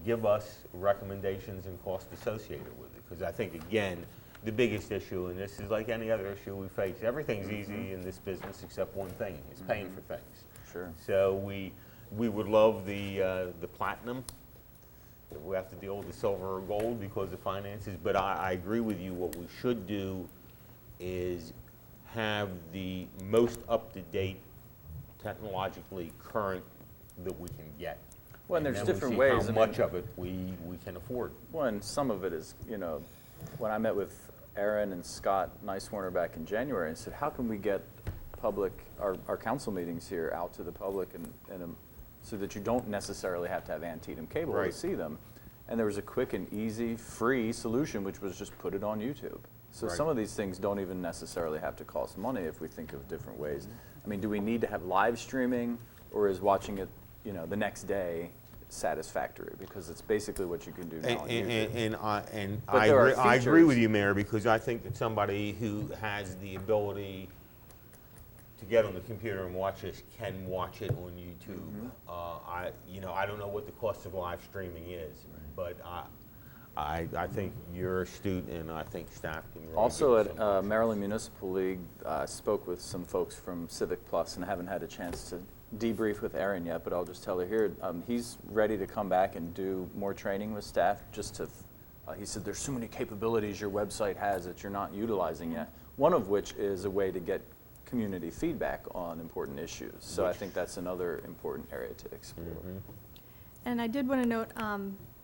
give us recommendations and costs associated with it. Because I think, again, the biggest issue, and this is like any other issue we face, everything's easy in this business except one thing, is paying for things. Sure. So we would love the platinum. If we have to deal with the silver or gold because of finances. But I agree with you, what we should do is have the most up-to-date, technologically current that we can get. Well, and there's then we different see ways. how much of it we can afford. Well, and some of it is, when I met with Aaron and Scott Nicewarner back in January, I said, how can we get our council meetings here out to the public so that you don't necessarily have to have Antietam cable to Right. see them? And there was a quick and easy, free solution, which was just put it on YouTube. So Right. some of these things don't even necessarily have to cost money if we think of different ways. I mean, do we need to have live streaming, or is watching it, the next day satisfactory? Because it's basically what you can do now on YouTube. But there are I agree with features. you, Mayor, because I think that somebody who has the ability to get on the computer and watch this can watch it on YouTube. I don't know what the cost of live streaming is, but I think you're astute, and I think staff can really Also give us at some Maryland Municipal League, spoke with some folks from Civic Plus and haven't had a chance to debrief with Aaron yet, but I'll just tell her here, he's ready to come back and do more training with staff he said, there's so many capabilities your website has that you're not utilizing yet, one of which is a way to get community feedback on important issues. So I think that's another important area to explore. And I did want to note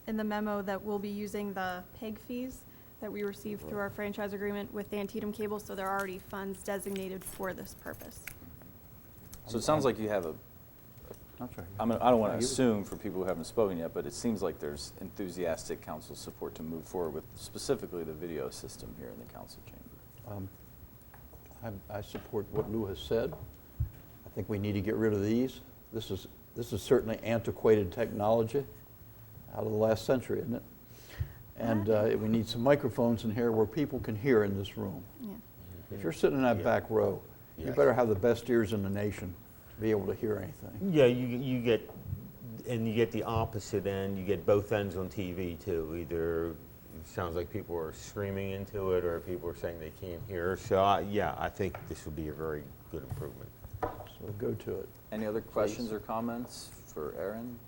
in the memo that we'll be using the PEG fees that we received through our franchise agreement with Antietam Cable, so there are already funds designated for this purpose. So it sounds like you have I don't want to assume for people who haven't spoken yet, but it seems like there's enthusiastic council support to move forward with specifically the video system here in the council chamber. I support what Lou has said. I think we need to get rid of these. This is This is certainly antiquated technology out of the last century, isn't it? And we need some microphones in here where people can hear in this room. Yeah. If you're sitting in that back row, you better have the best ears in the nation to be able to hear anything. Yeah, you get, and you get the opposite end, you get both ends on TV too. Either it sounds like people are screaming into it or people are saying they can't hear. So yeah, I think this would be a very good improvement. So go to it. Any other questions or comments for Erin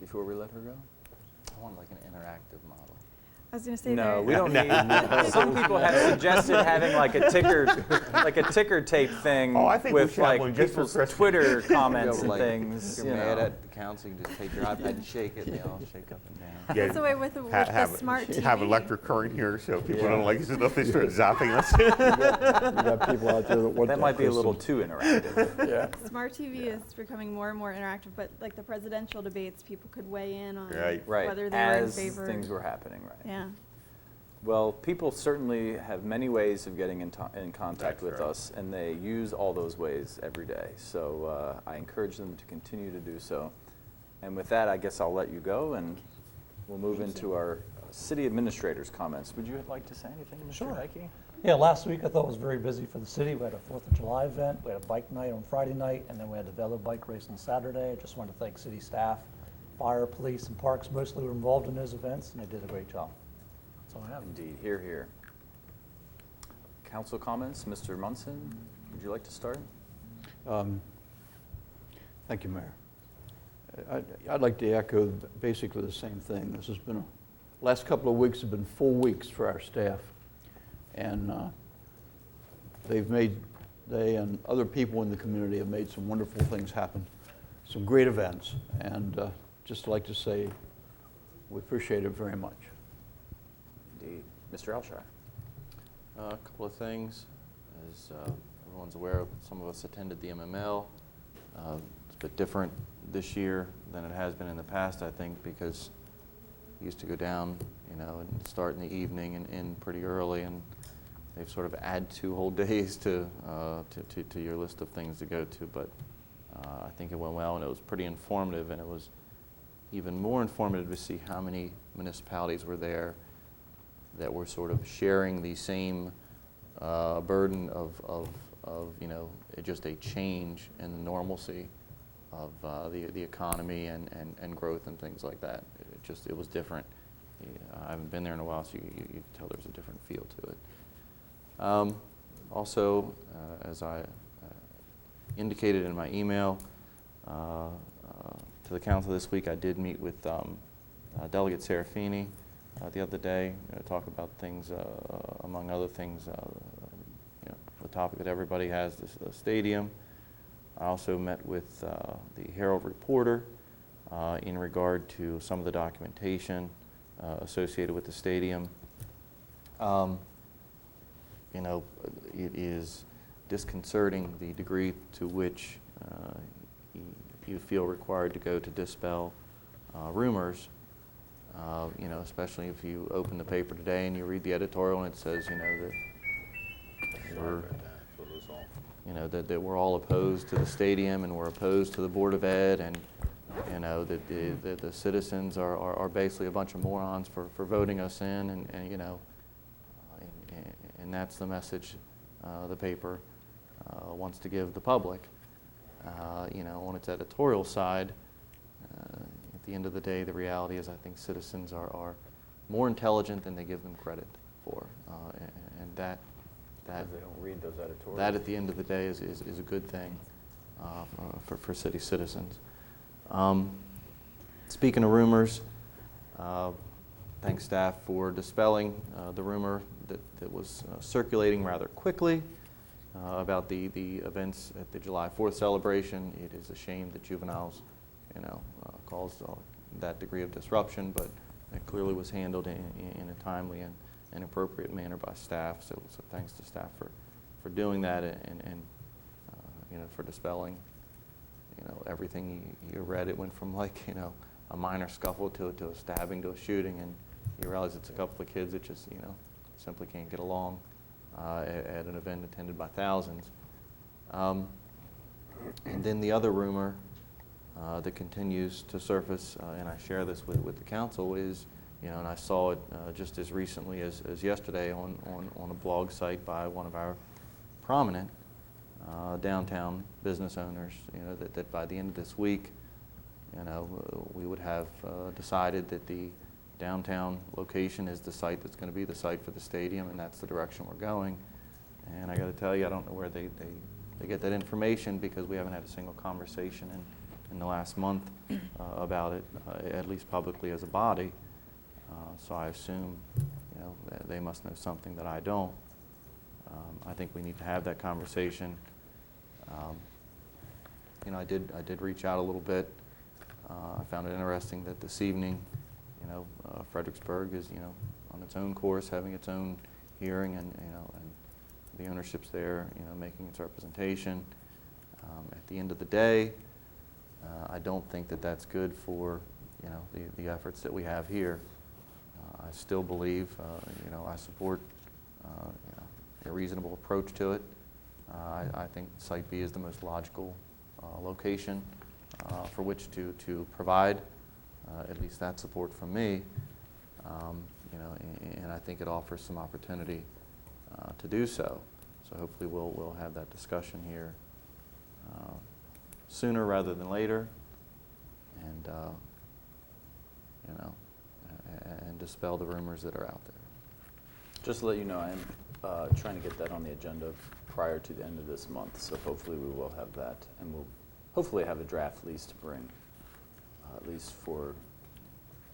before we let her go? I want like an interactive model. I was going to say No, there- we don't need. Some people have suggested having like a ticker tape thing Oh, I think we with should have like one just for people's Christmas. Twitter comments You and know, like, things. If You you're mad know. at the council, you can just take your iPad and shake it, and they all shake up and down. Yeah, That's the way with the smart TV. Have electric current here so people don't like us enough they start zapping us. You got people out there that want That might be a little crystal. too interactive. Yeah. Smart TV is becoming more and more interactive, but like the presidential debates, people could weigh in on Right. Right. whether they were in As favor. things were happening, right. Yeah. Well, people certainly have many ways of getting in contact That's with right. us, and they use all those ways every day. So I encourage them to continue to do so. And with that, I guess I'll let you go, and we'll move into our city administrator's comments. Would you like to say anything, Mr. Sure. Heike? Yeah, last week I thought was very busy for the city. We had a 4th of July event, we had a bike night on Friday night, and then we had the Velo bike race on Saturday. I just want to thank city staff, fire, police, and parks mostly were involved in those events, and they did a great job. That's all I have. Indeed. Hear, hear. Council comments? Mr. Munson, would you like to start? Thank you, Mayor. I'd like to echo basically the same thing. This has been, last couple of weeks have been full weeks for our staff. And they and other people in the community have made some wonderful things happen, some great events. And just like to say, we appreciate it very much. Indeed. Mr. Alshire. A couple of things. As everyone's aware of, some of us attended the MML. It's a bit different this year than it has been in the past, I think, because we used to go down, and start in the evening and end pretty early, and they've sort of add 2 whole days to your list of things to go to. But I think it went well, and it was pretty informative, and it was even more informative to see how many municipalities were there that were sort of sharing the same burden of just a change in the normalcy of the economy and growth and things like that. It was different. I haven't been there in a while, so you can tell there's a different feel to it. Also, as I indicated in my email to the council this week, I did meet with Delegate Serafini the other day to talk about things, among other things, the topic that everybody has, the stadium. I also met with the Herald Reporter in regard to some of the documentation associated with the stadium. It is disconcerting the degree to which you feel required to go to dispel rumors. Especially if you open the paper today and you read the editorial and it says, that we're all opposed to the stadium and we're opposed to the Board of Ed, and that the citizens are basically a bunch of morons for voting us in, and that's the message the paper wants to give the public. On its editorial side, at the end of the day, the reality is I think citizens are more intelligent than they give them credit for, and that They don't read those editorials. That at the end of the day is a good thing for city citizens. Speaking of rumors, thanks staff for dispelling the rumor that was circulating rather quickly about the events at the July 4th celebration. It is a shame that juveniles, caused that degree of disruption, but it clearly was handled in a timely and appropriate manner by staff. So thanks to staff for doing that and for dispelling everything you read. It went from a minor scuffle to a stabbing to a shooting, and you realize it's a couple of kids that just simply can't get along at an event attended by thousands. And then the other rumor that continues to surface, and I share this with the council, is, and I saw it just as recently as yesterday on a blog site by one of our prominent downtown business owners, that by the end of this week, we would have decided that the downtown location is the site that's going to be the site for the stadium, and that's the direction we're going. And I got to tell you, I don't know where they get that information, because we haven't had a single conversation in the last month about it, at least publicly as a body. So I assume, that they must know something that I don't. I think we need to have that conversation. I did reach out a little bit. I found it interesting that this evening, Fredericksburg is, on its own course, having its own hearing, and the ownership's there, making its representation. At the end of the day, I don't think that that's good for, the efforts that we have here. I still believe, I support, a reasonable approach to it. I think Site B is the most logical location for which to provide at least that support from me. And I think it offers some opportunity to do so. So hopefully we'll have that discussion here sooner rather than later, and and dispel the rumors that are out there. Just to let you know, I'm trying to get that on the agenda prior to the end of this month, so hopefully we will have that, and we'll hopefully have a draft lease to bring, at least for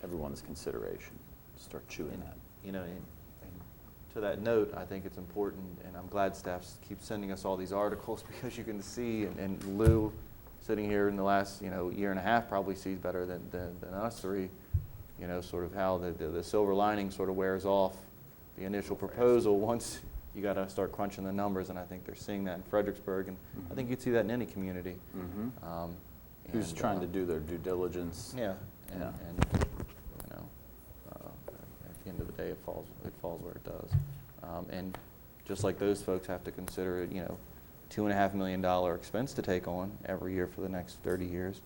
everyone's consideration. Start chewing that. And to that note, I think it's important, and I'm glad staff keeps sending us all these articles, because you can see, and Lou, sitting here in the last year and a half, probably sees better than us three, sort of how the silver lining sort of wears off the initial proposal once you got to start crunching the numbers, and I think they're seeing that in Fredericksburg, and I think you'd see that in any community. Who's trying to do their due diligence. Yeah, and at the end of the day, it falls where it does. And just like those folks have to consider it, $2.5 million expense to take on every year for the next 30 years.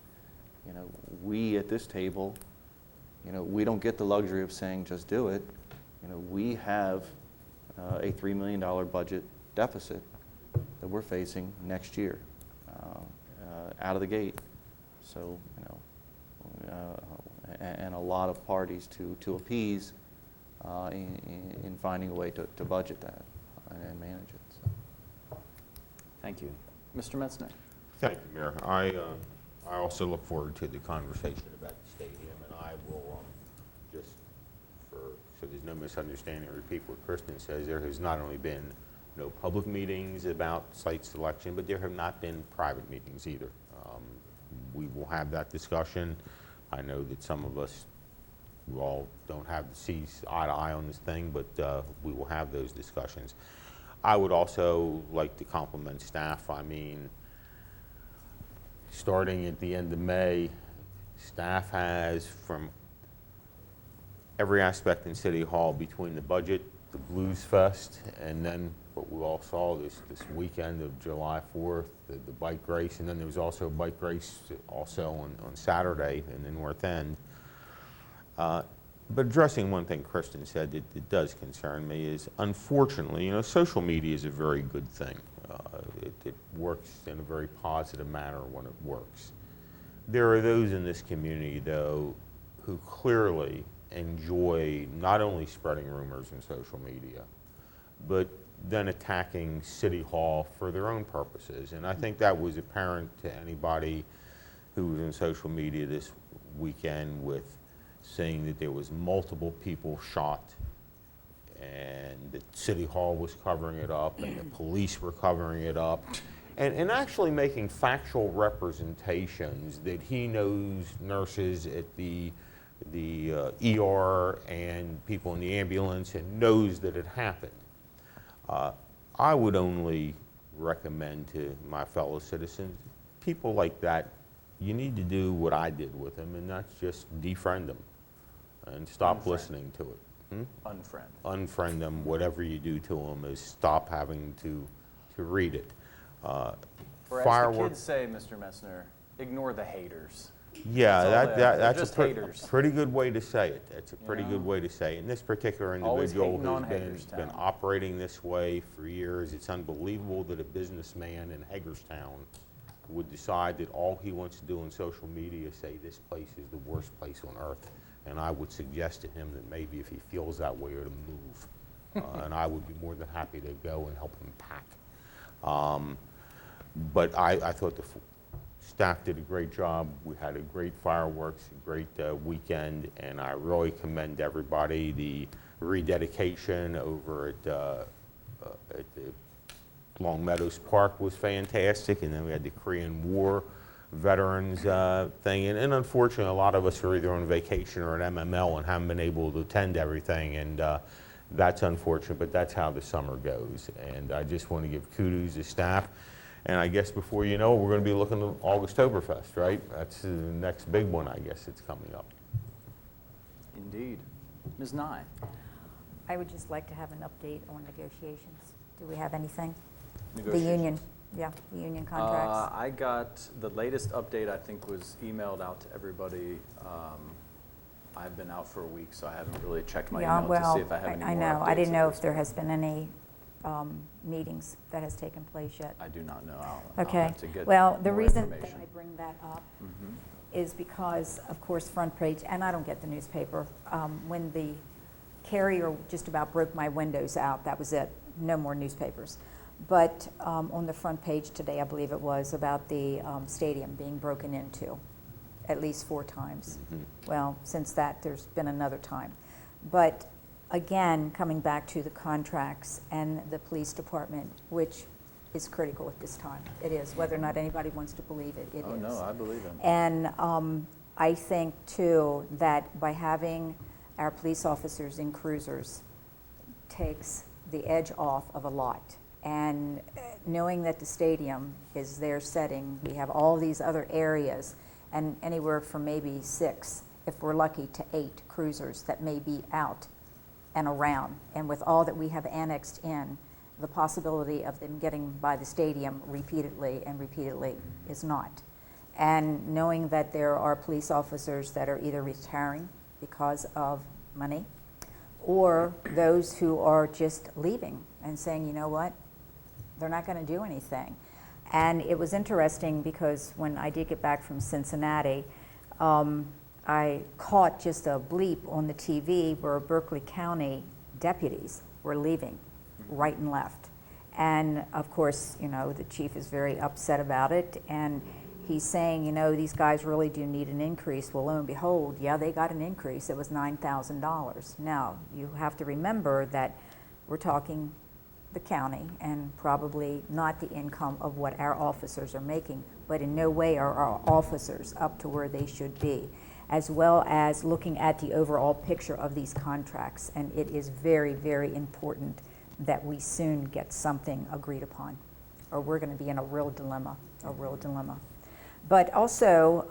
We at this table, we don't get the luxury of saying just do it. We have a $3 million budget deficit that we're facing next year out of the gate. So, and a lot of parties to appease in finding a way to budget that and manage it. So. Thank you. Mr. Metzner. Thank you, Mayor. I also look forward to the conversation about the stadium, and I will just, so there's no misunderstanding, repeat what Kristen says. There has not only been no public meetings about site selection, but there have not been private meetings either. We will have that discussion. I know that some of us, we all don't have the seas eye to eye on this thing, but we will have those discussions. I would also like to compliment staff. I mean, starting at the end of May, staff has, from every aspect in City Hall, between the budget, the Blues Fest, and then what we all saw this weekend of July 4th, the bike race, and then there was also a bike race also on Saturday in the North End. But addressing one thing Kristen said that does concern me is, unfortunately, social media is a very good thing. It works in a very positive manner when it works. There are those in this community, though, who clearly enjoy not only spreading rumors in social media, but then attacking City Hall for their own purposes. And I think that was apparent to anybody who was in social media this weekend, with saying that there was multiple people shot, and that City Hall was covering it up, and the police were covering it up, and actually making factual representations that he knows nurses at the ER and people in the ambulance, and knows that it happened. I would only recommend to my fellow citizens, people like that, you need to do what I did with them, and that's just defriend them and stop listening to it. Unfriend. Unfriend them. Whatever you do to them is stop having to read it. Or as the kids say, Mr. Metzner, ignore the haters. Yeah, That's all they are. They're that's just a haters. pretty good way to say it. That's a pretty You good know? way to say it. And this particular Always individual hating on has been Hagerstown. operating this way for years. It's unbelievable that a businessman in Hagerstown would decide that all he wants to do on social media is say this place is the worst place on earth. And I would suggest to him that maybe if he feels that way, to move. And I would be more than happy to go and help him pack. But I thought the staff did a great job. We had a great fireworks, a great weekend, and I really commend everybody. The rededication over at the Long Meadows Park was fantastic, and then we had the Korean War veterans thing. And unfortunately, a lot of us are either on vacation or at MML and haven't been able to attend everything, and that's unfortunate, but that's how the summer goes. And I just want to give kudos to staff. And I guess before you know it, we're going to be looking at August-Oktoberfest, right? That's the next big one, I guess, that's coming up. Indeed. Ms. Nye? I would just like to have an update on negotiations. Do we have anything? The Negotiations. union, yeah, the union contracts. I got, the latest update I think was emailed out to everybody. I've been out for a week, so I haven't really checked my Yeah, email to well, see if I have any I more know. I updates didn't at know this if there point. has been any meetings that has taken place yet. I do not know. I'll Okay. have to get Well, the more reason that information. I bring that up Mhm. is because, of course, front page, and I don't get the newspaper, when the carrier just about broke my windows out, that was it, no more newspapers. But on the front page today, I believe it was, about the stadium being broken into at least 4 times. Well, since that, there's been another time. But again, coming back to the contracts and the police department, which is critical at this time. It is, whether or not anybody wants to believe it, it is. Oh, no, I believe it. And I think, too, that by having our police officers in cruisers takes the edge off of a lot. And knowing that the stadium is their setting, we have all these other areas, and anywhere from maybe 6, if we're lucky, to 8 cruisers that may be out and around. And with all that we have annexed in, the possibility of them getting by the stadium repeatedly and repeatedly is not. And knowing that there are police officers that are either retiring because of money, or those who are just leaving and saying, you know what, they're not going to do anything. And it was interesting because when I did get back from Cincinnati, I caught just a bleep on the TV where Berkeley County deputies were leaving right and left. And of course, you know, the chief is very upset about it, and he's saying, you know, these guys really do need an increase. Well, lo and behold, yeah, they got an increase. It was $9,000. Now, you have to remember that we're talking the county and probably not the income of what our officers are making, but in no way are our officers up to where they should be, as well as looking at the overall picture of these contracts. And it is very, very important that we soon get something agreed upon, or we're going to be in a real dilemma, But also,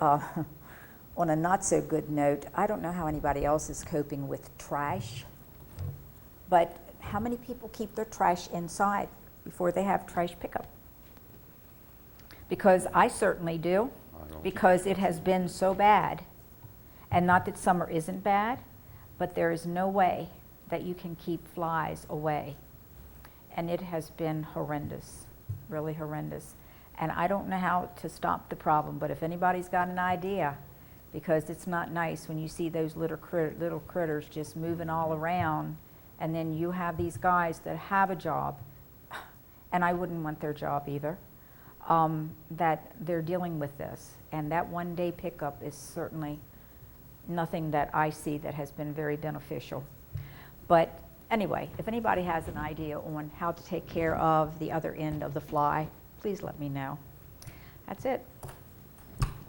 on a not so good note, I don't know how anybody else is coping with trash, but how many people keep their trash inside before they have trash pickup? Because I certainly do, because it has been so bad. And not that summer isn't bad, but there is no way that you can keep flies away. And it has been horrendous, really horrendous. And I don't know how to stop the problem, but if anybody's got an idea, because it's not nice when you see those little critters just moving all around, and then you have these guys that have a job, and I wouldn't want their job either, that they're dealing with this. And that one-day pickup is certainly nothing that I see that has been very beneficial. But anyway, if anybody has an idea on how to take care of the other end of the fly, please let me know. That's it.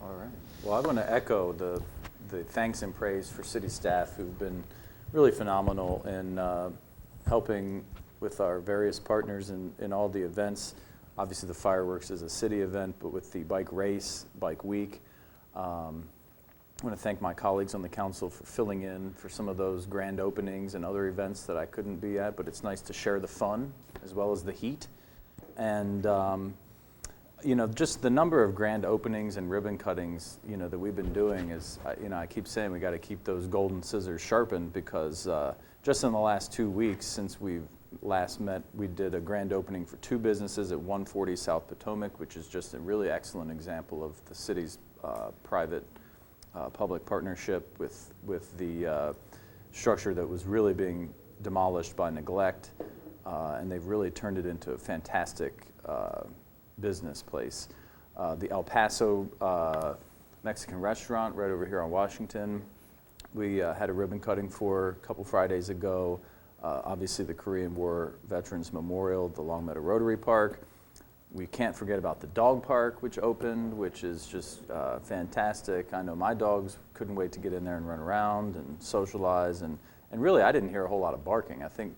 All right. Well, I want to echo the thanks and praise for city staff who've been really phenomenal in helping with our various partners in all the events. Obviously, the fireworks is a city event, but with the bike race, bike week, I want to thank my colleagues on the council for filling in for some of those grand openings and other events that I couldn't be at, but it's nice to share the fun as well as the heat. And you know, just the number of grand openings and ribbon cuttings, you know, that we've been doing is, you know, I keep saying we got to keep those golden scissors sharpened because just in the last 2 weeks since we've last met, we did a grand opening for 2 businesses at 140 South Potomac, which is just a really excellent example of the city's private-public partnership with the structure that was really being demolished by neglect, and they've really turned it into a fantastic business place. The El Paso Mexican restaurant right over here on Washington, we had a ribbon cutting for a couple Fridays ago. Obviously the Korean War Veterans Memorial, the Longmeadow Rotary Park. We can't forget about the dog park, which opened, which is just fantastic. I know my dogs couldn't wait to get in there and run around and socialize, and really I didn't hear a whole lot of barking. I think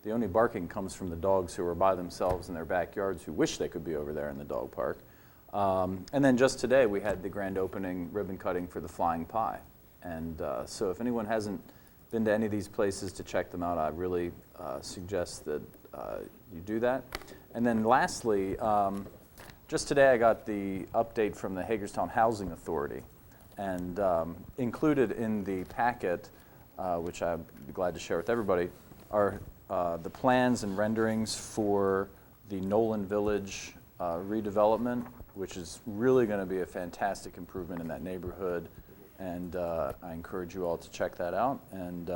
the only barking comes from the dogs who are by themselves in their backyards who wish they could be over there in the dog park. And then just today we had the grand opening ribbon cutting for the Flying Pie. And so if anyone hasn't been to any of these places to check them out, I really suggest that you do that. And then lastly, just today I got the update from the Hagerstown Housing Authority. And included in the packet, which I'd be glad to share with everybody, are the plans and renderings for the Nolan Village redevelopment, which is really going to be a fantastic improvement in that neighborhood. And I encourage you all to check that out. And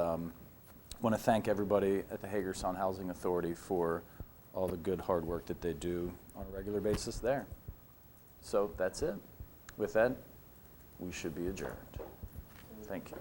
want to thank everybody at the Hagerstown Housing Authority for all the good hard work that they do on a regular basis there. So that's it. With that, we should be adjourned. Thank you.